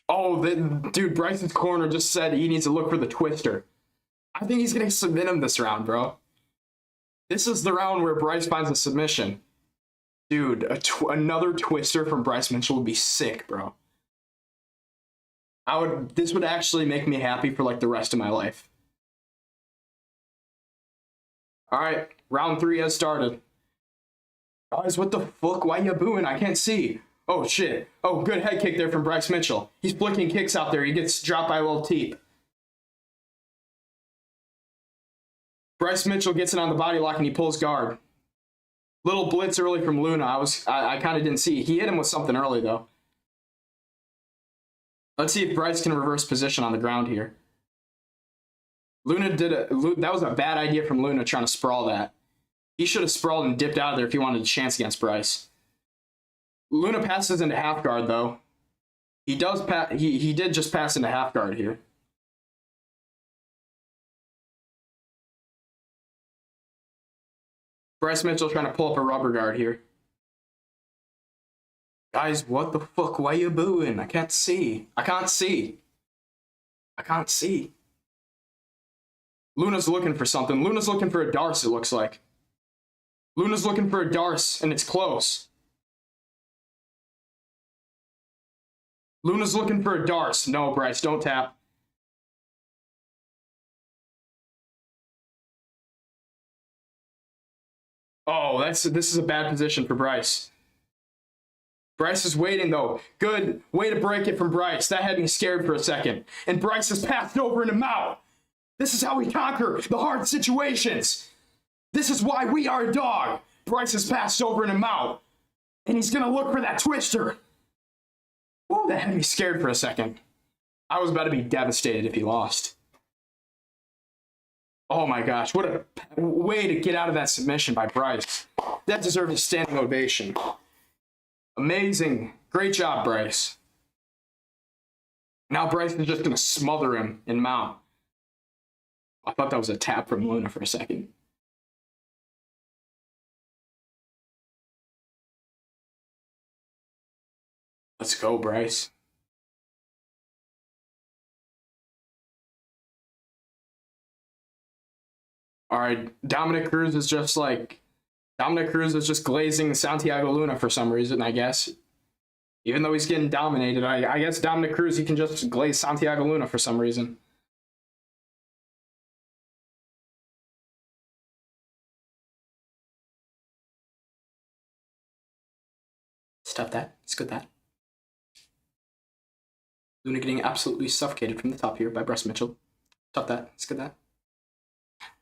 Oh, dude, Bryce's corner just said he needs to look for the twister. I think he's going to submit him this round, bro. This is the round where Bryce finds a submission. Dude, another twister from Bryce Mitchell would be sick, bro. This would actually make me happy for like the rest of my life. All right, round 3 has started. Guys, what the fuck? Why you booing? I can't see. Oh, shit. Oh, good head kick there from Bryce Mitchell. He's flicking kicks out there. He gets dropped by a little teep. Bryce Mitchell gets it on the body lock and he pulls guard. Little blitz early from Luna. I kind of didn't see. He hit him with something early, though. Let's see if Bryce can reverse position on the ground here. That was a bad idea from Luna trying to sprawl that. He should have sprawled and dipped out of there if he wanted a chance against Bryce. Luna passes into half guard, though. He did just pass into half guard here. Bryce Mitchell trying to pull up a rubber guard here. Guys, what the fuck? Why you booing? I can't see. I can't see. I can't see. Luna's looking for something. Luna's looking for a Darce, it looks like. Luna's looking for a Darce, and it's close. Luna's looking for a Darce. No, Bryce, don't tap. Oh, this is a bad position for Bryce. Bryce is waiting, though. Good way to break it from Bryce. That had me scared for a second. And Bryce has passed over into Mao. This is how we conquer the hard situations. This is why we are a dog. Bryce has passed over into Mao. And he's going to look for that twister. Whoa, that had me scared for a second. I was about to be devastated if he lost. Oh my gosh, what a way to get out of that submission by Bryce. That deserves a standing ovation. Amazing. Great job, Bryce. Now Bryce is just going to smother him in mount. I thought that was a tap from Luna for a second. Let's go, Bryce. All right, Dominic Cruz is just glazing Santiago Luna for some reason, I guess. Even though he's getting dominated, I guess Dominic Cruz, he can just glaze Santiago Luna for some reason. Stop that. It's good that. Luna getting absolutely suffocated from the top here by Bryce Mitchell. Stop that. It's good that.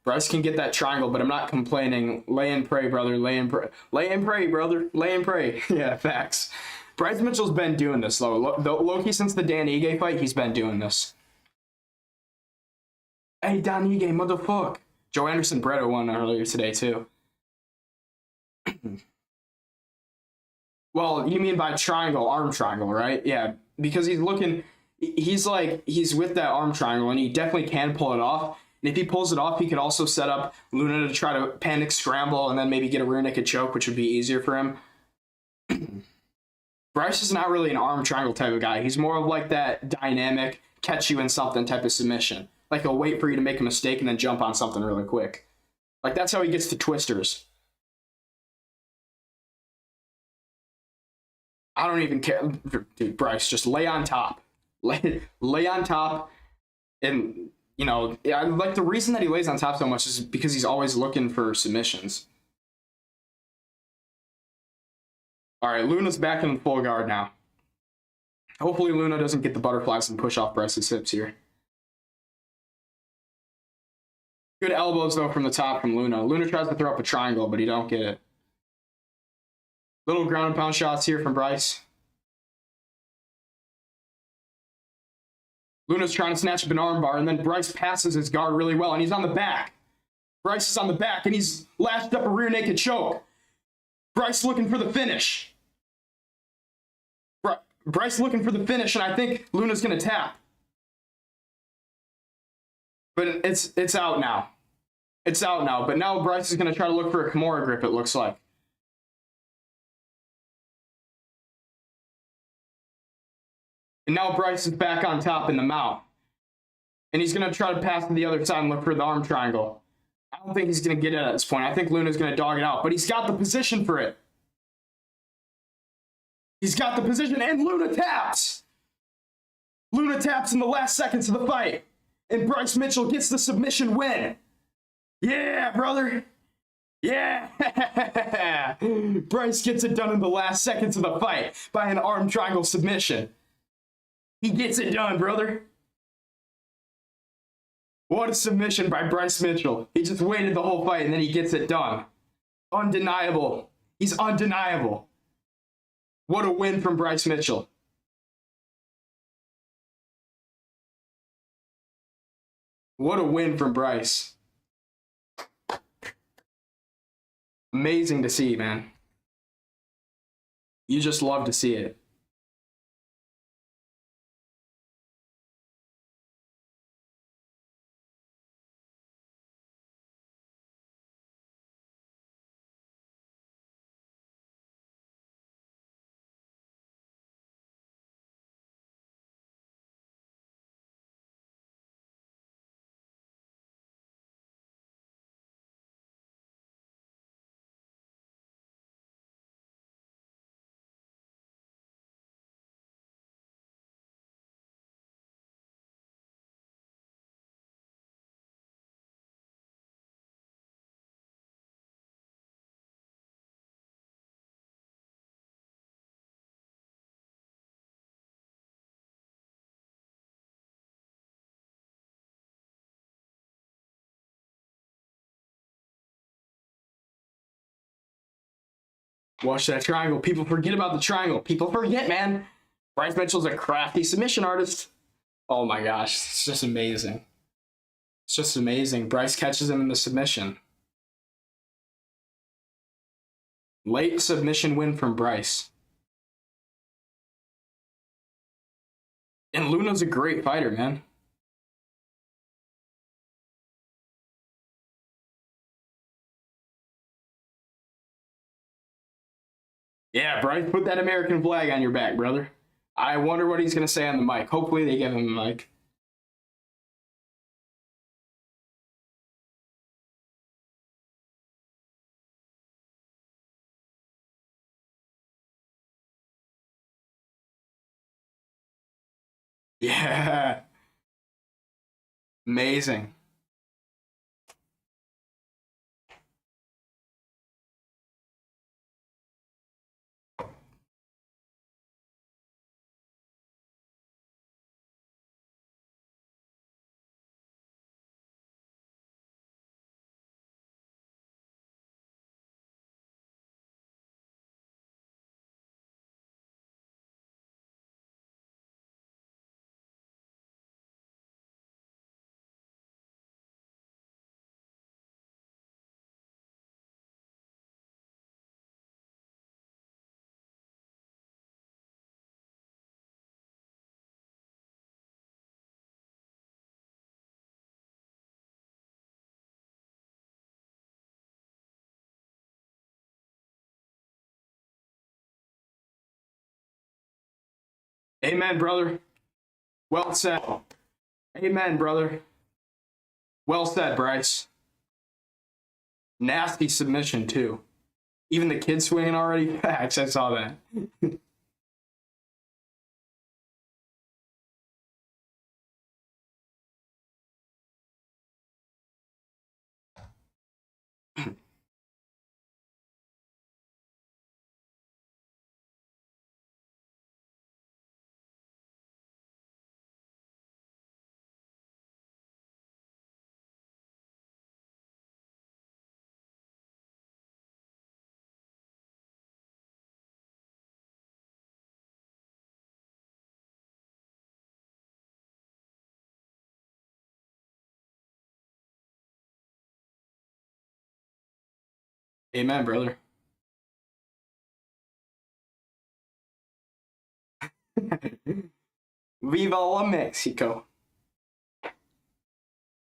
Bryce can get that triangle, but I'm not complaining. Lay and pray, brother. Lay and pray. Lay and pray, brother. Lay and pray. Yeah, facts. Bryce Mitchell's been doing this, though. Loki, since the Dan Ige fight, he's been doing this. Hey, Dan Ige, motherfucker. Joe Anderson Brito won earlier today, too. Well, you mean by triangle, arm triangle, right? Yeah, because he's looking, he's with that arm triangle, and he definitely can pull it off. And if he pulls it off, he could also set up Luna to try to panic scramble and then maybe get a rear naked choke, which would be easier for him. Bryce is not really an arm triangle type of guy. He's more of like that dynamic, catch you in something type of submission. Like he'll wait for you to make a mistake and then jump on something really quick. Like that's how he gets to twisters. I don't even care. Dude, Bryce, just lay on top. Lay on top. And, you know, like the reason that he lays on top so much is because he's always looking for submissions. All right, Luna's back in full guard now. Hopefully Luna doesn't get the butterflies and push off Bryce's hips here. Good elbows, though, from the top from Luna. Luna tries to throw up a triangle, but he don't get it. Little ground and pound shots here from Bryce. Luna's trying to snatch up an armbar, and then Bryce passes his guard really well, and he's on the back. Bryce is on the back, and he's lashed up a rear naked choke. Bryce looking for the finish. Bryce looking for the finish, and I think Luna's going to tap. But it's out now. It's out now, but now Bryce is going to try to look for a Kimura grip, it looks like. And now Bryce is back on top in the mount. And he's going to try to pass to the other side and look for the arm triangle. I don't think he's going to get it at this point. I think Luna's going to dog it out, but he's got the position for it. He's got the position, and Luna taps. Luna taps in the last seconds of the fight. And Bryce Mitchell gets the submission win. Yeah, brother. Yeah. Bryce gets it done in the last seconds of the fight by an arm triangle submission. He gets it done, brother. What a submission by Bryce Mitchell. He just waited the whole fight and then he gets it done. Undeniable. He's undeniable. What a win from Bryce Mitchell. What a win from Bryce. Amazing to see, man. You just love to see it. Watch that triangle. People forget about the triangle. People forget, man. Bryce Mitchell's a crafty submission artist. Oh my gosh, it's just amazing. It's just amazing. Bryce catches him in the submission. Late submission win from Bryce. And Luna's a great fighter, man. Yeah, Bryce, put that American flag on your back, brother. I wonder what he's going to say on the mic. Hopefully they give him a mic. Yeah. Amazing. Amen, brother. Well said. Amen, brother. Well said, Bryce. Nasty submission, too. Even the kid swinging already? Facts, I saw that. Amen, brother. Viva la Mexico.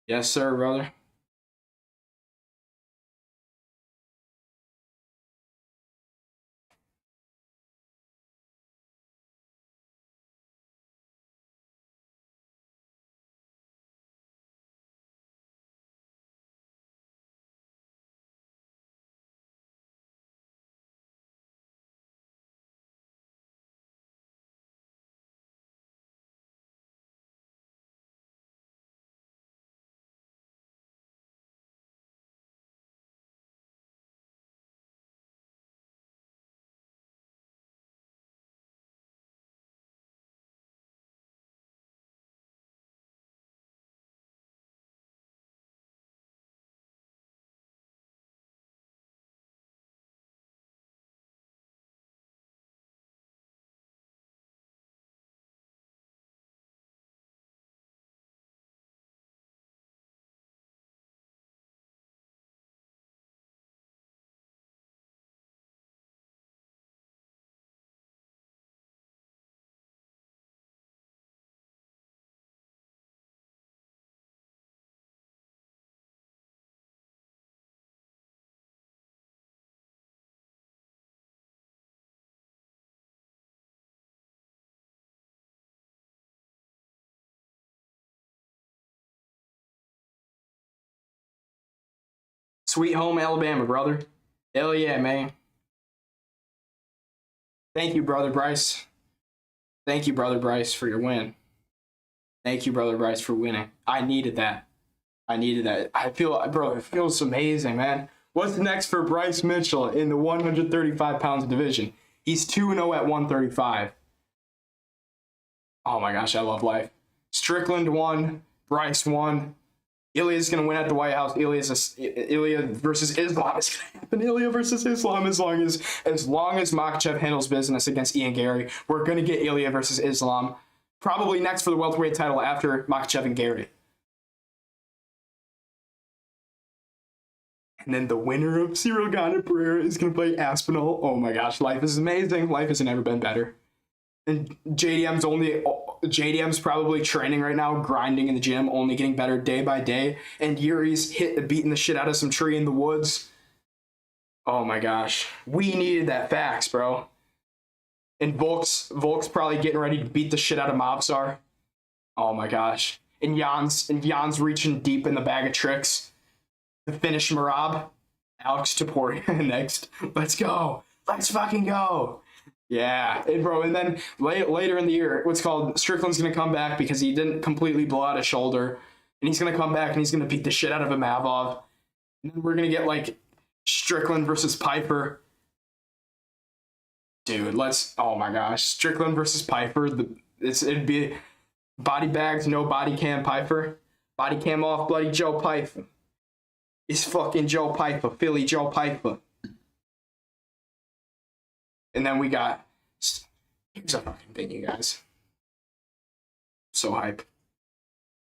Yes, sir, brother. Sweet home Alabama, brother. Hell yeah, man. Thank you, brother Bryce. Thank you, brother Bryce, for your win. Thank you, brother Bryce, for winning. I needed that. I needed that. I feel, bro, it feels amazing, man. What's next for Bryce Mitchell in the 135 pounds division? He's 2-0 at 135. Oh my gosh, I love life. Strickland won. Bryce won. Ilya's going to win at the White House. Ilya versus Islam is going to happen. Ilya versus Islam as long as Makhachev handles business against Ian Gary. We're going to get Ilya versus Islam. Probably next for the welterweight title after Makhachev and Gary. And then the winner of Cyril Gane Pereira is going to play Aspinall. Oh my gosh, life is amazing. Life has never been better. And JDM's probably training right now, grinding in the gym, only getting better day by day. And Yuri's beating the shit out of some tree in the woods. Oh my gosh. We needed that fax, bro. And Volk's probably getting ready to beat the shit out of Mobsar. Oh my gosh. And Jan's reaching deep in the bag of tricks to finish Marab. Alex Topuria next. Let's go. Let's fucking go. Yeah, bro. And then later in the year, what's called Strickland's gonna come back because he didn't completely blow out his shoulder, and he's gonna come back and he's gonna beat the shit out of Imavov. And then we're gonna get like Strickland versus Piper. Dude, oh my gosh, Strickland versus Piper. It'd be body bags, no body cam Piper. Body cam off, bloody Joe Piper. It's fucking Joe Piper, Philly Joe Piper. And then we got, here's a fucking thing, you guys. So hype.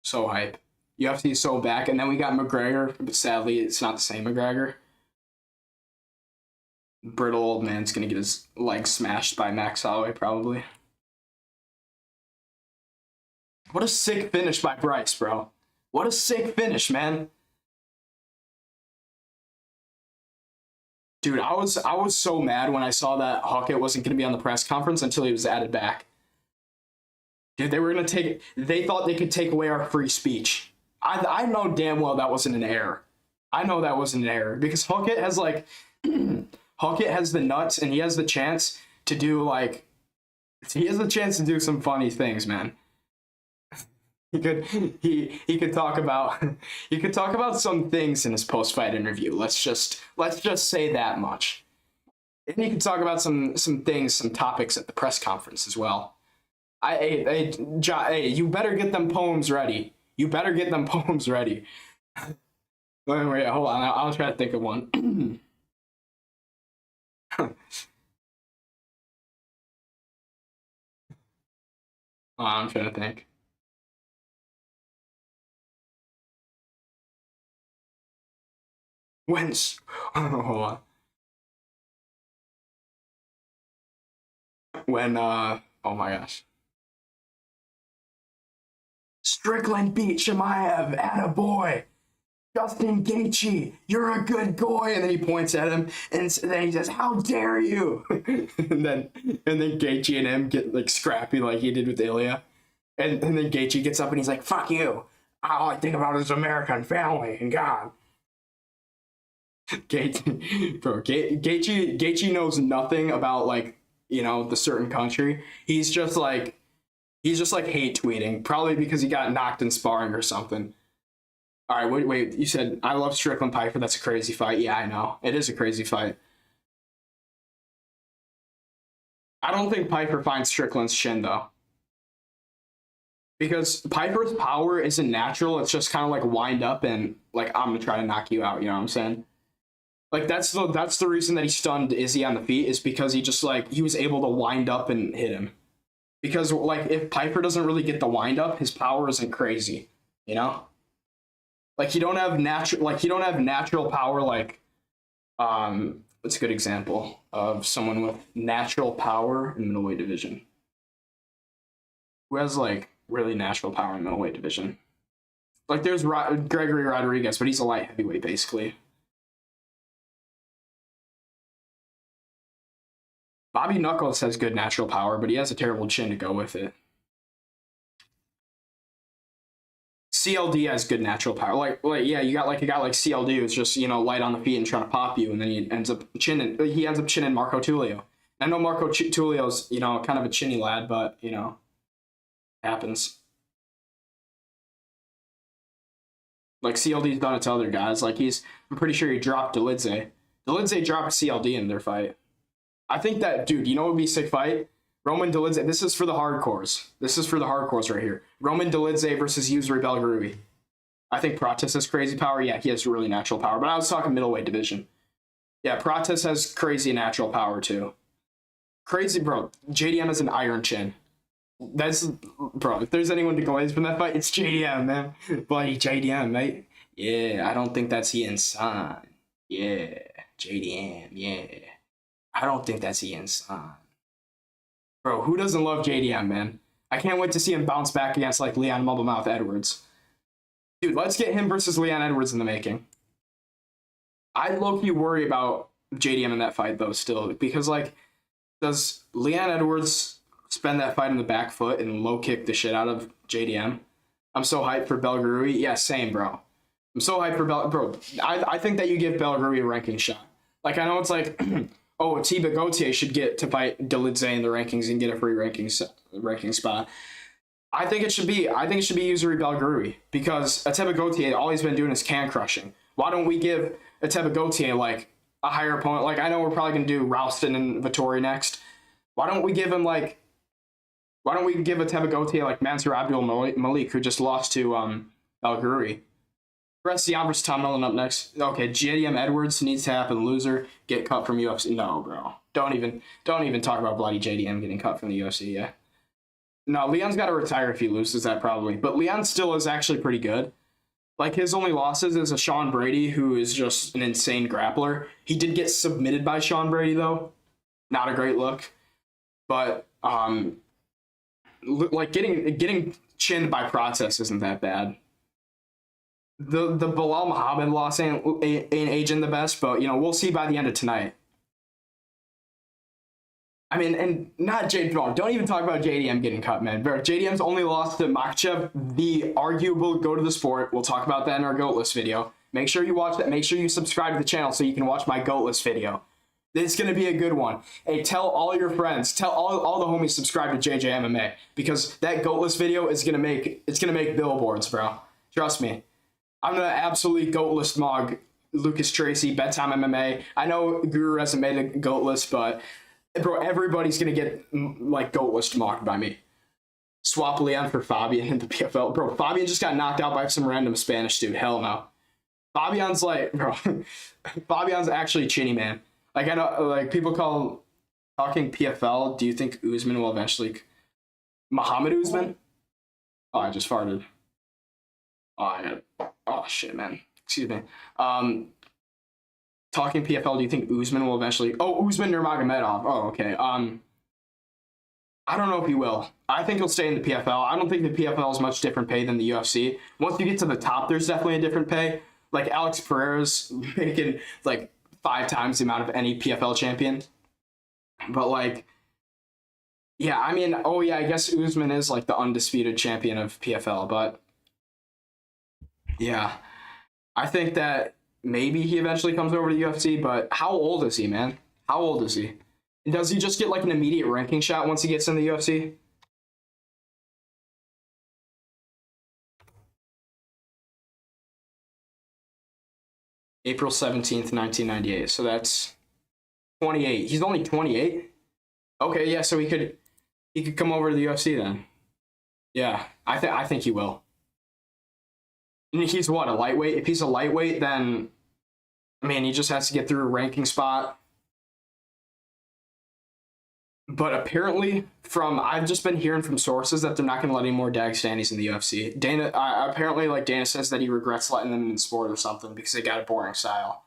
So hype. UFC is so back. And then we got McGregor, but sadly, it's not the same McGregor. Brittle old man's gonna get his leg smashed by Max Holloway, probably. What a sick finish by Bryce, bro. What a sick finish, man. Dude, I was so mad when I saw that Hackett wasn't going to be on the press conference until he was added back. Dude, they thought they could take away our free speech. I know damn well that wasn't an error. I know that wasn't an error because Hackett has like, Hackett has the nuts and he has the chance to do some funny things, man. He could talk about some things in his post-fight interview. Let's just say that much. And he could talk about some things, some topics at the press conference as well. Hey, you better get them poems ready. You better get them poems ready. Wait, hold on. I'll try to think of one. I'm trying to think. Hold on. When oh my gosh. Strickland beat Chimaev, attaboy. Justin Gaethje, you're a good boy. And then he points at him, and then he says, "How dare you?" and then Gaethje and him get like scrappy like he did with Ilya. And then Gaethje gets up and he's like, "Fuck you. All I think about is American family and God." Gaethje knows nothing about like, you know, the certain country. He's just like hate tweeting, probably because he got knocked in sparring or something. All right, wait. You said I love Strickland Piper. That's a crazy fight. Yeah, I know it is a crazy fight. I don't think Piper finds Strickland's chin though, because Piper's power isn't natural. It's just kind of like wind up and like I'm gonna try to knock you out. You know what I'm saying? Like that's the reason that he stunned Izzy on the feet is because he was able to wind up and hit him. Because like if Piper doesn't really get the wind up, his power isn't crazy, you know? Like you don't have natural power like what's a good example of someone with natural power in the middleweight division? Who has like really natural power in the middleweight division? Like there's Gregory Rodriguez, but he's a light heavyweight basically. Bobby Knuckles has good natural power, but he has a terrible chin to go with it. CLD has good natural power. Like yeah, you got like a guy like CLD who's just, you know, light on the feet and trying to pop you, and then he ends up chinning Marco Tulio. I know Marco Tulio's, you know, kind of a chinny lad, but you know, happens. Like CLD's done it to other guys. Like I'm pretty sure he dropped Dolidze. Dolidze dropped CLD in their fight. I think that, dude, you know what would be a sick fight? Roman Dolidze. This is for the hardcores. This is for the hardcores right here. Roman Dolidze versus Yusri Belgaroui. I think Pratis has crazy power. Yeah, he has really natural power. But I was talking middleweight division. Yeah, Pratis has crazy natural power too. Crazy, bro. JDM has an iron chin. Bro, if there's anyone to glaze from that fight, it's JDM, man. Bloody JDM, mate. Yeah, I don't think that's Ian San. Yeah, JDM, yeah. I don't think that's Ian San. Bro, who doesn't love JDM, man? I can't wait to see him bounce back against, like, Leon Mumblemouth Edwards. Dude, let's get him versus Leon Edwards in the making. I'd low-key worry about JDM in that fight, though, still. Because, like, does Leon Edwards spend that fight in the back foot and low-kick the shit out of JDM? I'm so hyped for Belgaroui. Yeah, same, bro. I'm so hyped for Bro, I think that you give Belgaroui a ranking shot. Like, I know it's like... Oh, Atiba Gauthier should get to fight Dolidze in the rankings and get a free ranking spot. I think it should be Yusuri Belguri because Atiba Gauthier, all he's been doing is can crushing. Why don't we give Atiba Gauthier like a higher opponent? Like, I know we're probably gonna do Ralston and Vettori next. Why don't we give him like? Why don't we give Atiba Gauthier like Mansour Abdul Malik, who just lost to Belguri? Brescian versus Tom Millen up next. Okay, JDM Edwards needs to happen. Loser get cut from UFC. No, bro. Don't even talk about bloody JDM getting cut from the UFC. Yeah. No, Leon's got to retire if he loses that probably. But Leon still is actually pretty good. Like, his only losses is a Sean Brady, who is just an insane grappler. He did get submitted by Sean Brady, though. Not a great look. But, like, getting chinned by Process isn't that bad. The Bilal Muhammad loss ain't aging the best, but, you know, we'll see by the end of tonight. I mean, and not don't even talk about JDM getting cut, man. JDM's only lost to Makhachev, the arguable GOAT of the sport. We'll talk about that in our GOAT list video. Make sure you watch that. Make sure you subscribe to the channel so you can watch my GOAT list video. It's going to be a good one. Hey, tell all your friends, tell all the homies subscribe to JJ MMA because that GOAT list video is going to make billboards, bro. Trust me. I'm going to absolutely GOAT list mog Lucas Tracy, Bedtime MMA. I know Guru hasn't made a GOAT list, but bro, everybody's going to get, like, GOAT list mocked by me. Swap Leon for Fabian in the PFL. Bro, Fabian just got knocked out by some random Spanish dude. Hell no. Fabian's like, bro, Fabian's actually chinny, man. Like, I know, like, people talking PFL, do you think Usman will eventually... Muhammad Usman? Oh, I just farted. Oh, shit, man. Excuse me. Talking PFL, do you think Usman will eventually... Oh, Usman Nurmagomedov. Oh, okay. I don't know if he will. I think he'll stay in the PFL. I don't think the PFL is much different pay than the UFC. Once you get to the top, there's definitely a different pay. Like, Alex Pereira's making, like, 5 times the amount of any PFL champion. But, like... Yeah, I mean... Oh, yeah, I guess Usman is, like, the undisputed champion of PFL, but... Yeah. I think that... Maybe he eventually comes over to the UFC, but how old is he, man? How old is he? Does he just get like an immediate ranking shot once he gets in the UFC? April 17th, 1998. So that's 28. He's only 28? Okay, yeah, so he could come over to the UFC then. Yeah, I think he will. And he's what, a lightweight? If he's a lightweight, then I mean, he just has to get through a ranking spot. But apparently, I've just been hearing from sources that they're not going to let any more Dagestanis in the UFC. Apparently, like, Dana says that he regrets letting them in sport or something because they got a boring style.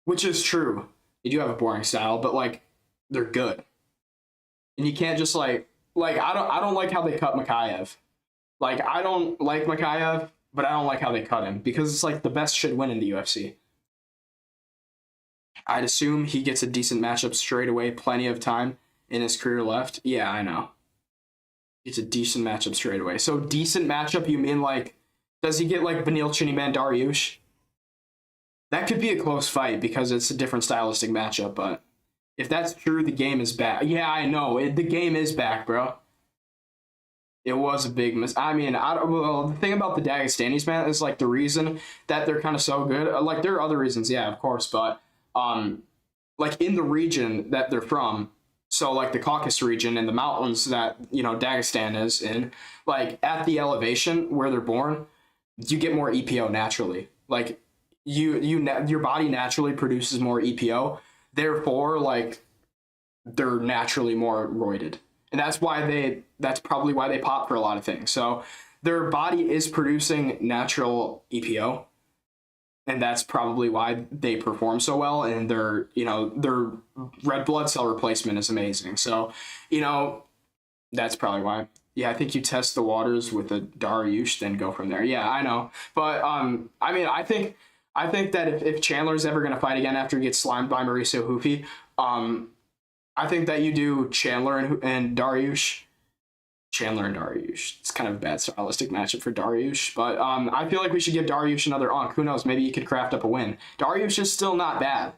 Which is true. They do have a boring style, but, like, they're good. And you can't just, I don't like how they cut Makhachev. Like, I don't like Makhachev, but I don't like how they cut him because it's like the best should win in the UFC. I'd assume he gets a decent matchup straight away, plenty of time in his career left. Yeah, I know. It's a decent matchup straight away. So decent matchup, you mean like, does he get like Beneil Chiniman Dariush? That could be a close fight because it's a different stylistic matchup, but if that's true, the game is back. Yeah, I know. The game is back, bro. It was a big miss. I mean, the thing about the Dagestanis, man, is like the reason that they're kind of so good. Like, there are other reasons, yeah, of course, but like in the region that they're from, so like the Caucasus region and the mountains that, you know, Dagestan is in, like at the elevation where they're born, you get more EPO naturally. Like your body naturally produces more EPO, therefore like they're naturally more roided. And that's probably why they pop for a lot of things. So their body is producing natural EPO. And that's probably why they perform so well. And their red blood cell replacement is amazing. So, you know, that's probably why. Yeah, I think you test the waters with a Dariush, then go from there. Yeah, I know. But, I mean, I think that if Chandler's ever going to fight again after he gets slimed by Mauricio Hufi, I think that you do Chandler and Dariush. Chandler and Dariush. It's kind of a bad stylistic matchup for Dariush, but I feel like we should give Dariush another unk. Who knows? Maybe he could craft up a win. Dariush is still not bad.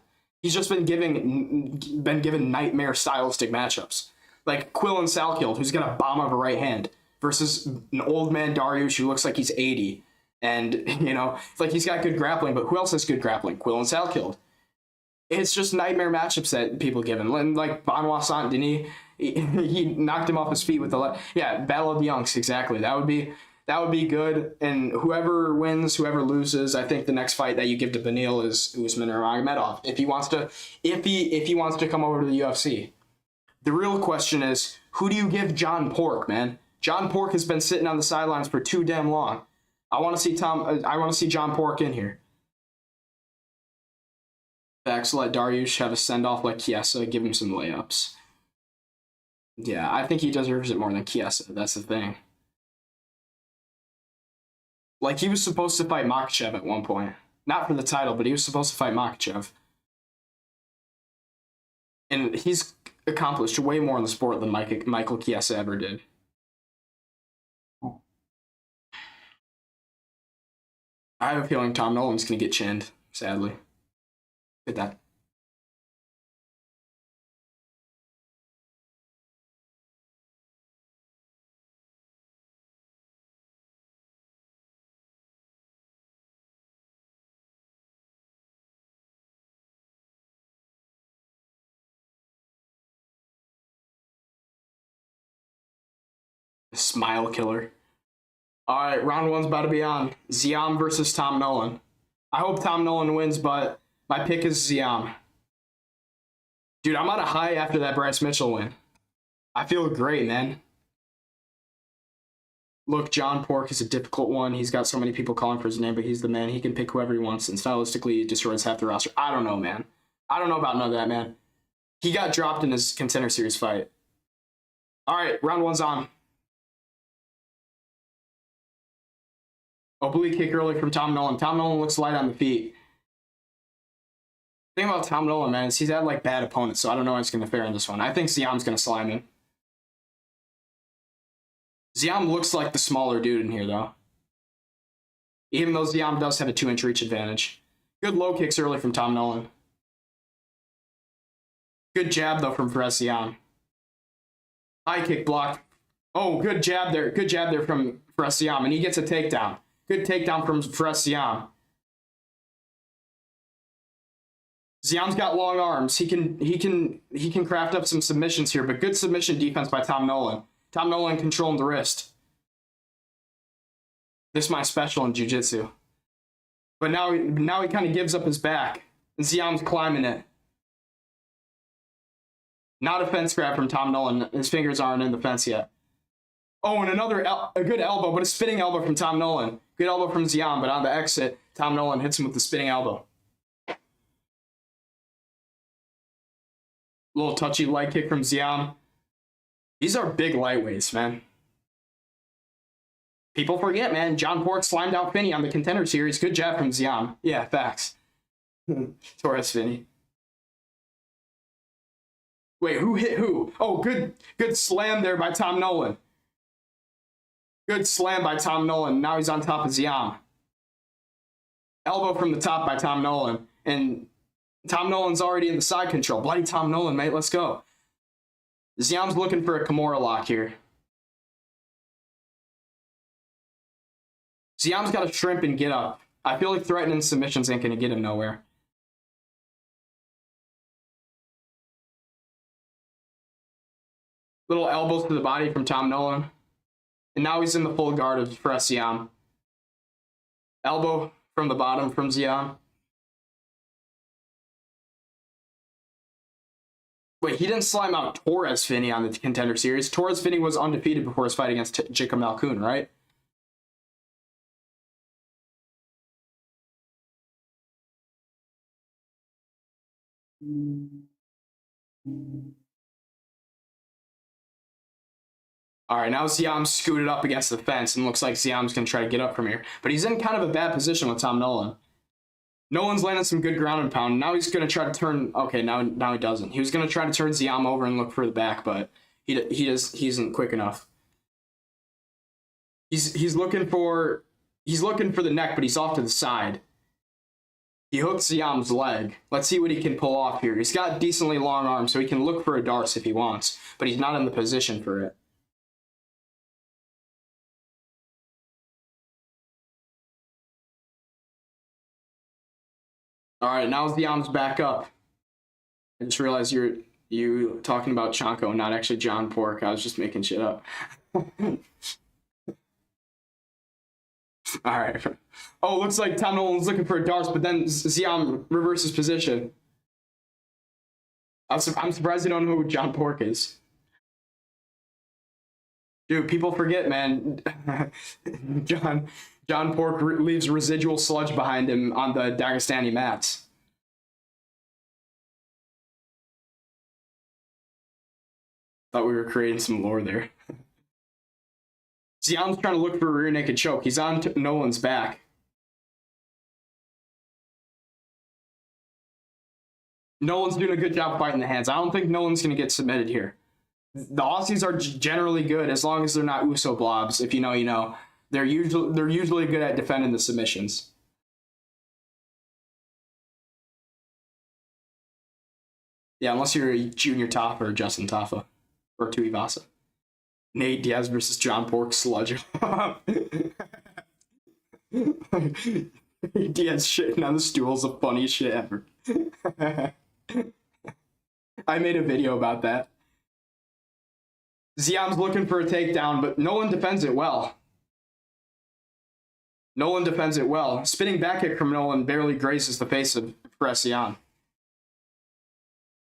He's just been given nightmare stylistic matchups. Like Quillen Salkild, who's got a bomb of a right hand, versus an old man Dariush who looks like he's 80. And, it's like he's got good grappling, but who else has good grappling? Quillen Salkild. It's just nightmare matchups that people give him. And like Benoit Saint Denis, he knocked him off his feet with the Battle of the Yunks, exactly. That would be good. And whoever wins, whoever loses, I think the next fight that you give to Beneil is Usman or Magomedov. If he wants to come over to the UFC. The real question is, who do you give John Pork, man? John Pork has been sitting on the sidelines for too damn long. I want to see John Pork in here. Facts, let Dariush have a send-off like Chiesa, give him some layups. Yeah, I think he deserves it more than Chiesa, that's the thing. Like, he was supposed to fight Makhachev at one point. Not for the title, but he was supposed to fight Makhachev. And he's accomplished way more in the sport than Michael Chiesa ever did. I have a feeling Tom Nolan's going to get chinned, sadly. Look at that. The smile killer. All right, round one's about to be on. Ziam versus Tom Nolan. I hope Tom Nolan wins, but my pick is Ziam. Dude, I'm on a high after that Bryce Mitchell win. I feel great, man. Look, John Pork is a difficult one. He's got so many people calling for his name, but he's the man. He can pick whoever he wants, and stylistically, he destroys half the roster. I don't know, man. I don't know about none of that, man. He got dropped in his Contender Series fight. All right, round one's on. Oblique kick early from Tom Nolan. Tom Nolan looks light on the feet. The thing about Tom Nolan, man, is he's had like bad opponents, so I don't know how he's going to fare in this one. I think Ziam's going to slime him. Ziam looks like the smaller dude in here, though. Even though Ziam does have a 2-inch reach advantage. Good low kicks early from Tom Nolan. Good jab, though, from Fares Ziam. High kick blocked. Oh, good jab there. Good jab there from Fares Ziam, and he gets a takedown. Good takedown from Fares Ziam. Ziam's got long arms. He can craft up some submissions here, but good submission defense by Tom Nolan. Tom Nolan controlling the wrist. This is my special in jiu-jitsu. But now he kind of gives up his back, and Ziam's climbing it. Not a fence grab from Tom Nolan. His fingers aren't in the fence yet. Oh, and a good elbow, but a spinning elbow from Tom Nolan. Good elbow from Ziam, but on the exit, Tom Nolan hits him with the spinning elbow. Little touchy leg kick from Ziam. These are big lightweights, man. People forget, man. John Pork slimed out Finney on the Contender Series. Good jab from Ziam. Yeah, facts. Torres Finney. Wait, who hit who? Oh, good slam there by Tom Nolan. Good slam by Tom Nolan. Now he's on top of Ziam. Elbow from the top by Tom Nolan. And Tom Nolan's already in the side control. Bloody Tom Nolan, mate. Let's go. Ziam's looking for a Kimura lock here. Ziam's got to shrimp and get up. I feel like threatening submissions ain't going to get him nowhere. Little elbows to the body from Tom Nolan. And now he's in the full guard of Ziam. Elbow from the bottom from Ziam. Wait, he didn't slime out Torres Finney on the Contender Series. Torres Finney was undefeated before his fight against Jacob Malkoun, right? All right, now Ziam's scooted up against the fence and looks like Ziam's going to try to get up from here. But he's in kind of a bad position with Tom Nolan. Nolan's landing some good ground and pound. Now he's going to try to turn... Okay, now he doesn't. He was going to try to turn Ziam over and look for the back, but he isn't quick enough. He's looking for the neck, but he's off to the side. He hooks Ziam's leg. Let's see what he can pull off here. He's got decently long arms, so he can look for a darce if he wants, but he's not in the position for it. All right, now Ziam's back up. I just realized you talking about Chanko, not actually John Pork. I was just making shit up. All right. Oh, looks like Tom Nolan's looking for a darce, but then Ziam reverses position. I'm surprised you don't know who John Pork is. Dude, people forget, man. John Pork leaves residual sludge behind him on the Dagestani mats. Thought we were creating some lore there. Ziam's trying to look for a rear naked choke. He's on Nolan's back. Nolan's doing a good job fighting the hands. I don't think Nolan's going to get submitted here. The Aussies are generally good as long as they're not Uso blobs. If you know, you know. They're usually good at defending the submissions. Yeah, unless you're a Junior Taffa or Justin Taffa or Tuivasa. Nate Diaz versus John Pork sludge. Diaz shitting on the stool is the funniest shit ever. I made a video about that. Ziam's looking for a takedown, but Nolan defends it well. Spinning back kick from Nolan barely grazes the face of Ziam.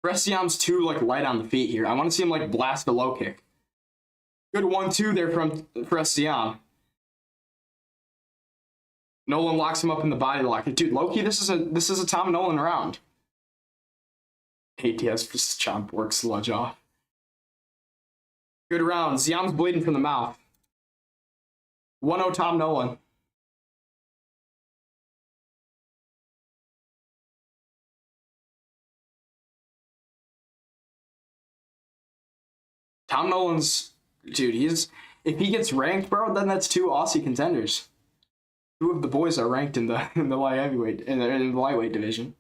Ziam's too light on the feet here. I want to see him blast a low kick. Good 1-2 there from Ziam. Nolan locks him up in the body lock. Dude, low-key, this is a Tom Nolan round. ATS versus John Pork sludge off. Good round. Ziam's bleeding from the mouth. 1-0 Tom Nolan. Tom Nolan's, dude, if he gets ranked, bro, then that's 2 Aussie contenders. 2 of the boys are ranked in the light heavyweight in the lightweight division.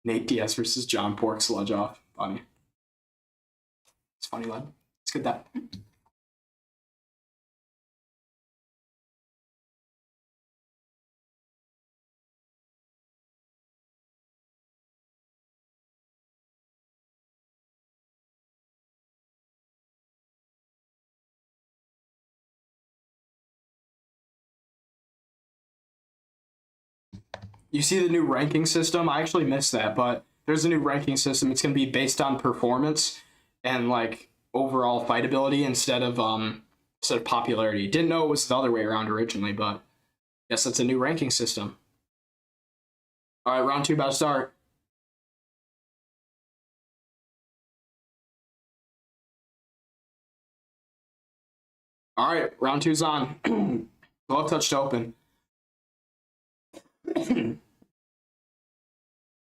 Nate Diaz versus John Pork sludge off. Funny. It's funny, lad. It's good that. You see the new ranking system? I actually missed that, but there's a new ranking system. It's going to be based on performance and overall fightability instead of popularity. Didn't know it was the other way around originally, but yes, that's a new ranking system. All right, round 2 about to start. All right, round 2's on. Glove touch to open.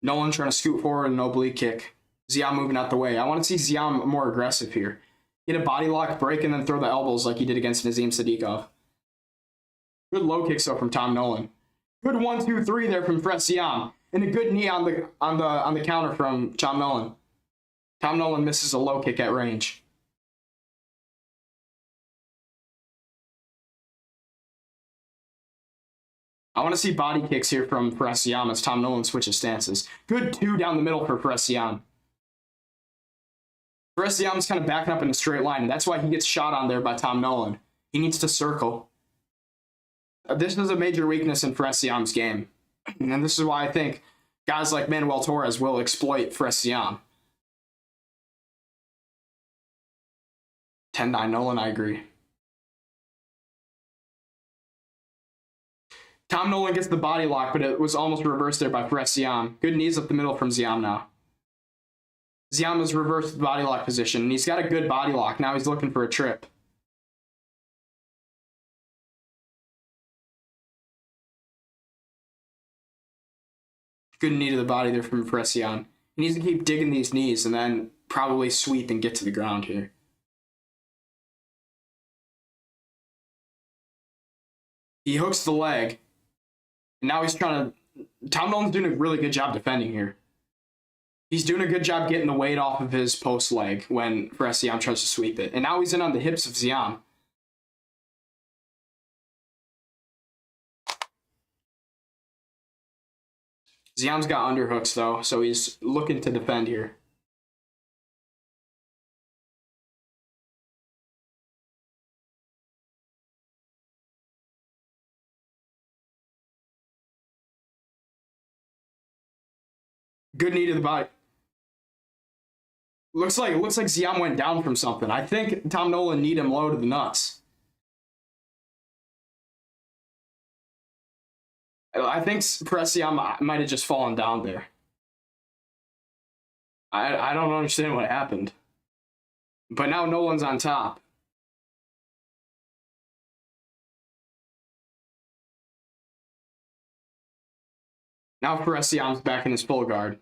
Nolan trying to scoot forward and oblique kick. Ziam moving out the way. I want to see Ziam more aggressive here. Get a body lock break and then throw the elbows like he did against Nazim Sadikov. Good low kicks though from Tom Nolan. Good 1-2-3 there from Ziam. And a good knee on the counter from Tom Nolan. Tom Nolan misses a low kick at range. I want to see body kicks here from Ziam as Tom Nolan switches stances. Good 2 down the middle for Ziam. Ziam's kind of backing up in a straight line, and that's why he gets shot on there by Tom Nolan. He needs to circle. This is a major weakness in Ziam's game. And this is why I think guys like Manuel Torres will exploit Ziam. 10-9 Nolan, I agree. Tom Nolan gets the body lock, but it was almost reversed there by Ziam. Good knees up the middle from Ziam now. Ziam has reversed the body lock position, and he's got a good body lock. Now he's looking for a trip. Good knee to the body there from Ziam. He needs to keep digging these knees and then probably sweep and get to the ground here. He hooks the leg. And now he's trying to Tom Nolan's doing a really good job defending here. He's doing a good job getting the weight off of his post leg when Ziam tries to sweep it. And now he's in on the hips of Ziam. Ziam's got underhooks, though, so he's looking to defend here. Good knee to the body. Looks like Ziam went down from something. I think Tom Nolan kneed him low to the nuts. I think Ziam might have just fallen down there. I don't understand what happened. But now Nolan's on top. Now Ziam's back in his full guard.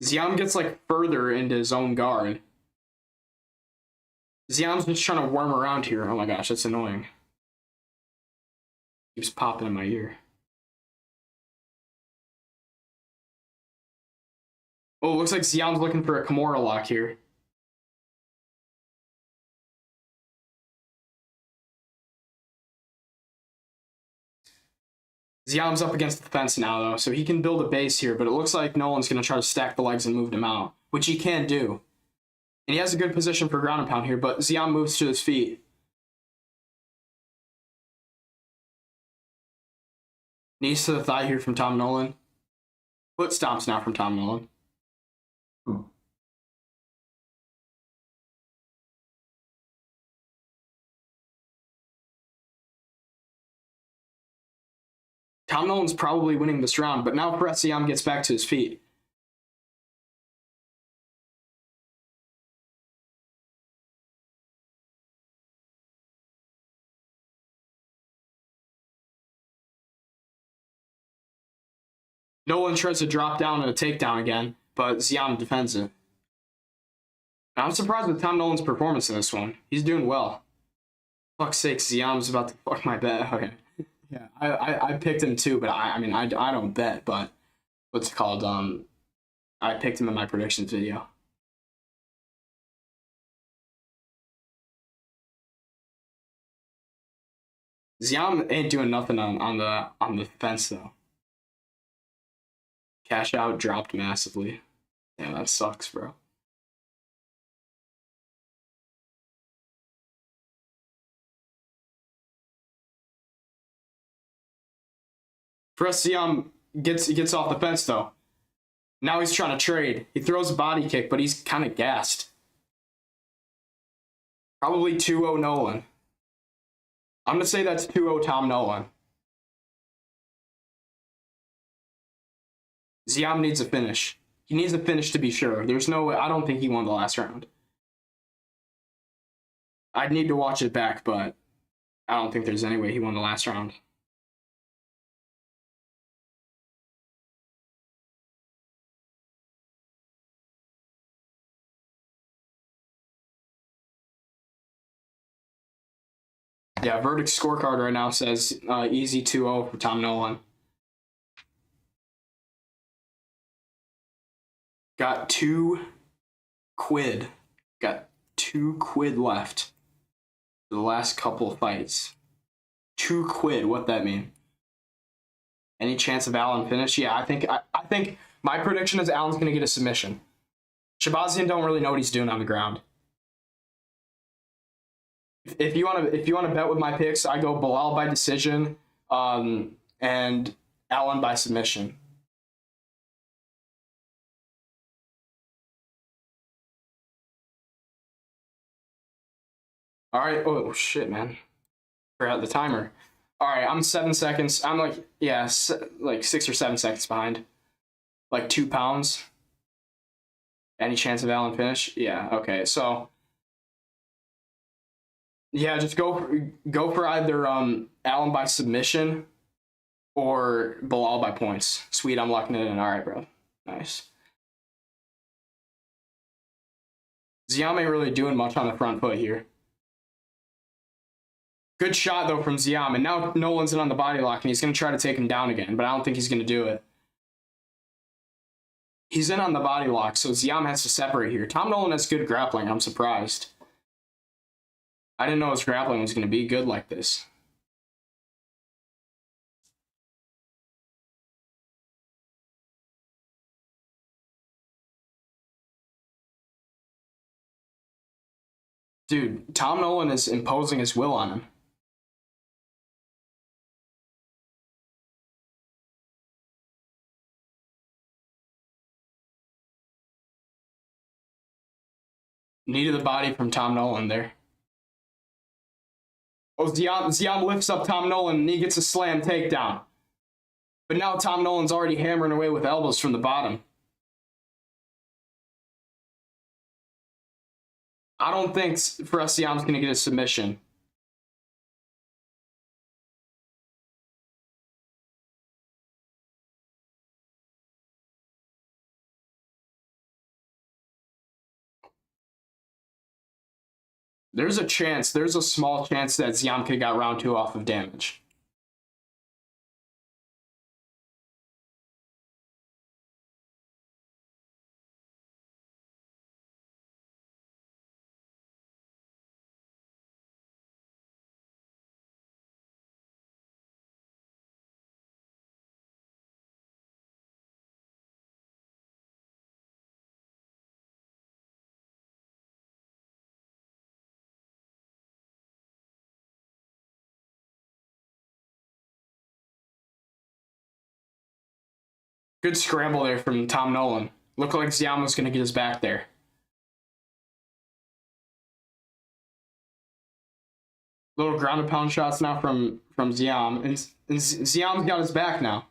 Ziam gets like further into his own guard. Ziam's just trying to worm around here. Oh my gosh, that's annoying. Keeps popping in my ear. Oh, looks like Ziam's looking for a Kimura lock here. Ziam's up against the fence now, though, so he can build a base here, but it looks like Nolan's going to try to stack the legs and move him out, which he can do. And he has a good position for ground and pound here, but Ziam moves to his feet. Knees to the thigh here from Tom Nolan. Foot stomps now from Tom Nolan. Tom Nolan's probably winning this round, but now Ziam gets back to his feet. Nolan tries to drop down and a takedown again, but Ziam defends it. Now, I'm surprised with Tom Nolan's performance in this one. He's doing well. Fuck's sake, Ziam's about to fuck my bet. Okay. Yeah, I picked him too, but I mean, I don't bet, but what's it called? I picked him in my predictions video. Ziam ain't doing nothing on the fence though. Cash out dropped massively. Damn, that sucks, bro. Ziam gets off the fence though. Now he's trying to trade. He throws a body kick, but he's kind of gassed. Probably 2-0 Nolan. I'm going to say that's 2-0 Tom Nolan. Ziam needs a finish. He needs a finish to be sure. There's no way. I don't think he won the last round. I'd need to watch it back, but I don't think there's any way he won the last round. Yeah, verdict scorecard right now says easy 2-0 for Tom Nolan. Got 2 quid. Got 2 quid left for the last couple of fights. 2 quid, what that mean? Any chance of Allen finish? Yeah, I think my prediction is Allen's gonna get a submission. Shabazian don't really know what he's doing on the ground. If you want to bet with my picks, I go Bilal by decision, and Allen by submission. All right. Oh shit, man. Forgot the timer. All right, I'm 7 seconds. I'm like, yeah, like 6 or 7 seconds behind. Like 2 pounds. Any chance of Allen finish? Yeah. Okay. So. Yeah, just go for either Allen by submission or Bilal by points. Sweet, I'm locking it in. All right, bro. Nice. Ziam ain't really doing much on the front foot here. Good shot, though, from Ziam. And now Nolan's in on the body lock, and he's going to try to take him down again, but I don't think he's going to do it. He's in on the body lock, so Ziam has to separate here. Tom Nolan has good grappling. I'm surprised. I didn't know his grappling was going to be good like this. Dude, Tom Nolan is imposing his will on him. Knee to the body from Tom Nolan there. Oh, Ziam lifts up Tom Nolan and he gets a slam takedown. But now Tom Nolan's already hammering away with elbows from the bottom. I don't think Ziam's going to get a submission. There's a small chance that Ziam could have got round 2 off of damage. Good scramble there from Tom Nolan. Looked like Ziam was going to get his back there. Little ground and pound shots now from Ziam. And Ziam's got his back now.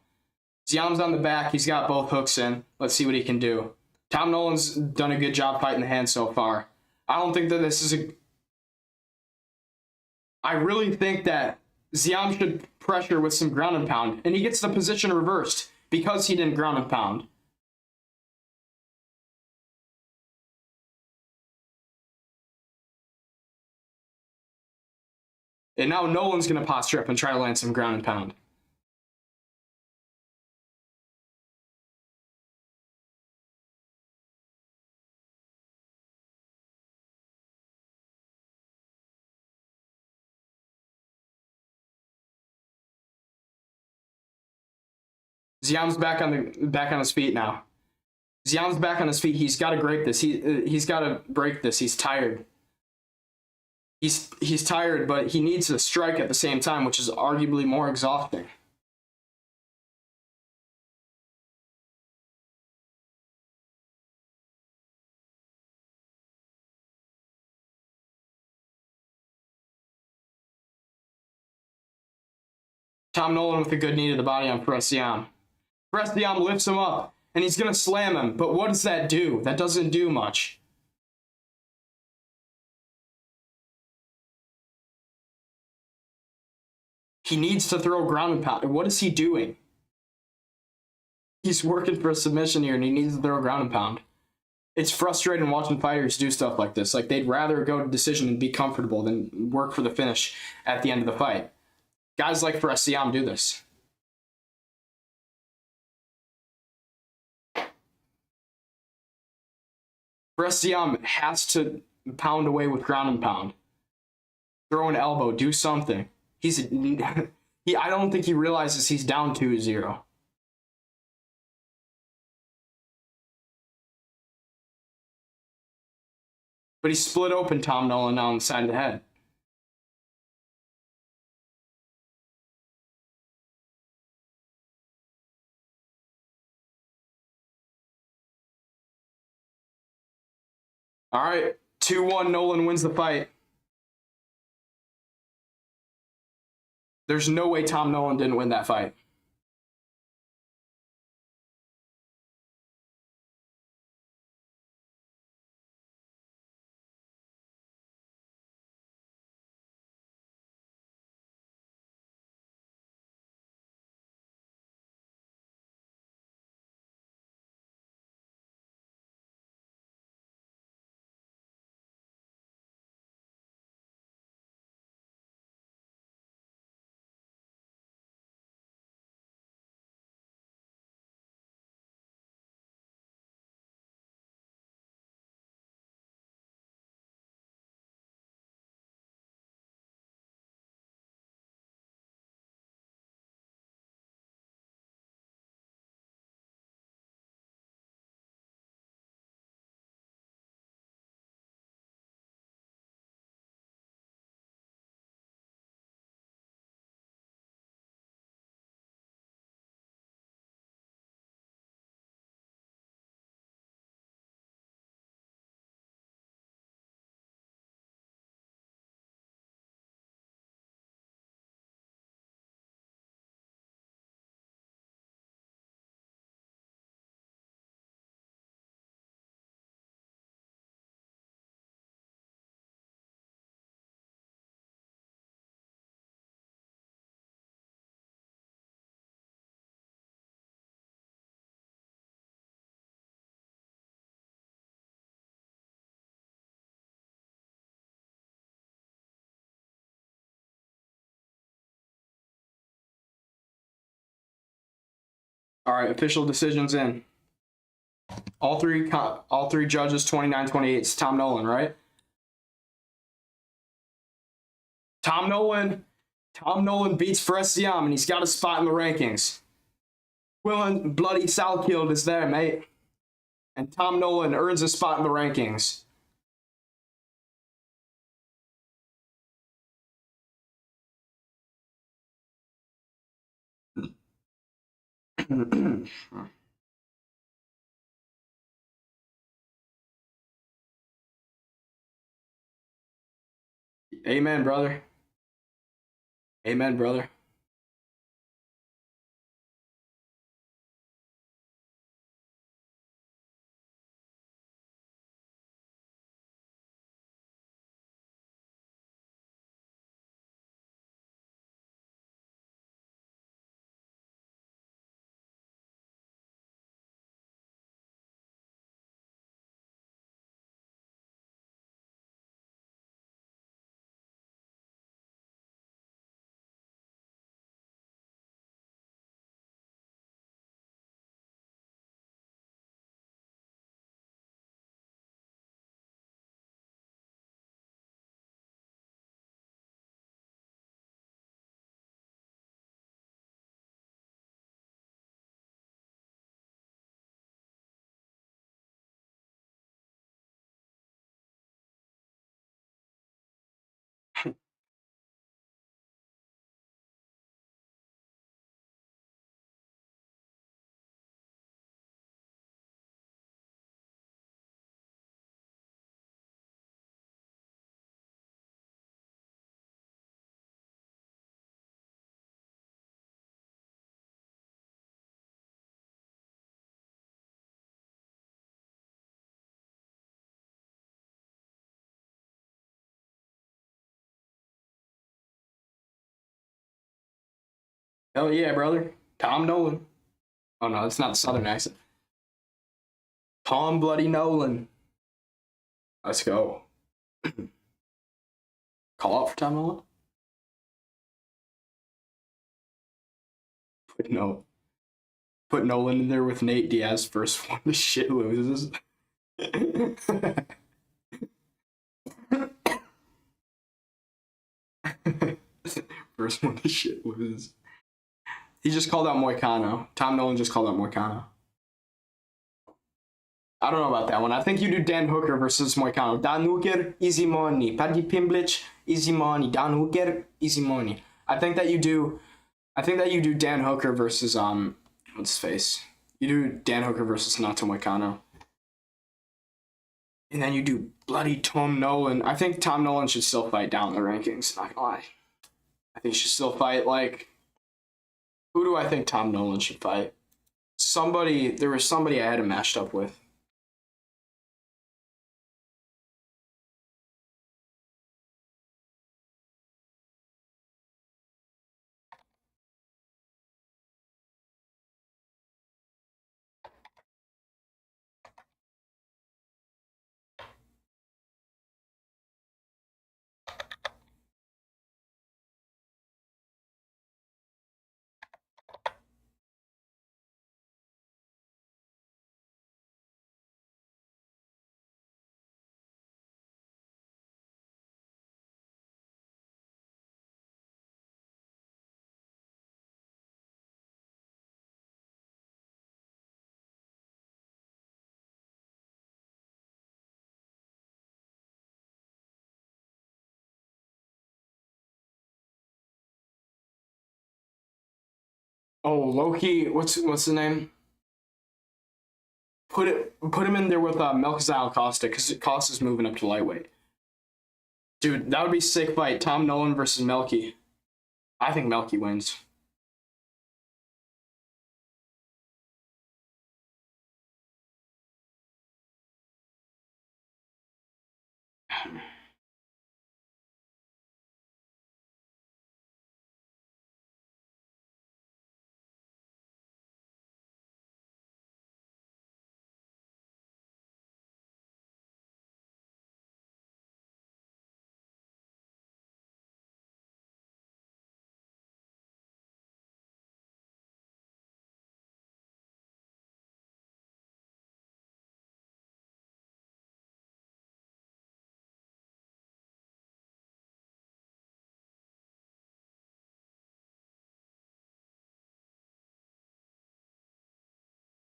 Ziam's on the back. He's got both hooks in. Let's see what he can do. Tom Nolan's done a good job fighting the hand so far. I don't think that this is a... I really think that Ziam should pressure with some ground and pound. And he gets the position reversed because he didn't ground and pound. And now Nolan's going to posture up and try to land some ground and pound. Ziam's back on his feet now. Ziam's back on his feet. He's got to break this. He's got to break this. He's tired. He's tired, but he needs to strike at the same time, which is arguably more exhausting. Tom Nolan with a good knee to the body on Ziam. Ziam lifts him up, and he's going to slam him. But what does that do? That doesn't do much. He needs to throw ground and pound. What is he doing? He's working for a submission here, and he needs to throw ground and pound. It's frustrating watching fighters do stuff like this. Like, they'd rather go to decision and be comfortable than work for the finish at the end of the fight. Guys like Ziam do this. Ziam has to pound away with ground and pound. Throw an elbow, do something. I don't think he realizes he's down 2-0. But he split open Tom Nolan now on the side of the head. All right, 2-1, Nolan wins the fight. There's no way Tom Nolan didn't win that fight. All right, official decisions in. All three judges 29-28. It's Tom Nolan, right? Tom Nolan beats Fressiam, and he's got a spot in the rankings. Willen Bloody Salkild is there, mate. And Tom Nolan earns a spot in the rankings. Amen, brother. Amen, brother. Hell yeah, brother. Tom Nolan. Oh no, that's not the Southern accent. Tom Bloody Nolan. Let's go. Call out for Tom Nolan? Put Nolan in there with Nate Diaz, first one the shit loses. First one the shit loses. He just called out Moicano. Tom Nolan just called out Moicano. I don't know about that one. I think you do Dan Hooker versus Moicano. Dan Hooker, easy money. Paddy Pimblich, easy money. Dan Hooker, easy money. I think that you do Dan Hooker versus what's his face? You do Dan Hooker versus Nato Moicano. And then you do bloody Tom Nolan. I think Tom Nolan should still fight down the rankings, not gonna lie. I think he should still fight like, who do I think Tom Nolan should fight? There was somebody I had him matched up with. Oh, Loki, what's the name? Put him in there with Melchizedek Costa, because Costa's moving up to lightweight. Dude, that would be sick fight. Tom Nolan versus Melky. I think Melky wins.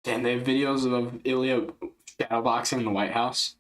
Damn, they have videos of Ilya shadowboxing in the White House.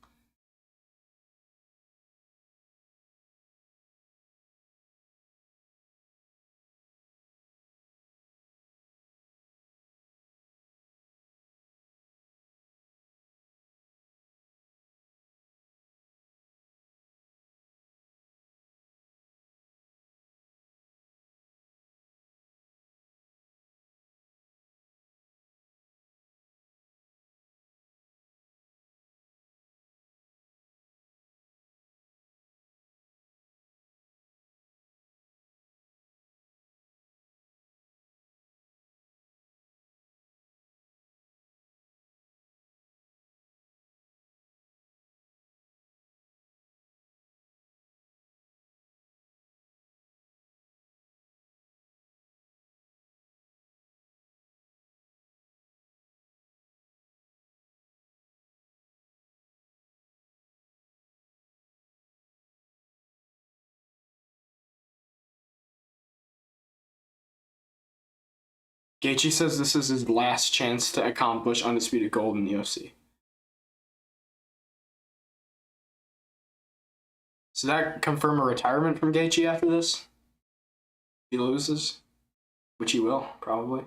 Gaethje says this is his last chance to accomplish undisputed gold in the UFC. Does that confirm a retirement from Gaethje after this? He loses, which he will probably.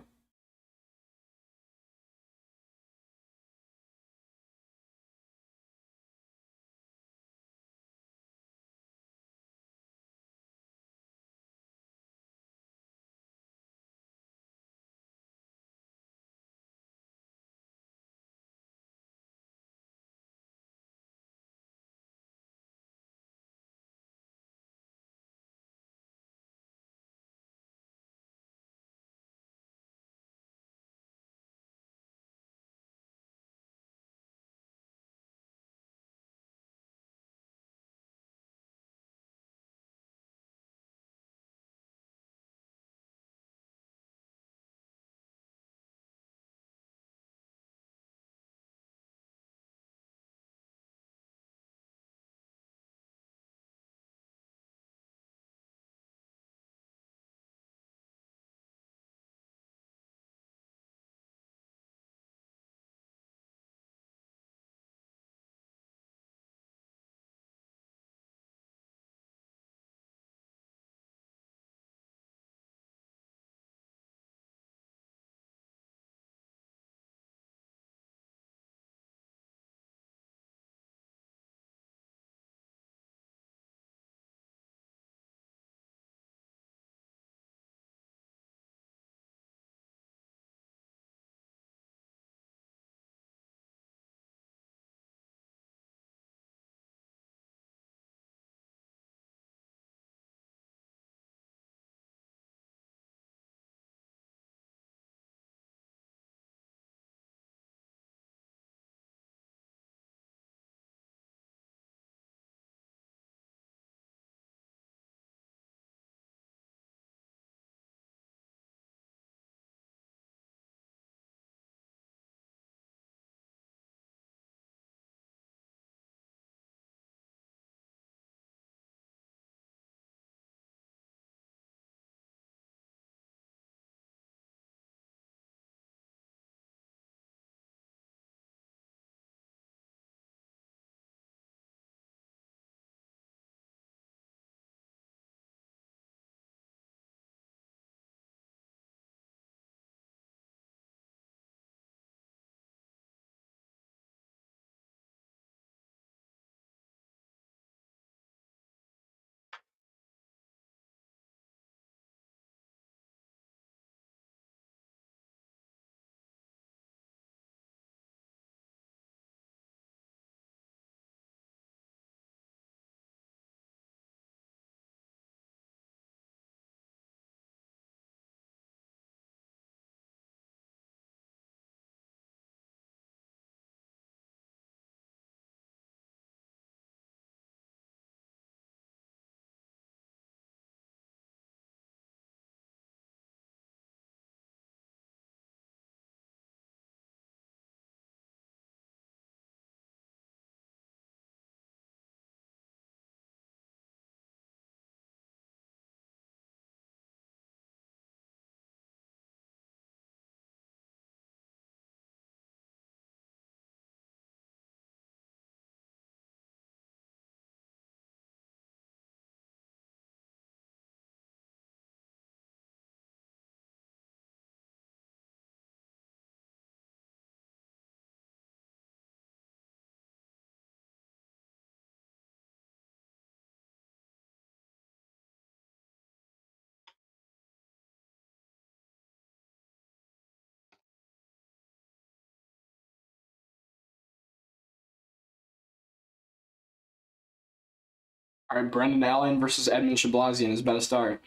All right, Brendan Allen versus Edmund Shabazian has been a start.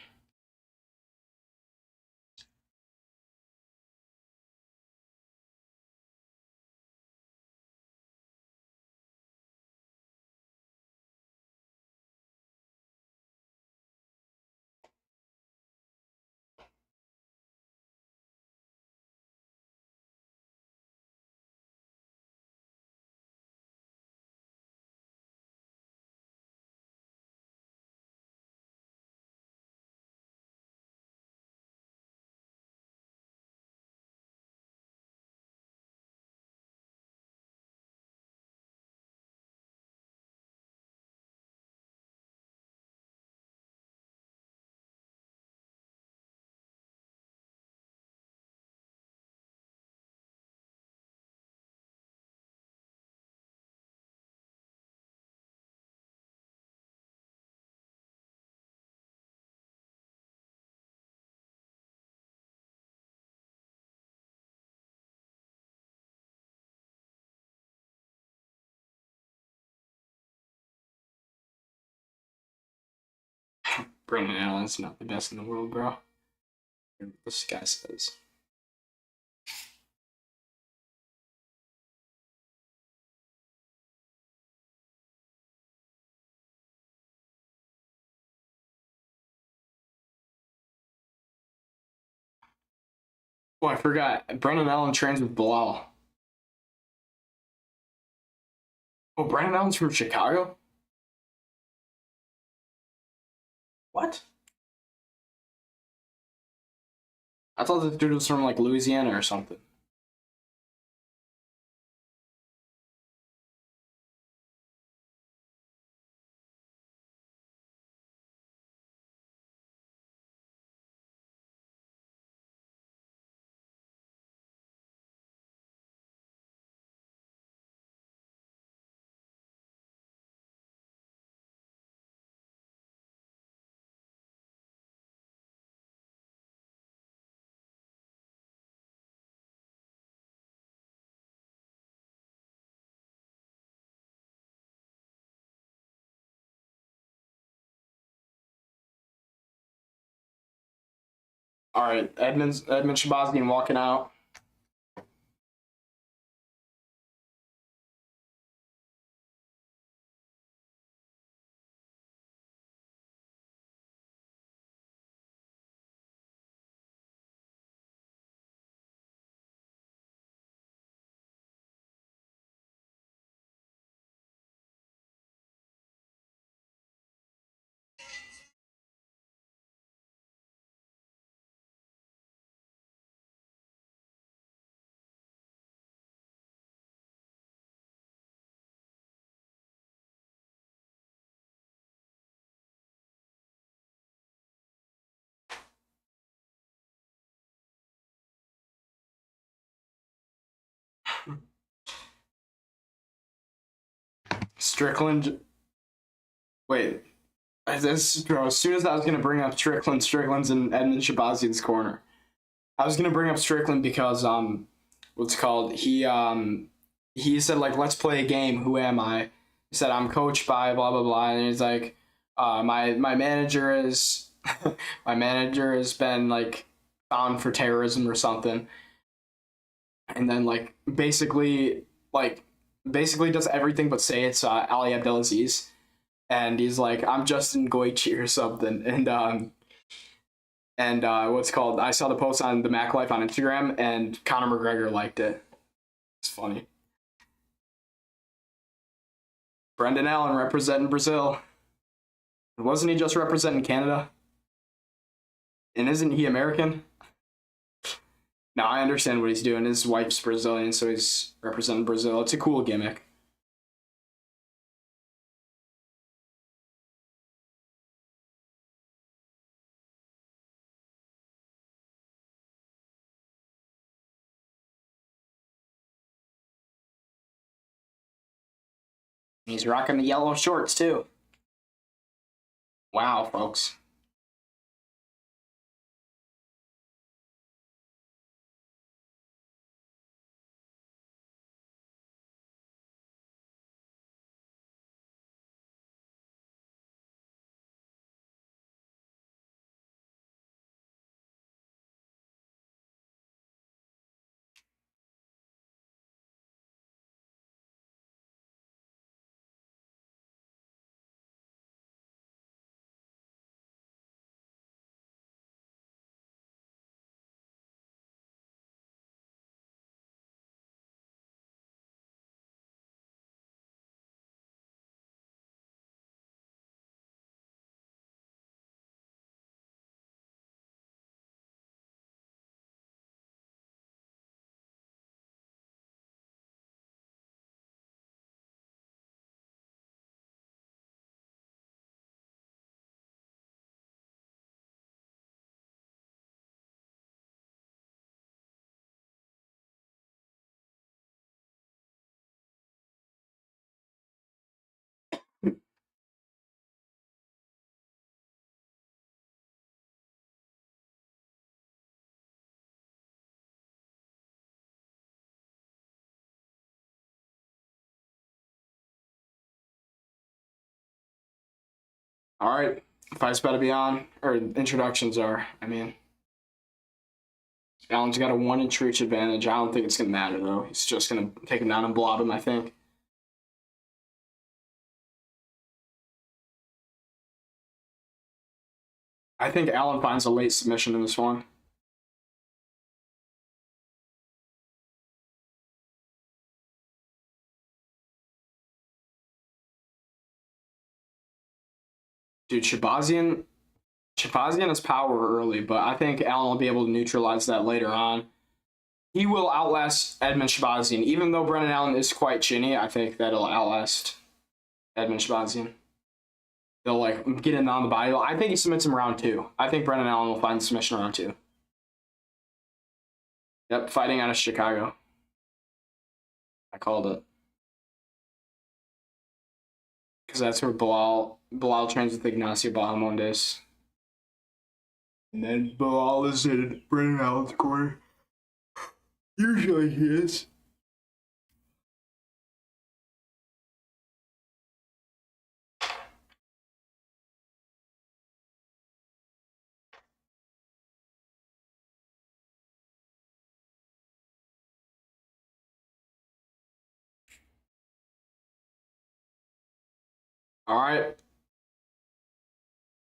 Brendan Allen's not the best in the world, bro. This guy says. Oh, I forgot. Brendan Allen trains with Bilal. Oh, Brendan Allen's from Chicago? What? I thought the dude was from like Louisiana or something. All right, Edmund Shabazian walking out. Strickland. Wait, bro, as soon as I was gonna bring up Strickland's in Edmund Shabazian's corner. I was gonna bring up Strickland because what's it called? He said like let's play a game. Who am I? He said I'm coached by blah blah blah, and he's like, my manager is my manager has been like found for terrorism or something, and then basically does everything but say it's Ali Abdelaziz, and he's like I'm Justin Goichi or something, and what's it called? I saw the post on the Mac Life on Instagram, and Conor McGregor liked it. It's funny. Brendan Allen representing Brazil. Wasn't he just representing Canada? And isn't he American? No, I understand what he's doing. His wife's Brazilian, so he's representing Brazil. It's a cool gimmick. He's rocking the yellow shorts too. Wow, folks. All right, fight's about to be on, or introductions are. I mean, Allen's got a 1-inch reach advantage. I don't think it's gonna matter though. He's just gonna take him down and blob him, I think. I think Allen finds a late submission in this one. Dude, Shabazian has power early, but I think Allen will be able to neutralize that later on. He will outlast Edmund Shabazian. Even though Brendan Allen is quite chinny, I think that'll outlast Edmund Shabazian. They'll like get in on the body. I think he submits him round 2. I think Brendan Allen will find the submission round 2. Yep, fighting out of Chicago. I called it. Because that's where Bilal trains with Ignacio Bahamondes. And then Bilal is in Brendan Allen's corner. Usually he is. All right.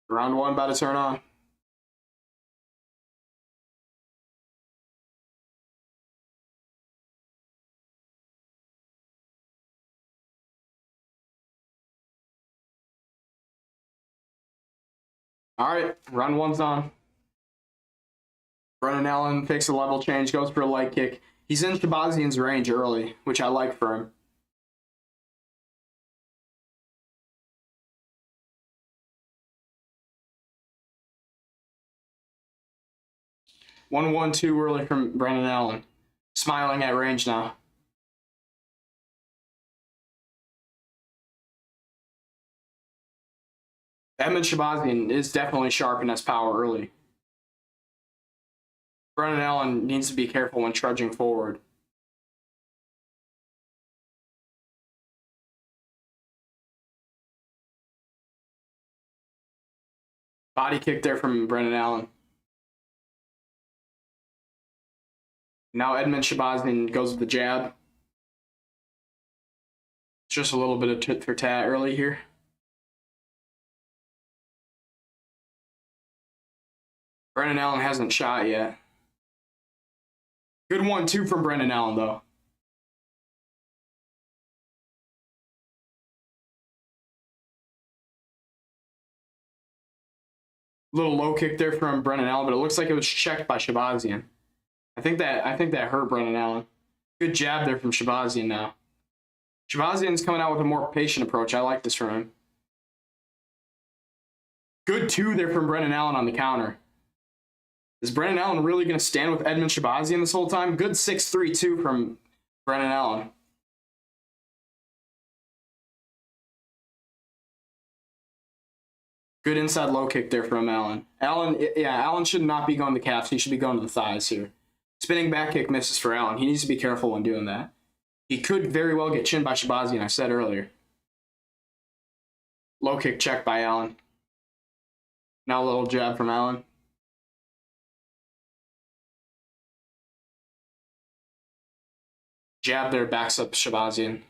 Round 1 about to turn on. All right, round 1's on. Brendan Allen takes a level change, goes for a leg kick. He's in Shabazian's range early, which I like for him. One, 1-2 early from Brendan Allen. Smiling at range now. Edmund Shabazian is definitely sharp and has power early. Brendan Allen needs to be careful when trudging forward. Body kick there from Brendan Allen. Now Edmund Shabazian goes with the jab. Just a little bit of tit for tat early here. Brendan Allen hasn't shot yet. Good 1-2 from Brendan Allen, though. Little low kick there from Brendan Allen, but it looks like it was checked by Shabazian. I think that hurt Brendan Allen. Good jab there from Shabazian now. Shabazian's coming out with a more patient approach. I like this from him. Good 2 there from Brendan Allen on the counter. Is Brendan Allen really going to stand with Edmund Shabazian this whole time? Good 6-3-2 from Brendan Allen. Good inside low kick there from Allen. Allen should not be going to the calves. He should be going to the thighs here. Spinning back kick misses for Allen. He needs to be careful when doing that. He could very well get chinned by Shabazian, I said earlier. Low kick check by Allen. Now a little jab from Allen. Jab there backs up Shabazian.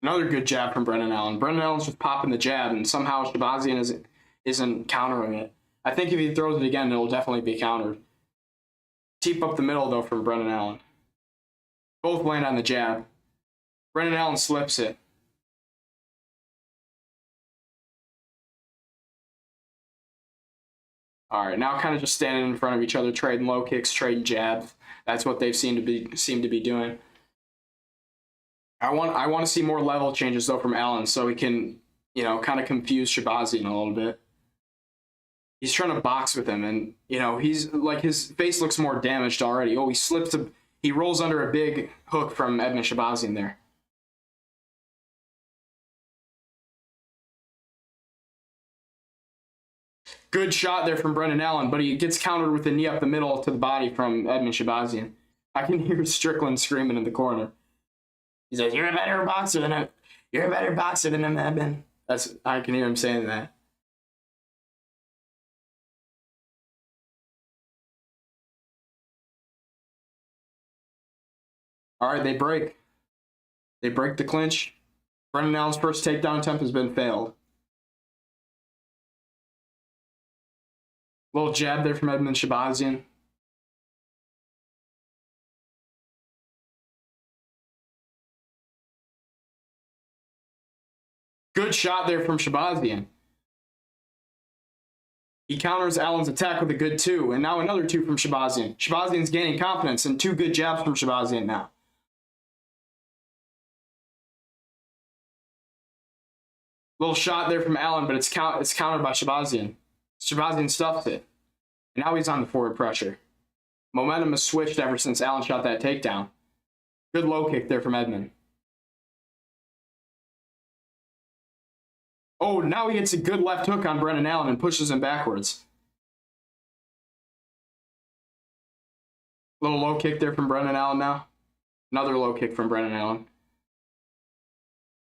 Another good jab from Brendan Allen. Brendan Allen's just popping the jab, and somehow Shabazian isn't countering it. I think if he throws it again, it'll definitely be countered. Teep up the middle, though, from Brendan Allen. Both land on the jab. Brendan Allen slips it. All right, now kind of just standing in front of each other, trading low kicks, trading jabs. That's what they've seemed to be doing. I want to see more level changes though from Allen, so he can, kind of confuse Shabazian a little bit. He's trying to box with him, and he's like his face looks more damaged already. Oh, he rolls under a big hook from Edmund Shabazian there. Good shot there from Brendan Allen, but he gets countered with a knee up the middle to the body from Edmund Shabazian. I can hear Strickland screaming in the corner. He says, "You're a better boxer than You're a better boxer than him, Edmund. I can hear him saying that. All right, they break. They break the clinch. Brendan Allen's first takedown attempt has been failed. Little jab there from Edmund Shabazian. Good shot there from Shabazian. He counters Allen's attack with a good 2, and now another 2 from Shabazian. Shabazian's gaining confidence, and 2 good jabs from Shabazian now. Little shot there from Allen, but it's countered by Shabazian. Shabazian stuffs it. And now he's on the forward pressure. Momentum has switched ever since Allen shot that takedown. Good low kick there from Edmund. Oh, now he gets a good left hook on Brendan Allen and pushes him backwards. Little low kick there from Brendan Allen now. Another low kick from Brendan Allen.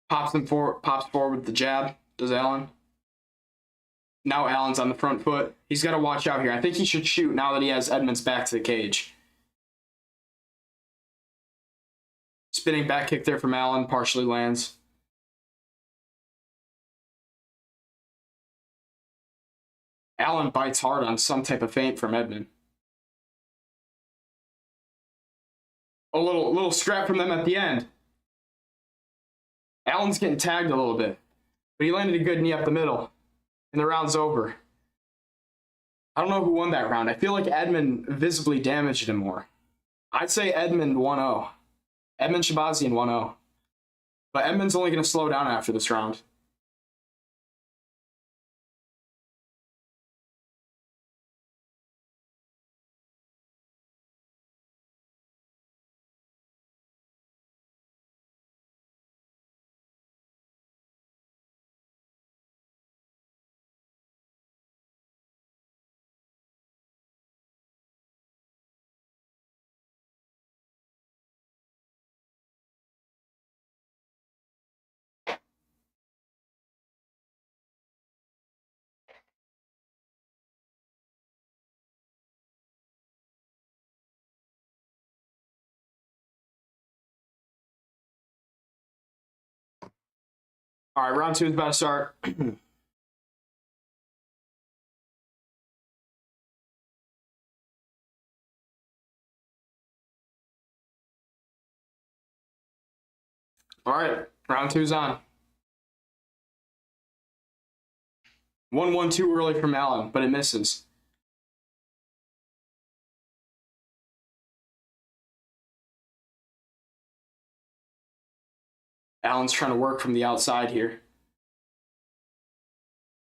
Pops forward with the jab, does Allen. Now Allen's on the front foot. He's got to watch out here. I think he should shoot now that he has Edmund's back to the cage. Spinning back kick there from Allen, partially lands. Allen bites hard on some type of feint from Edmund. A little scrap from them at the end. Allen's getting tagged a little bit, but he landed a good knee up the middle, and the round's over. I don't know who won that round. I feel like Edmund visibly damaged him more. I'd say Edmund 1-0. Edmund Shabazian 1-0. But Edmund's only going to slow down after this round. All right, round 2 is about to start. All right, round 2's on. 1-1 too early from Allen, but it misses. Allen's trying to work from the outside here.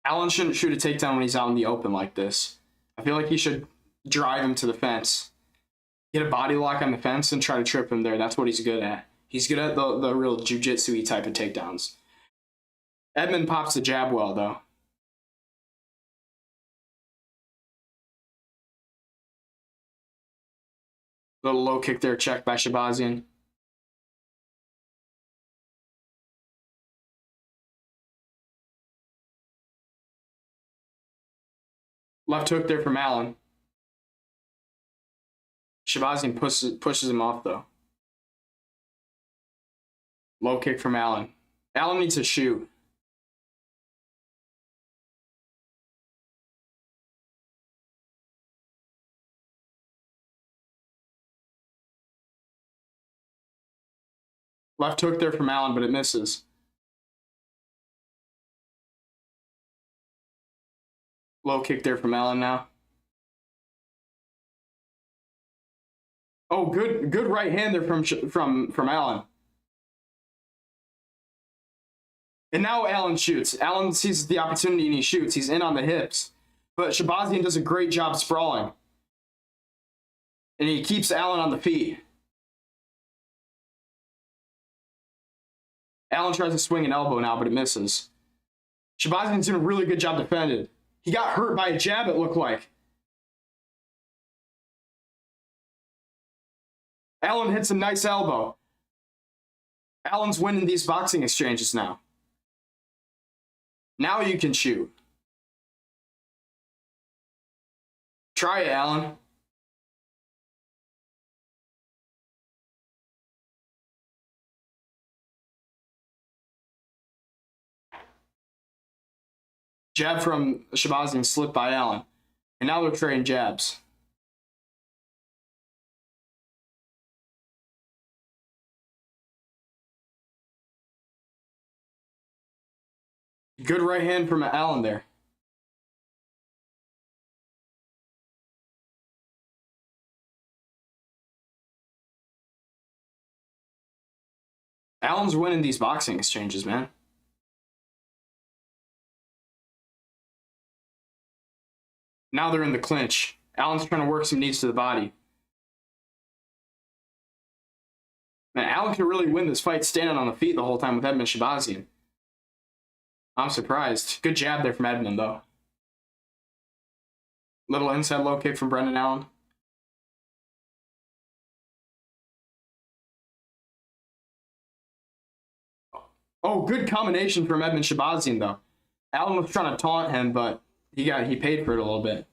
Allen shouldn't shoot a takedown when he's out in the open like this. I feel like he should drive him to the fence. Get a body lock on the fence and try to trip him there. That's what he's good at. He's good at the real jiu-jitsu-y type of takedowns. Edmund pops the jab well, though. Little low kick there, checked by Shabazian. Left hook there from Allen. Shabazian pushes him off, though. Low kick from Allen. Allen needs to shoot. Left hook there from Allen, but it misses. Low kick there from Allen now. Oh, good right hand there from Allen. And now Allen shoots. Allen sees the opportunity and he shoots. He's in on the hips. But Shabazian does a great job sprawling. And he keeps Allen on the feet. Allen tries to swing an elbow now, but it misses. Shabazian's doing a really good job defended. He got hurt by a jab, it looked like. Allen hits a nice elbow. Allen's winning these boxing exchanges now. Now you can shoot. Try it, Allen. Jab from Shabazian slipped by Allen. And now they're trading jabs. Good right hand from Allen there. Allen's winning these boxing exchanges, man. Now they're in the clinch. Allen's trying to work some knees to the body. Man, Allen can really win this fight standing on the feet the whole time with Edmund Shabazian. I'm surprised. Good jab there from Edmund, though. Little inside low kick from Brendan Allen. Oh, good combination from Edmund Shabazian, though. Allen was trying to taunt him, but he paid for it a little bit.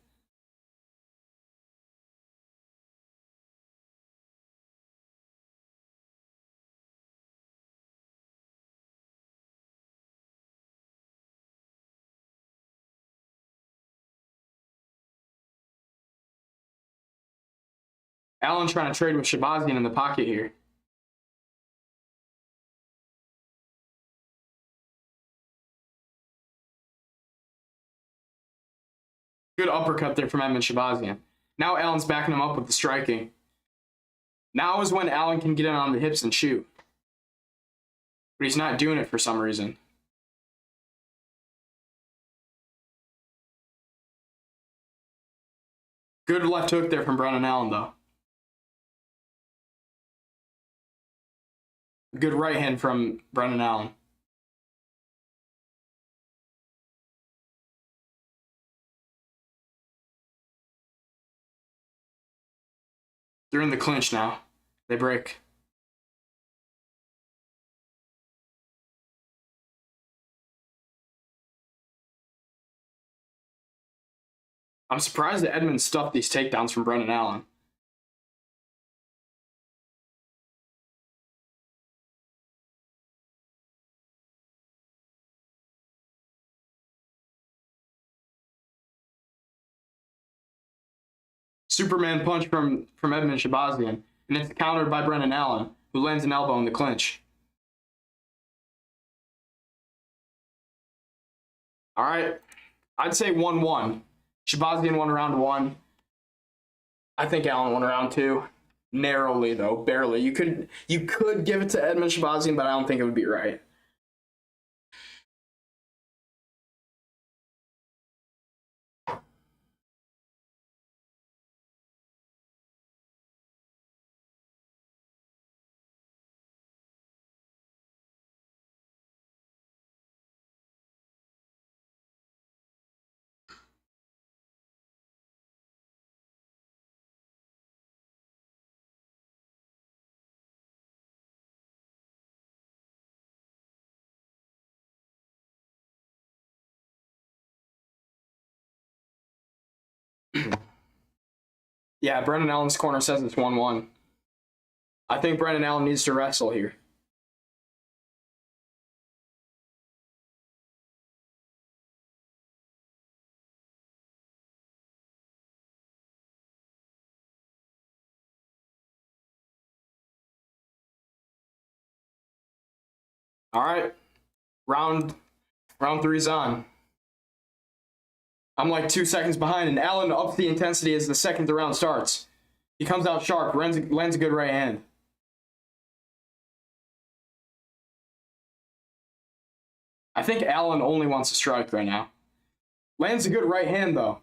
Allen trying to trade with Shabazian in the pocket here. Good uppercut there from Edmund Shabazian. Now Allen's backing him up with the striking. Now is when Allen can get in on the hips and shoot. But he's not doing it for some reason. Good left hook there from Brendan Allen, though. Good right hand from Brendan Allen. They're in the clinch now. They break. I'm surprised that Edmund stuffed these takedowns from Brendan Allen. Superman punch from Edmund Shabazian, and it's countered by Brendan Allen, who lands an elbow in the clinch. All right, I'd say 1-1. Shabazian won round 1. I think Allen won round 2. Narrowly, though, barely. You could give it to Edmund Shabazian, but I don't think it would be right. Yeah, Brendan Allen's corner says it's 1-1. I think Brendan Allen needs to wrestle here. All right, round 3's on. I'm like 2 seconds behind, and Allen ups the intensity as the second round starts. He comes out sharp, lands a good right hand. I think Allen only wants to strike right now. Lands a good right hand, though.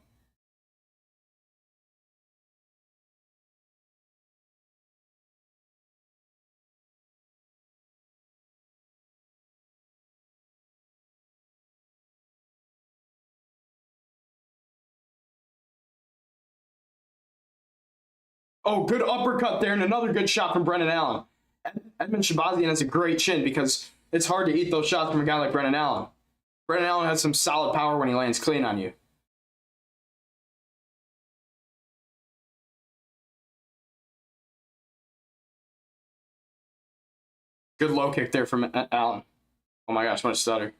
Oh, good uppercut there, and another good shot from Brendan Allen. Edmund Shabazian has a great chin because it's hard to eat those shots from a guy like Brendan Allen. Brendan Allen has some solid power when he lands clean on you. Good low kick there from Allen. Oh my gosh, what a stutter.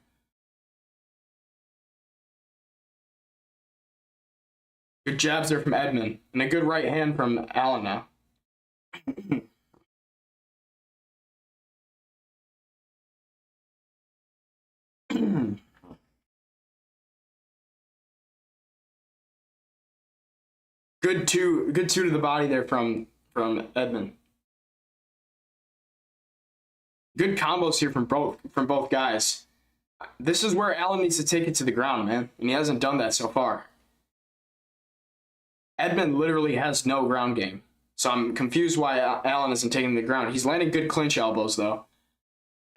Good jabs there from Edmund. And a good right hand from Allen now. Good two to the body there from Edmund. Good combos here from both guys. This is where Allen needs to take it to the ground, man. And he hasn't done that so far. Edmund literally has no ground game. So I'm confused why Allen isn't taking the ground. He's landing good clinch elbows, though.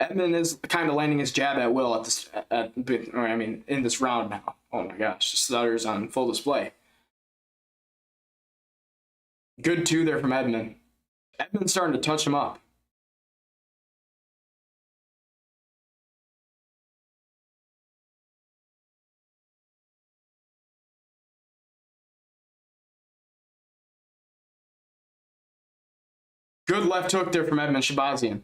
Edmund is kind of landing his jab at will in this round now. Oh my gosh, the stutters on full display. Good two there from Edmund. Edmund's starting to touch him up. Good left hook there from Edmund Shabazian.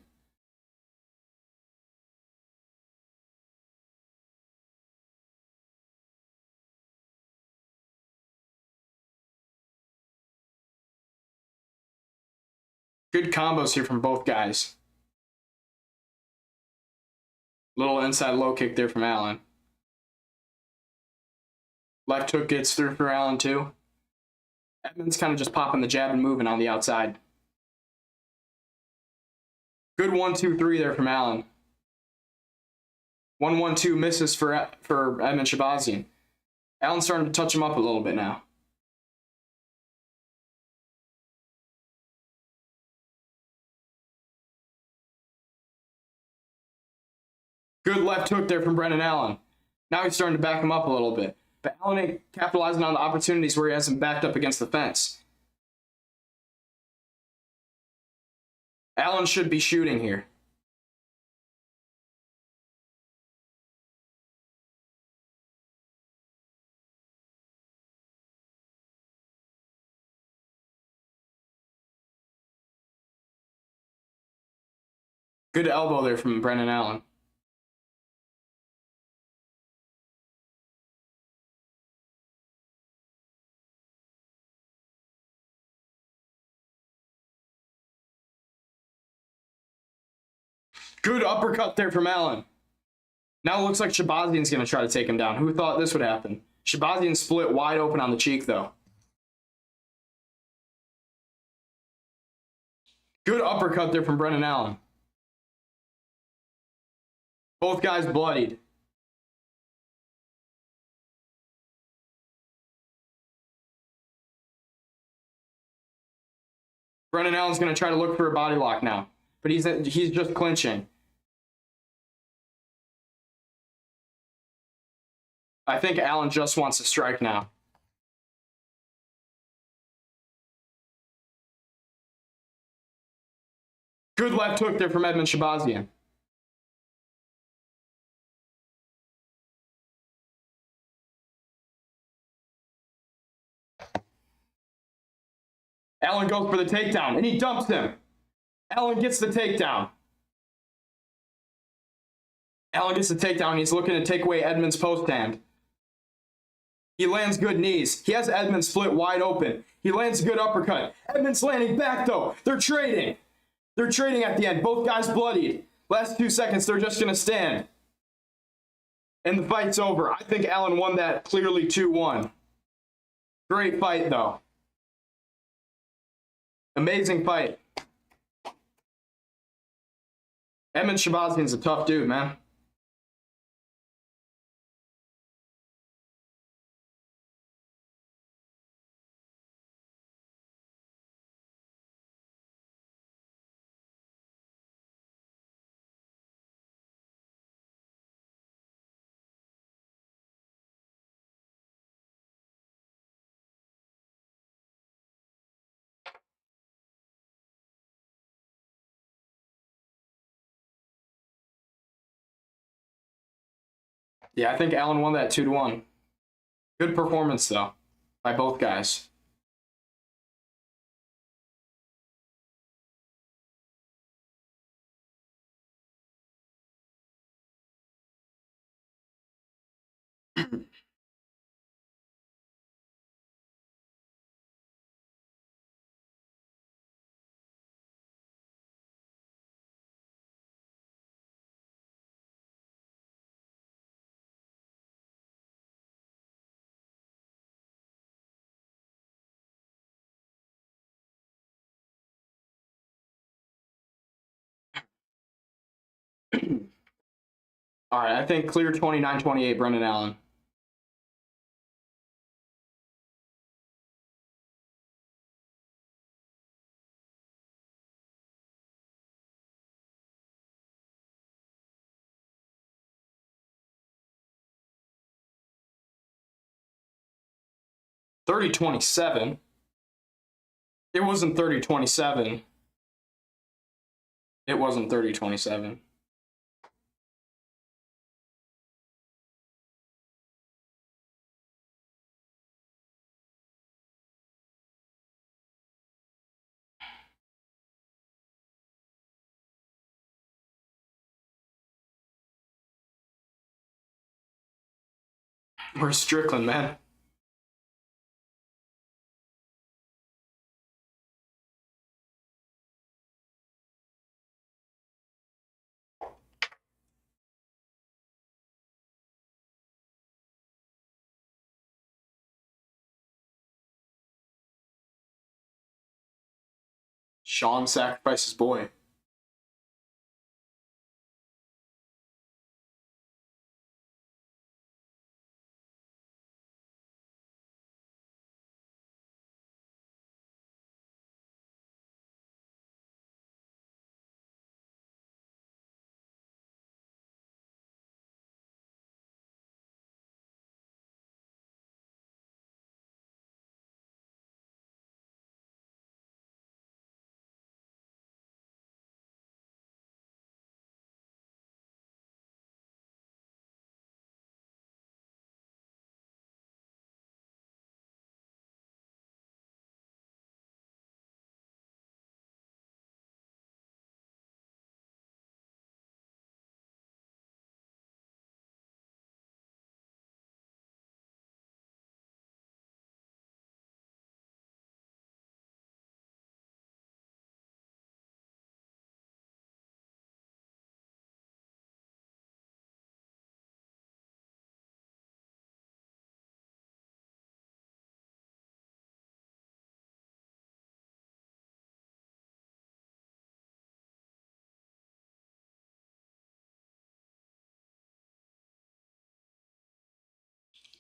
Good combos here from both guys. Little inside low kick there from Allen. Left hook gets through for Allen too. Edmund's kind of just popping the jab and moving on the outside. Good 1-2-3 there from Allen. 1-1-2 misses for Edmund Shabazian. Allen's starting to touch him up a little bit now. Good left hook there from Brendan Allen. Now he's starting to back him up a little bit. But Allen ain't capitalizing on the opportunities where he has him backed up against the fence. Allen should be shooting here. Good elbow there from Brendan Allen. Good uppercut there from Allen. Now it looks like Shabazian's going to try to take him down. Who thought this would happen? Shabazian split wide open on the cheek, though. Good uppercut there from Brendan Allen. Both guys bloodied. Brendan Allen's going to try to look for a body lock now, but he's just clinching. I think Allen just wants to strike now. Good left hook there from Edmund Shabazian. Allen goes for the takedown, and he dumps him. Allen gets the takedown. Allen gets the takedown. He's looking to take away Edmund's post hand. He lands good knees. He has Edmund split wide open. He lands a good uppercut. Edmund's landing back, though. They're trading. They're trading at the end. Both guys bloodied. Last 2 seconds, they're just going to stand. And the fight's over. I think Allen won that clearly 2-1. Great fight, though. Amazing fight. Edmund Shabazian's a tough dude, man. Yeah, I think Allen won that 2-1. Good performance though, by both guys. All right, I think clear 29-28, Brendan Allen. $30-27. It wasn't 30-27. It wasn't 30-27. Where's Strickland, man? Sean sacrifices boy.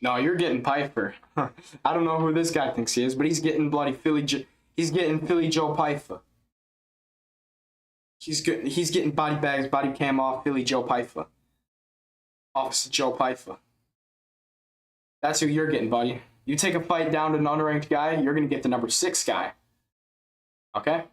No, you're getting Piper. I don't know who this guy thinks he is, but he's getting bloody he's getting Philly Joe Piper. He's good. He's getting body bags, body cam off Philly Joe Piper. Officer Joe Piper. That's who you're getting, buddy. You take a fight down to an unranked guy, you're gonna get the number 6 guy. Okay?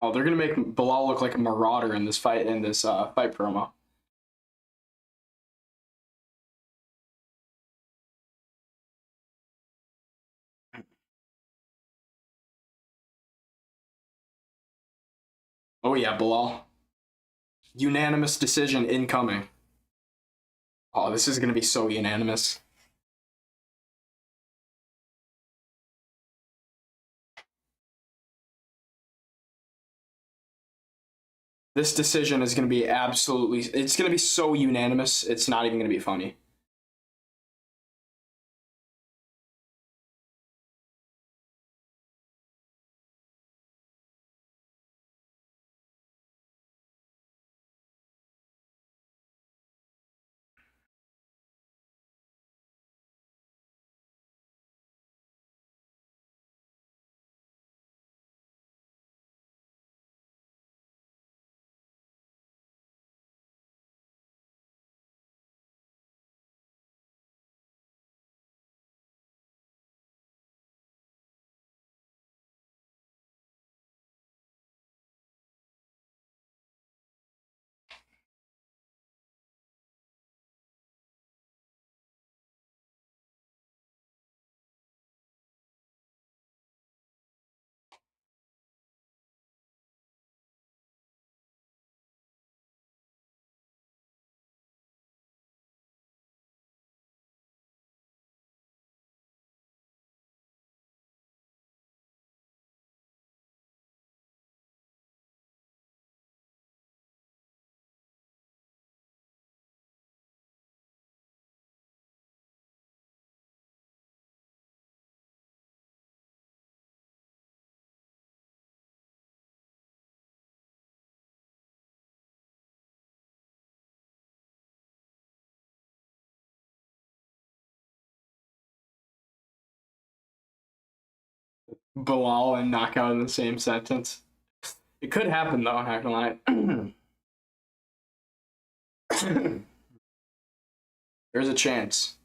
Oh, they're gonna make Bilal look like a marauder in this fight fight promo. Oh yeah, Bilal. Unanimous decision incoming. Oh, this is gonna be so unanimous. This decision is gonna be absolutely. It's gonna be so unanimous. It's not even gonna be funny. Bilal and knockout in the same sentence. It could happen though. Not gonna lie. There's a chance.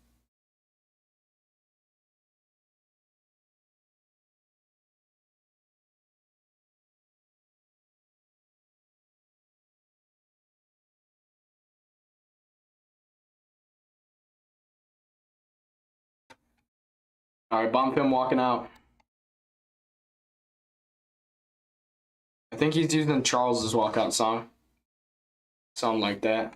All right, Bonfim walking out. I think he's using Charles's walkout song. Something like that.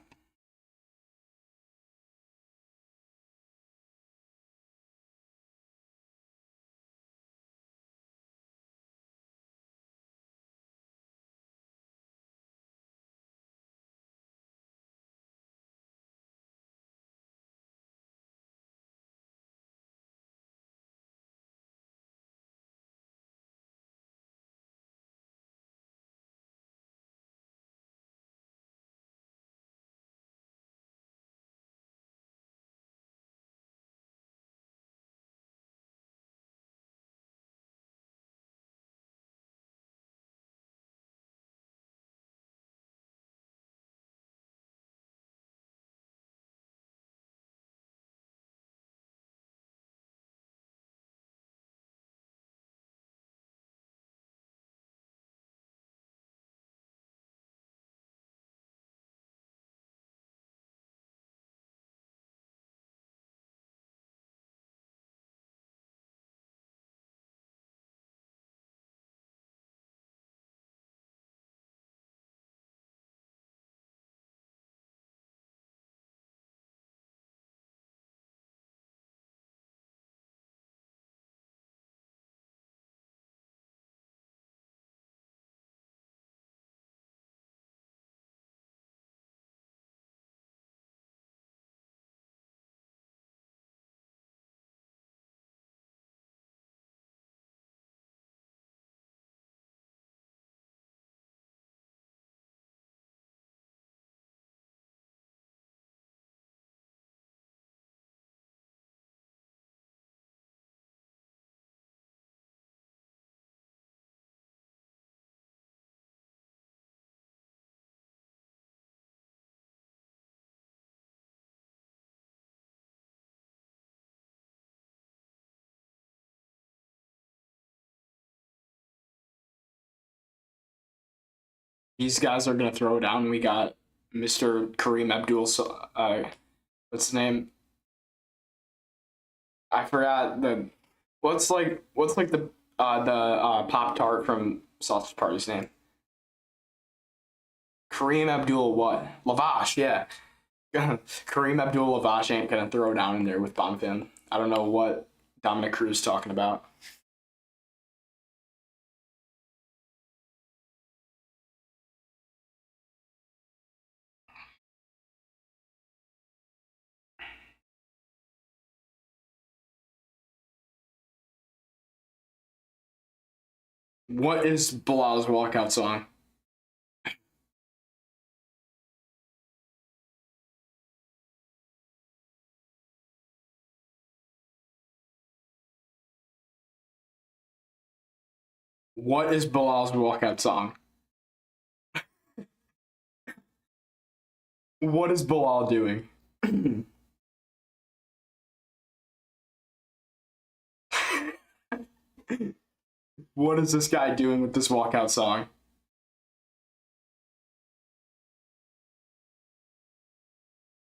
These guys are gonna throw down. We got Mr. Kareem Abdul. What's his name? I forgot the. What's like the Pop Tart from Sausage Party's name? Kareem Abdul what? Lavash, yeah. Kareem Abdul Lavash ain't gonna throw down in there with Bonfim. I don't know what Dominic Cruz is talking about. What is Bilal's walkout song? What is Bilal's walkout song? What is Bilal doing? What is this guy doing with this walkout song?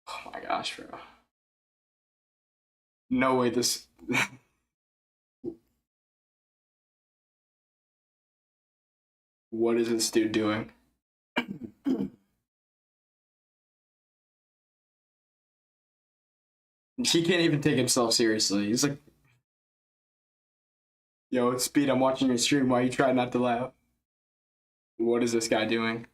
Oh my gosh, bro. No way this. What is this dude doing? He can't even take himself seriously. He's like, yo, Speed, I'm watching your stream. Why you try not to laugh? What is this guy doing?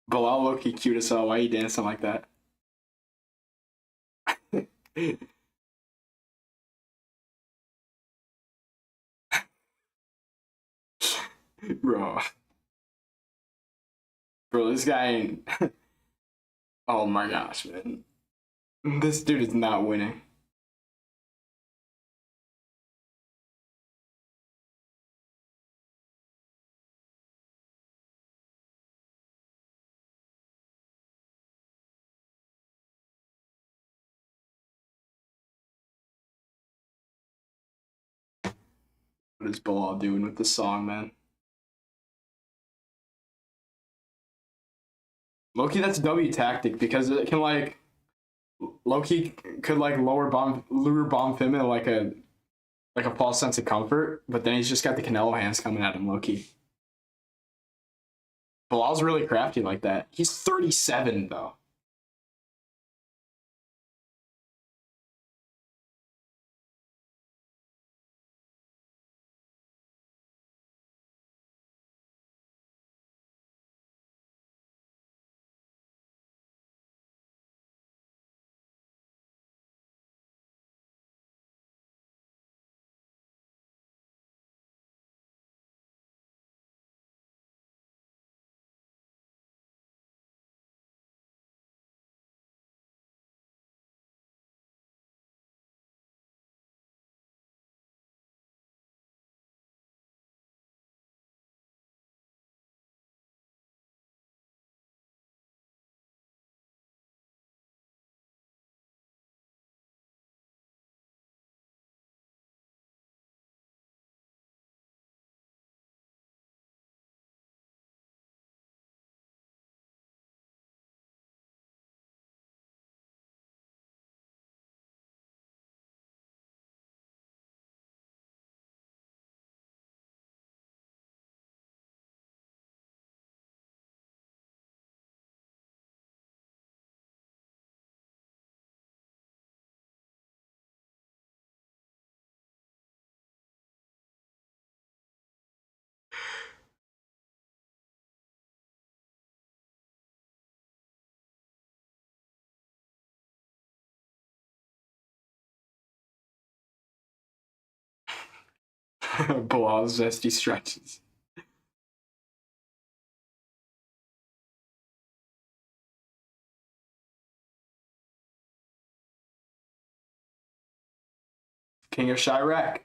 Bilal low-key cute as hell. Why are you dancing like that? Bro. Bro, this guy ain't. Oh my gosh, man. This dude is not winning. What is Bilal doing with this song, man? Loki, that's W tactic because it can like Loki could like lure Bonfim in like a false sense of comfort, but then he's just got the Canelo hands coming at him, Loki. Bilal's really crafty like that. He's 37 though. Bilal's zesty stretches. King of Chirac.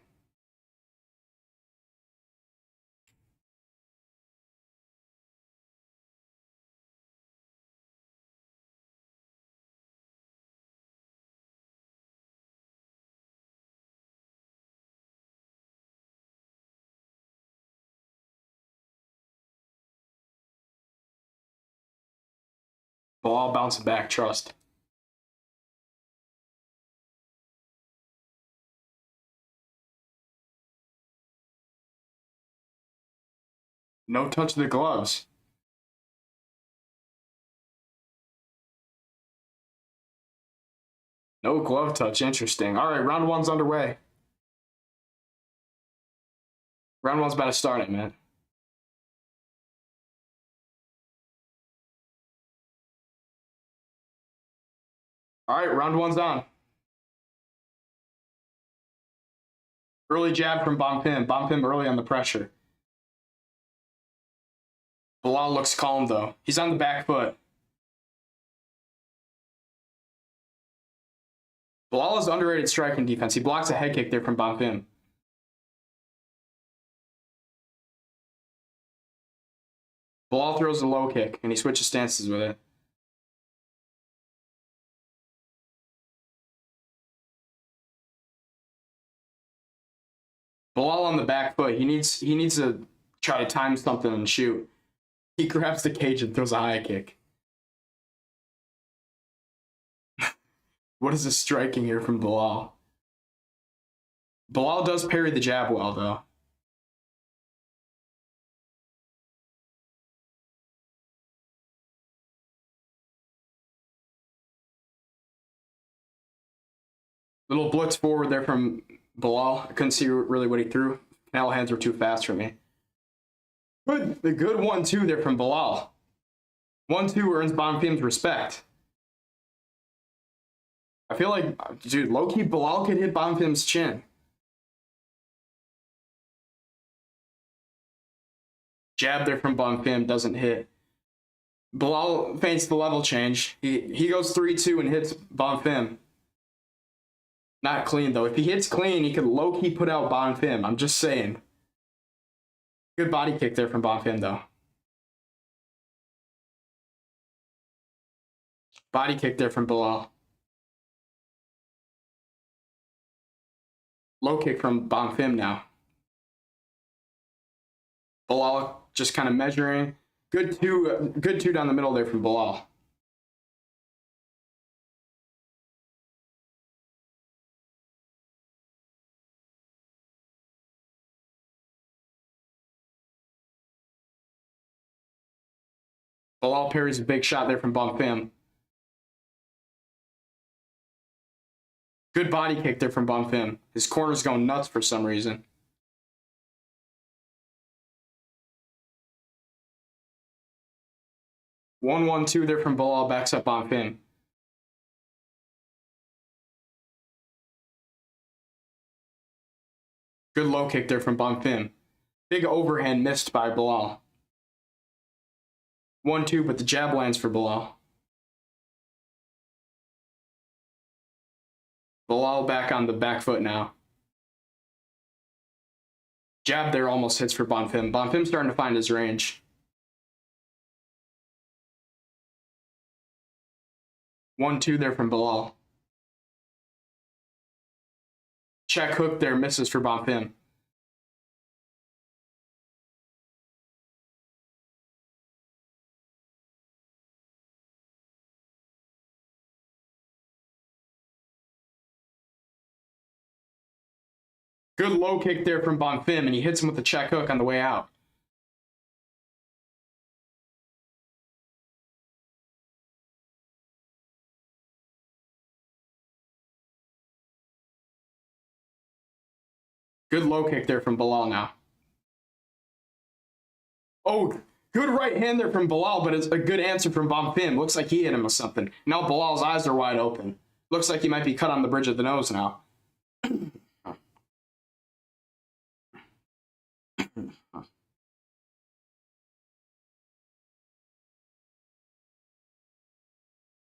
Bilal bouncing back, trust. No touch of the gloves. No glove touch. Interesting. All right, round one's underway. Round one's about to start it, man. All right, round one's on. Early jab from Bonfim. Bonfim early on the pressure. Bilal looks calm, though. He's on the back foot. Bilal has underrated striking defense. He blocks a head kick there from Bonfim. Bilal throws a low kick, and he switches stances with it. Bilal on the back foot. He needs to try to time something and shoot. He grabs the cage and throws a high kick. What is this striking here from Bilal? Bilal does parry the jab well, though. Little blitz forward there from Bilal. I couldn't see really what he threw. Canal hands were too fast for me. The good 1-2 there from Bilal. 1-2 earns Bonfim's respect. I feel like, dude, low-key Bilal could hit Bonfim's chin. Jab there from Bonfim doesn't hit. Bilal feints the level change. He goes 3-2 and hits Bonfim. Not clean, though. If he hits clean, he could low-key put out Bonfim. I'm just saying. Good body kick there from Bonfim, though. Body kick there from Bilal. Low kick from Bonfim now. Bilal just kind of measuring. Good two down the middle there from Bilal. Bilal parries a big shot there from Bonfim. Good body kick there from Bonfim. His corner's going nuts for some reason. One, 1-2 there from Bilal, backs up Bonfim. Good low kick there from Bonfim. Big overhand missed by Bilal. 1-2, but the jab lands for Bilal. Bilal back on the back foot now. Jab there almost hits for Bonfim. Bonfim's starting to find his range. 1-2 there from Bilal. Check hook there misses for Bonfim. Good low kick there from Bonfim, and he hits him with a check hook on the way out. Good low kick there from Bilal now. Oh, good right hand there from Bilal, but it's a good answer from Bonfim. Looks like he hit him with something. Now Bilal's eyes are wide open. Looks like he might be cut on the bridge of the nose now.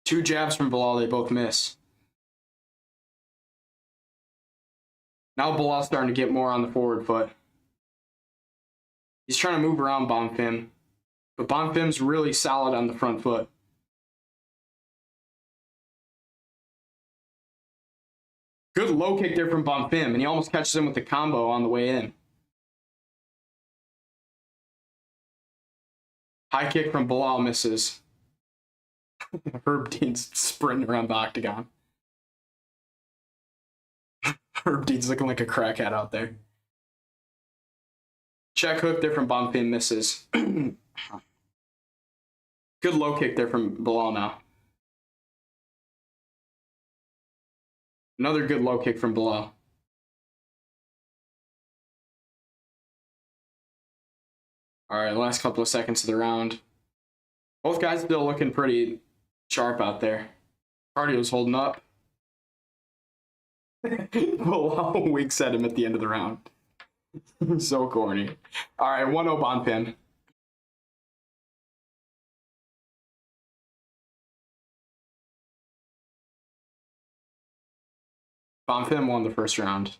Two jabs from Bilal, they both miss. Now Bilal's starting to get more on the forward foot. He's trying to move around Bonfim, but Bonfim's really solid on the front foot. Good low kick there from Bonfim, and he almost catches him with the combo on the way in. High kick from Bilal misses. Herb Dean's sprinting around the octagon. Herb Dean's looking like a crackhead out there. Check hook there from Bonfim misses. Good low kick there from Bilal now. Another good low kick from Bilal. All right, last couple of seconds of the round. Both guys still looking pretty sharp out there. Cardio's holding up. Bilal winks at him at the end of the round. So corny. All right, 1-0 Bonfim. Bonfim won the first round.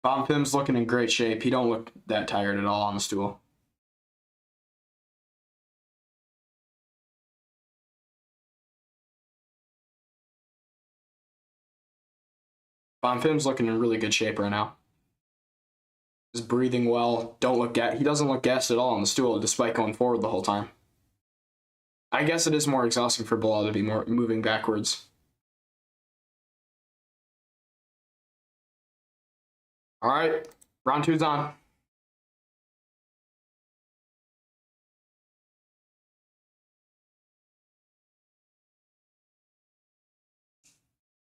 Bonfim's looking in great shape. He don't look that tired at all on the stool. Bonfim's looking in really good shape right now. He's breathing well. He doesn't look gassed at all on the stool, despite going forward the whole time. I guess it is more exhausting for Bilal to be more moving backwards. All right, round 2's on.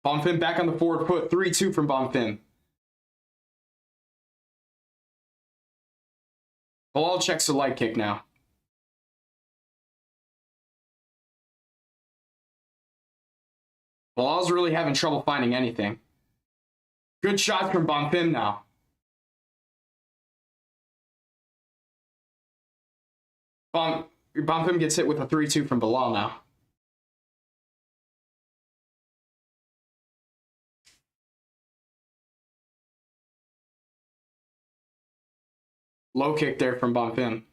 Bonfim back on the forward foot. 3-2 from Bonfim. Bilal checks the light kick now. Bilal's really having trouble finding anything. Good shot from Bonfim now. Bonfim gets hit with a 3-2 from Bilal now. Low kick there from Bonfim.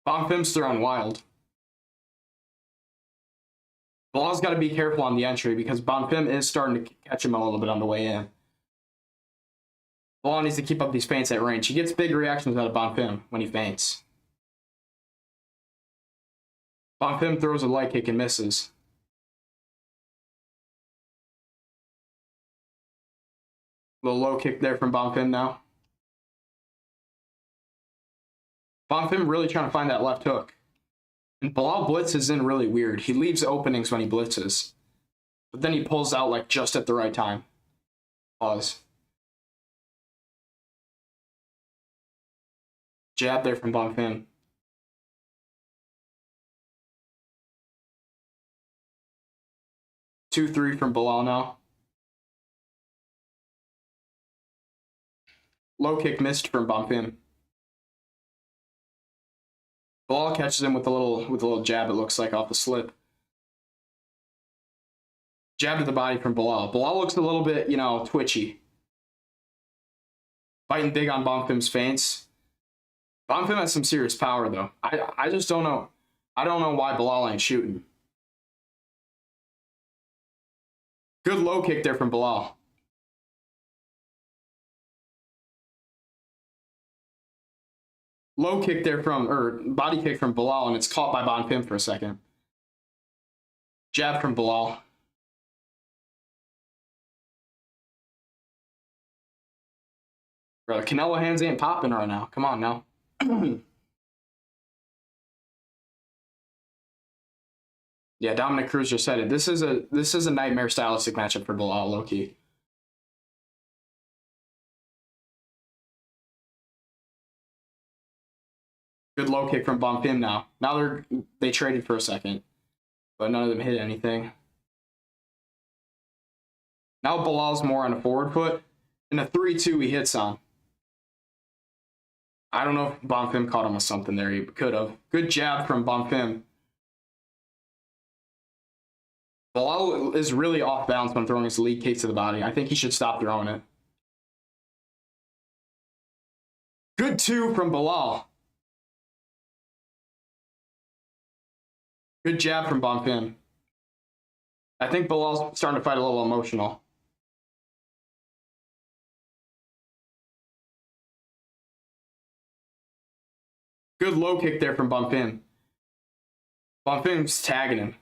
Bonfim's throwing wild. Bilal's got to be careful on the entry because Bonfim is starting to catch him a little bit on the way in. Bilal needs to keep up these feints at range. He gets big reactions out of Bonfim when he feints. Bonfim throws a light kick and misses. Little low kick there from Bonfim now. Bonfim really trying to find that left hook. And Bilal blitzes in really weird. He leaves openings when he blitzes. But then he pulls out like just at the right time. Pause. Jab there from Bonfim. Two, 3 from Bilal now. Low kick missed from Bonfim. Bilal catches him with a little jab, it looks like, off the slip. Jab to the body from Bilal. Bilal looks a little bit, twitchy. Fighting big on Bonfim's feints. Bonfim has some serious power, though. I just don't know. I don't know why Bilal ain't shooting. Good low kick there from Bilal. Low kick there body kick from Bilal, and it's caught by Bonfim for a second. Jab from Bilal. Bro, the Canelo hands ain't popping right now. Come on now. Yeah, Dominic Cruz just said it. This is a nightmare stylistic matchup for Bilal, low-key. Good low kick from Bonfim now. Now they traded for a second, but none of them hit anything. Now Bilal's more on a forward foot. In a 3-2 he hits on. I don't know if Bonfim caught him with something there. He could have. Good jab from Bonfim. Bilal is really off balance when throwing his lead kick to the body. I think he should stop throwing it. Good 2 from Bilal. Good jab from Bonfim. I think Bilal's starting to fight a little emotional. Good low kick there from Bonfim. Bonfim's tagging him.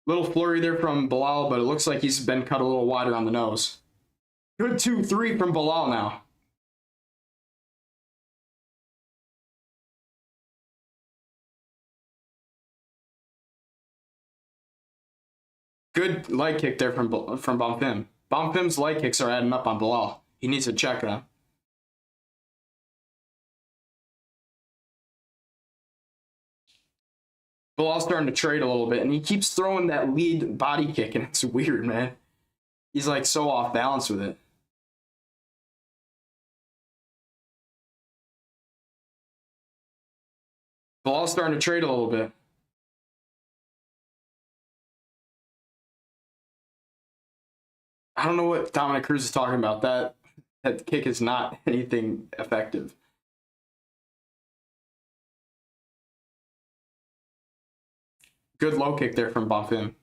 Little flurry there from Bilal, but it looks like he's been cut a little wider on the nose. Good 2-3 from Bilal now. Good leg kick there from Bonfim. Bonfim's leg kicks are adding up on Bilal. He needs to check them. Bilal's starting to trade a little bit, and he keeps throwing that lead body kick, and it's weird, man. He's like so off balance with it. Bilal's starting to trade a little bit. I don't know what Dominic Cruz is talking about. That kick is not anything effective. Good low kick there from Bonfim.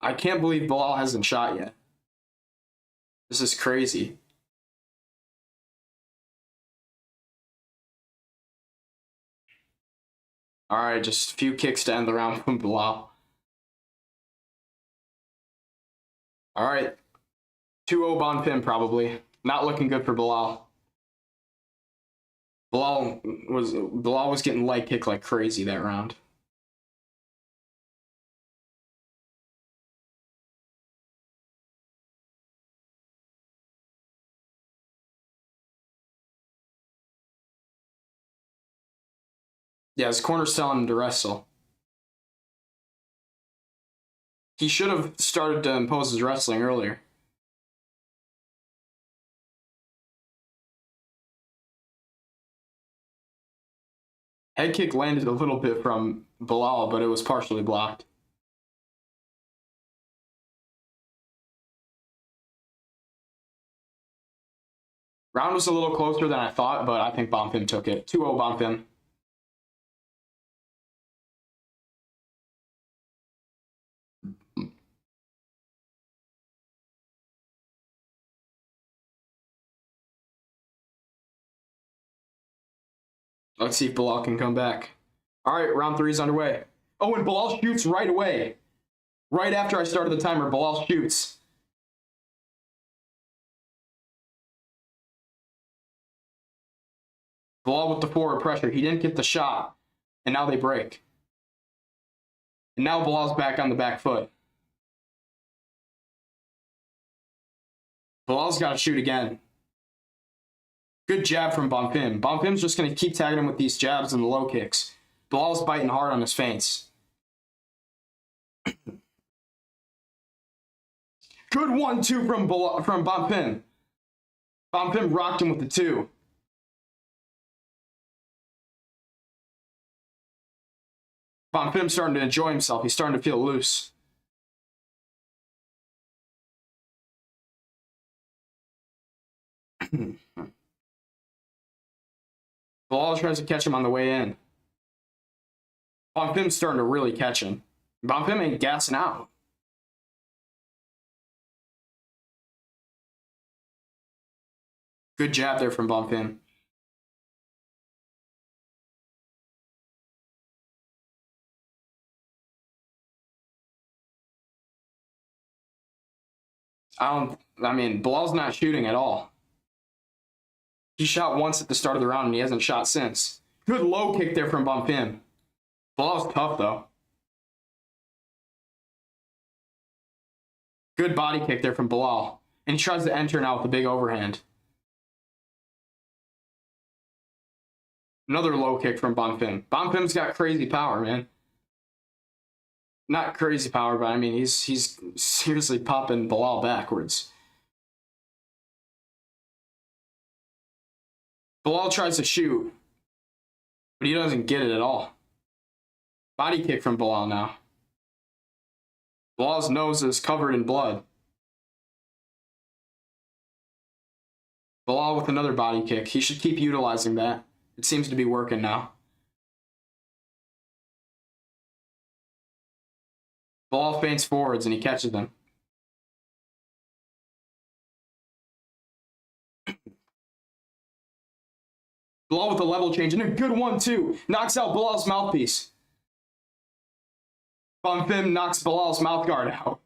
I can't believe Bilal hasn't shot yet. This is crazy. All right, just a few kicks to end the round from Bilal. All right, 2-0 Bonfim probably. Not looking good for Bilal. Bilal was getting leg kicked like crazy that round. Yeah, his corner's telling him to wrestle. He should have started to impose his wrestling earlier. Head kick landed a little bit from Bilal, but it was partially blocked. Round was a little closer than I thought, but I think Bonfim took it. 2-0 Bonfim. Let's see if Bilal can come back. All right, round 3 is underway. Oh, and Bilal shoots right away. Right after I started the timer, Bilal shoots. Bilal with the forward pressure. He didn't get the shot, and now they break. And now Bilal's back on the back foot. Bilal's got to shoot again. Good jab from Bonfim. Bonfim's just going to keep tagging him with these jabs and the low kicks. Bilal's biting hard on his feints. Good 1-2 from Bonfim. Bonfim rocked him with the 2. Bonfim's starting to enjoy himself. He's starting to feel loose. Bilal tries to catch him on the way in. Bonfim's starting to really catch him. Bonfim ain't gassing out. Good jab there from Bonfim. I mean, Bilal's not shooting at all. He shot once at the start of the round, and he hasn't shot since. Good low kick there from Bonfim. Bilal's tough, though. Good body kick there from Bilal. And he tries to enter now with a big overhand. Another low kick from Bonfim. Bonfim's got crazy power, man. Not crazy power, but I mean, he's seriously popping Bilal backwards. Bilal tries to shoot, but he doesn't get it at all. Body kick from Bilal now. Bilal's nose is covered in blood. Bilal with another body kick. He should keep utilizing that. It seems to be working now. Bilal feints forwards and he catches them. Bilal with a level change and a good one too. Knocks out Bilal's mouthpiece. Bonfim knocks Bilal's mouthguard out.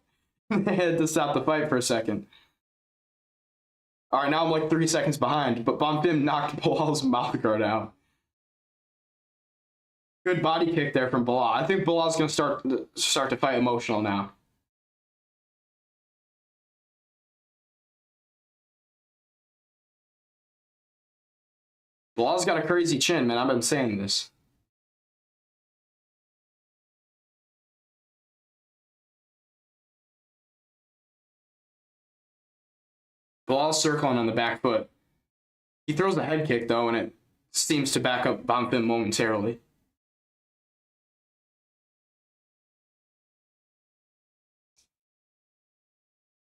They had to stop the fight for a second. Alright, now I'm like 3 seconds behind, but Bonfim knocked Bilal's mouthguard out. Good body kick there from Bilal. I think Bilal's going to start to fight emotional now. Bilal's got a crazy chin, man. I've been saying this. Bilal's circling on the back foot. He throws a head kick, though, and it seems to back up Bonfim momentarily.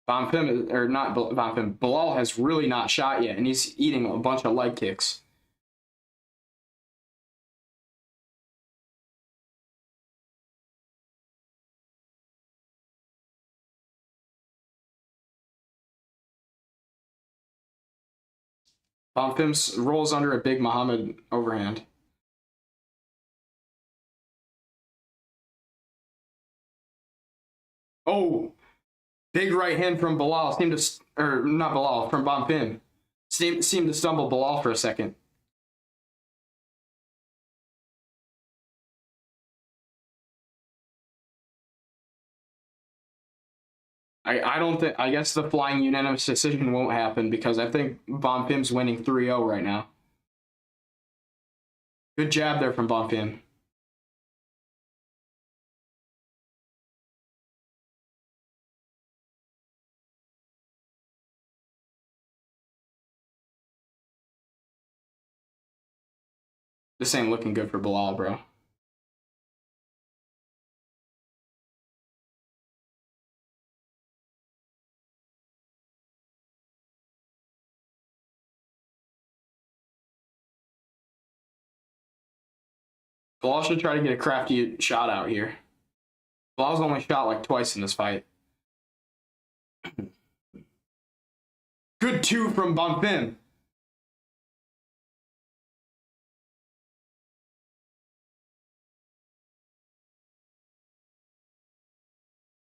Bonfim, or not Bonfim, Bilal has really not shot yet, and he's eating a bunch of leg kicks. Bonfim rolls under a big Muhammad overhand. Oh! Big right hand from Bilal seemed to, or not Bilal, from Bonfim. Seemed to stumble Bilal for a second. I don't think, I guess the flying unanimous decision won't happen because I think Bonfim's winning 3-0 right now. Good jab there from Bonfim. This ain't looking good for Bilal, bro. Bilal should try to get a crafty shot out here. Bilal's only shot like twice in this fight. Good two from Bonfim.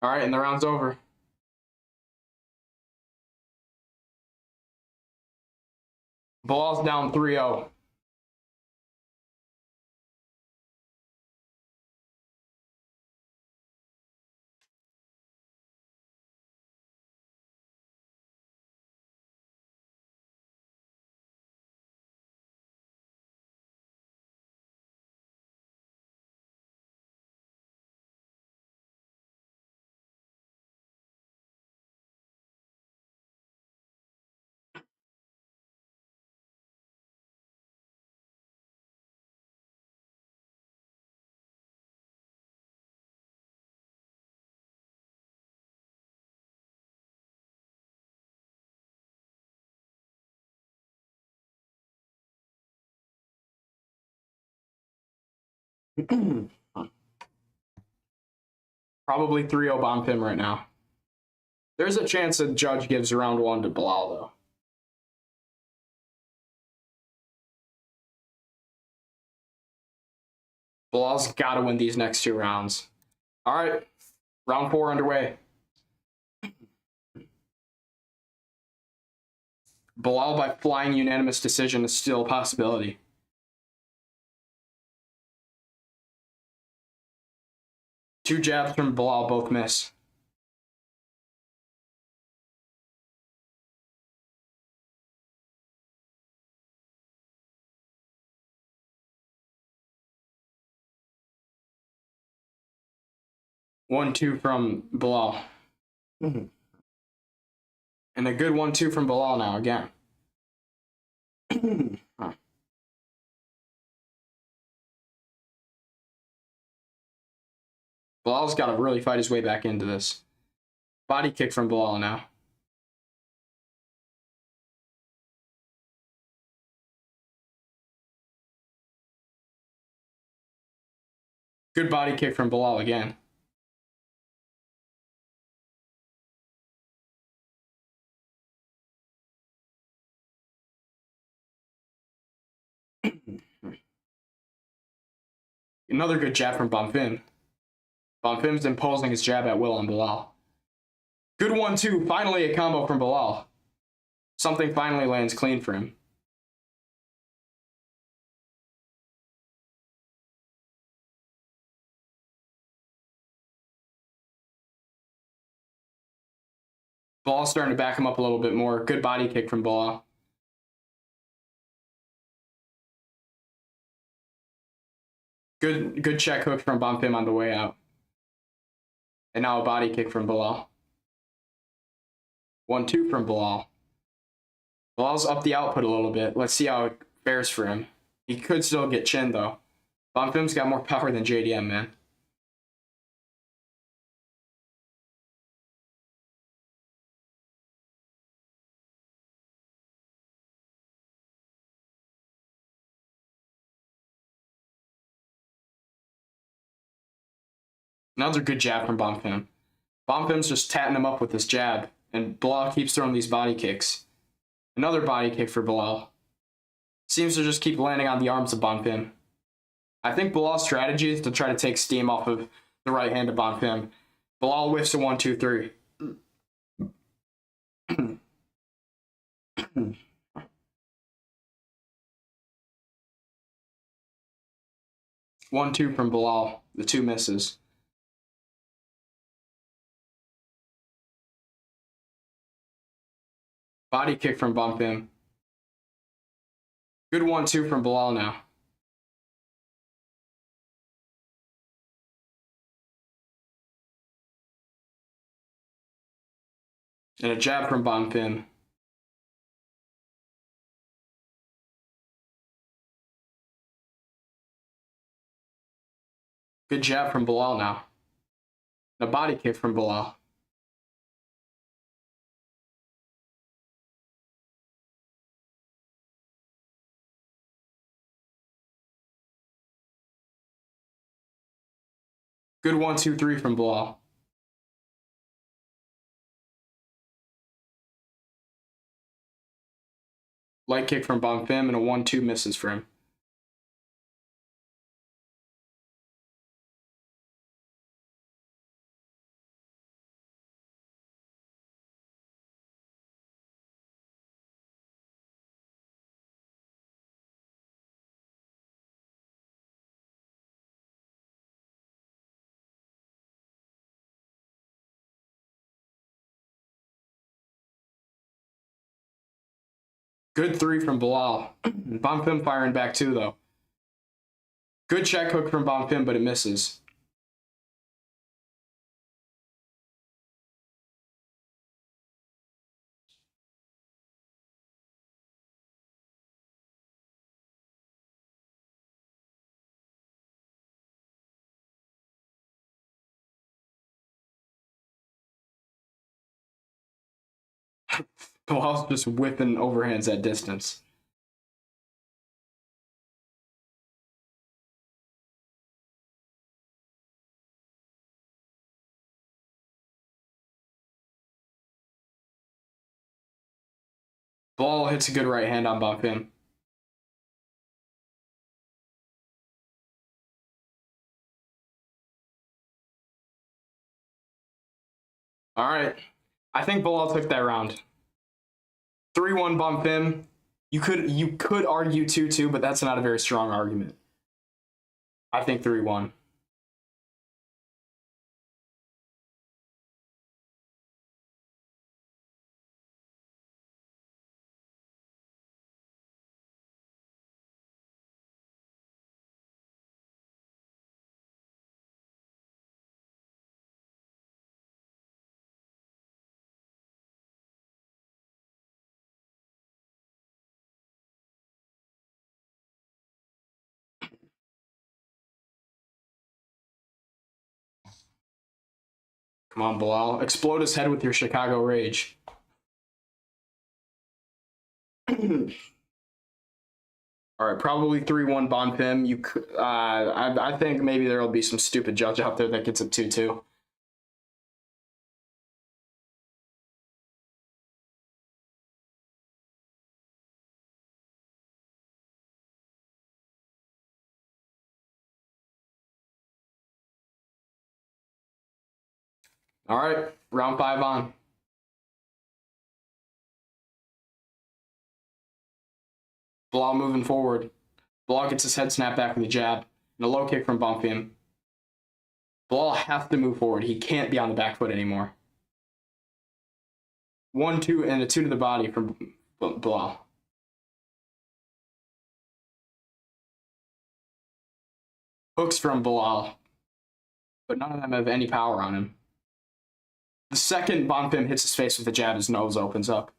All right, and the round's over. Bilal's down 3-0. Probably 3-0 Bonfim right now. There's a chance a judge gives round one to Bilal, though. Bilal's got to win these next 2 rounds. All right, round 4 underway. Bilal by flying unanimous decision is still a possibility. Two jabs from Bilal, both miss. One, two from Bilal. And a good 1-2 from Bilal now again. Bilal's got to really fight his way back into this. Body kick from Bilal now. Good body kick from Bilal again. Another good jab from Bonfim. Bonfim's imposing his jab at will on Bilal. Good 1-2. Finally a combo from Bilal. Something finally lands clean for him. Bilal's starting to back him up a little bit more. Good body kick from Bilal. Good check hook from Bonfim on the way out. And now a body kick from Bilal. 1-2 from Bilal. Bilal's up the output a little bit. Let's see how it fares for him. He could still get chinned though. Bonfim's got more power than JDM, man. Another good jab from Bonfim. Bonfim's just tatting him up with this jab, and Bilal keeps throwing these body kicks. Another body kick for Bilal. Seems to just keep landing on the arms of Bonfim. I think Bilal's strategy is to try to take steam off of the right hand of Bonfim. Bilal whiffs a 1-2-3. 1-2 from Bilal. The two misses. Body kick from Bonfim. Good 1-2 from Bilal now. And a jab from Bonfim. Good jab from Bilal now. And a body kick from Bilal. Good 1-2-3 from Bilal. Light kick from Bonfim and a 1-2 misses for him. Good 3 from Bilal. Bonfim firing back too, though. Good check hook from Bonfim, but it misses. Bilal's just whipping overhands at distance. Bilal hits a good right hand on Bonfim. All right. I think Bilal took that round. 3-1 Bonfim. You could argue 2-2, but that's not a very strong argument. I think 3-1. Come on, Bilal. Explode his head with your Chicago Rage. All right, probably 3-1 Bonfim. I think maybe there will be some stupid judge out there that gets it 2-2. All right, round 5 on. Bilal moving forward. Bilal gets his head snapped back from the jab. And a low kick from Bonfim. Bilal has to move forward. He can't be on the back foot anymore. 1-2 and a 2 to the body from Bilal. Hooks from Bilal. But none of them have any power on him. The second Bonfim hits his face with a jab, his nose opens up.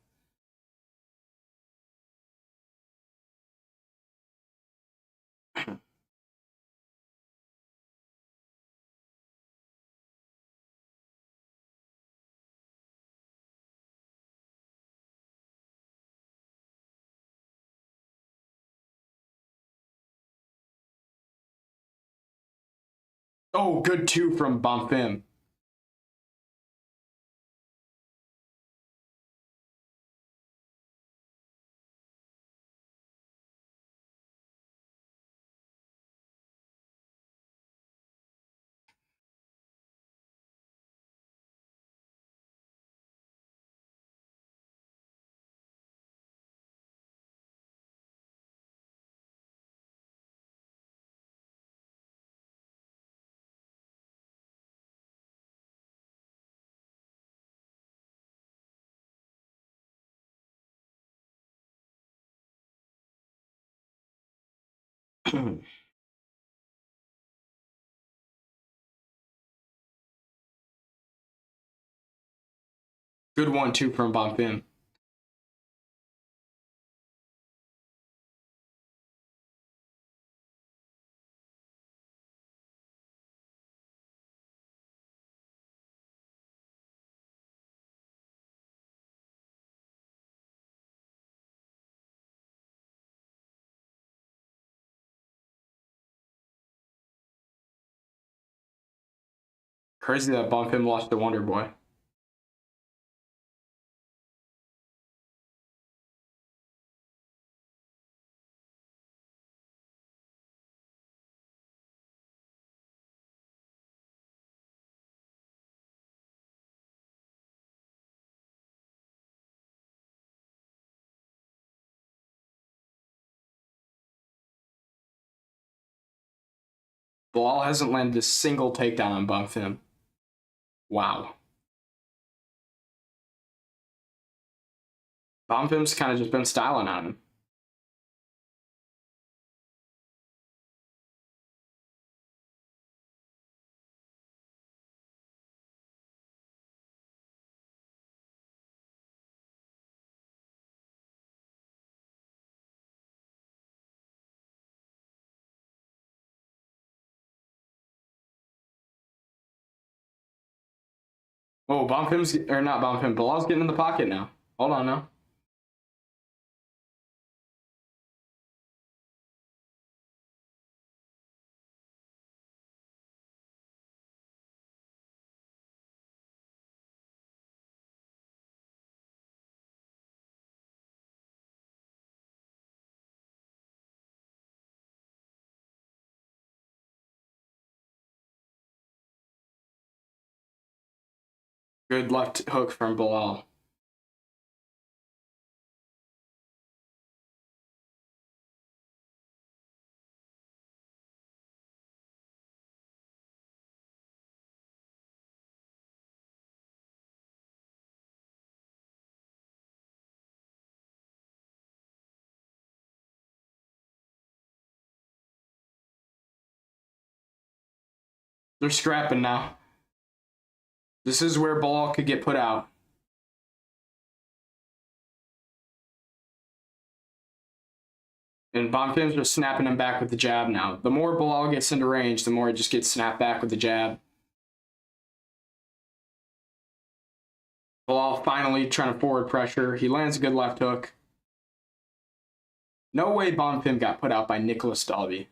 Oh, good 2 from Bonfim. Good 1-2 from Bonfim. Crazy that Bonfim lost to Wonder Boy. Bilal hasn't landed a single takedown on Bonfim. Wow. Bonfim's kind of just been styling on him. Oh, not Bonfim. Bilal's getting in the pocket now. Hold on now. Good left hook from Bilal. They're scrapping now. This is where Bilal could get put out. And Bonfim's just snapping him back with the jab now. The more Bilal gets into range, the more he just gets snapped back with the jab. Bilal finally trying to forward pressure. He lands a good left hook. No way Bonfim got put out by Nicholas Dalby.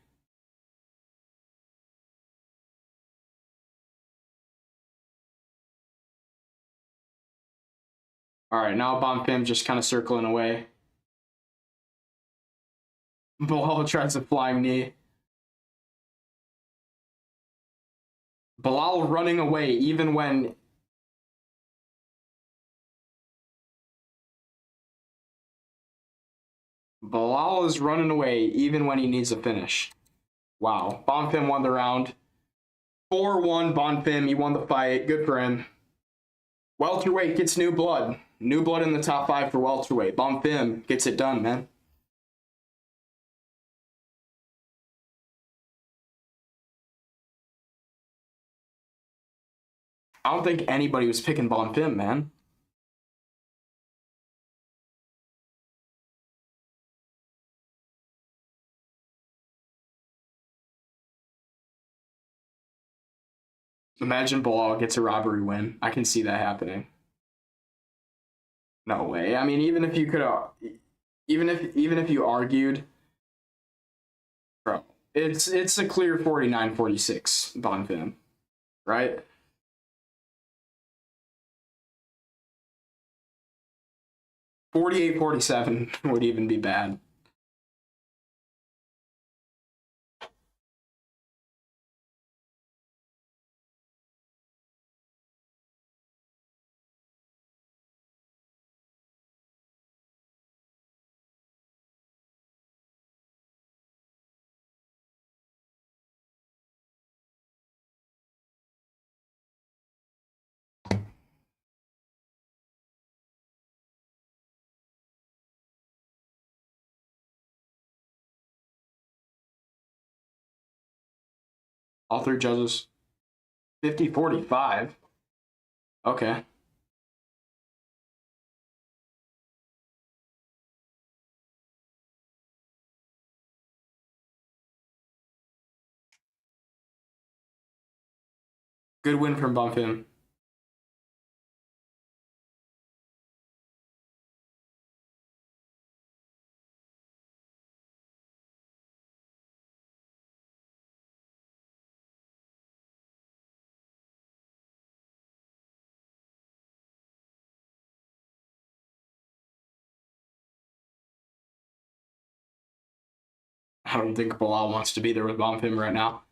All right, now Bonfim just kind of circling away. Bilal tries a flying knee. Bilal running away even when... Bilal is running away even when he needs a finish. Wow. Bonfim won the round. 4-1 Bonfim. He won the fight. Good for him. Welterweight gets new blood. New blood in the top 5 for welterweight. Bonfim gets it done, man. I don't think anybody was picking Bonfim, man. Imagine Bilal gets a robbery win. I can see that happening. No way. I mean, even if you could, even if you argued, bro, it's a clear 49-46 Bonfim, right? (48-47) would even be bad. All 3 judges. 50-45. Okay. Good win from Bonfim. I don't think Bilal wants to be there with Bonfim right now.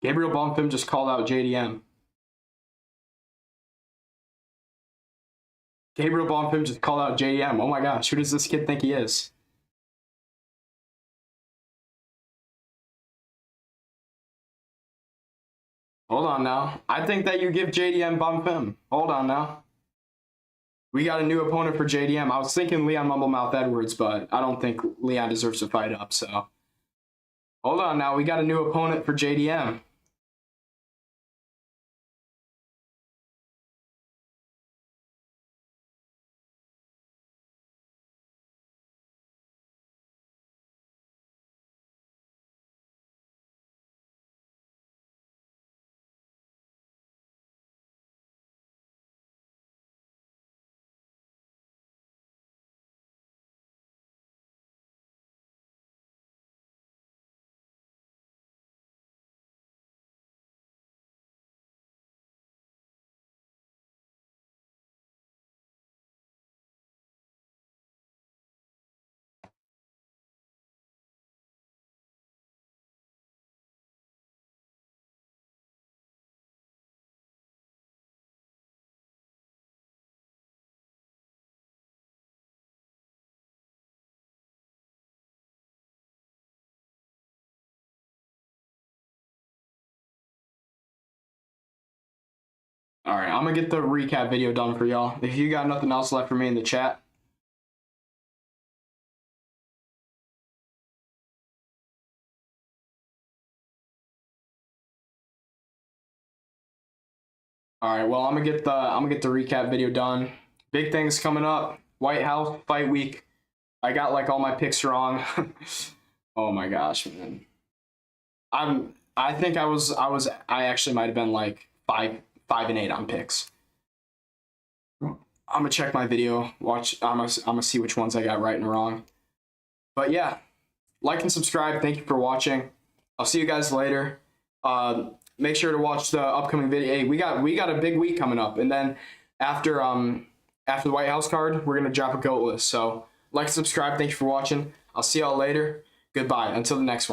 Gabriel Bonfim just called out JDM. Gabriel Bonfim just called out JDM. Oh my gosh, who does this kid think he is? Hold on now. I think that you give JDM Bonfim. Hold on now. We got a new opponent for JDM. I was thinking Leon Mumblemouth Edwards, but I don't think Leon deserves to fight up, so. Hold on now. We got a new opponent for JDM. All right, I'm going to get the recap video done for y'all. If you got nothing else left for me in the chat. All right, well, I'm gonna get the recap video done. Big things coming up. White House fight week. I got like all my picks wrong. Oh my gosh, man. I think I actually might have been like 5-8 on picks. I'm gonna check my video, I'm gonna see which ones I got right and wrong. But yeah, like and subscribe. Thank you for watching. I'll see you guys later. Make sure to watch the upcoming video. Hey, we got a big week coming up, and then after the White House card, we're gonna drop a GOAT list. So like and subscribe. Thank you for watching. I'll see y'all later. Goodbye. Until the next one.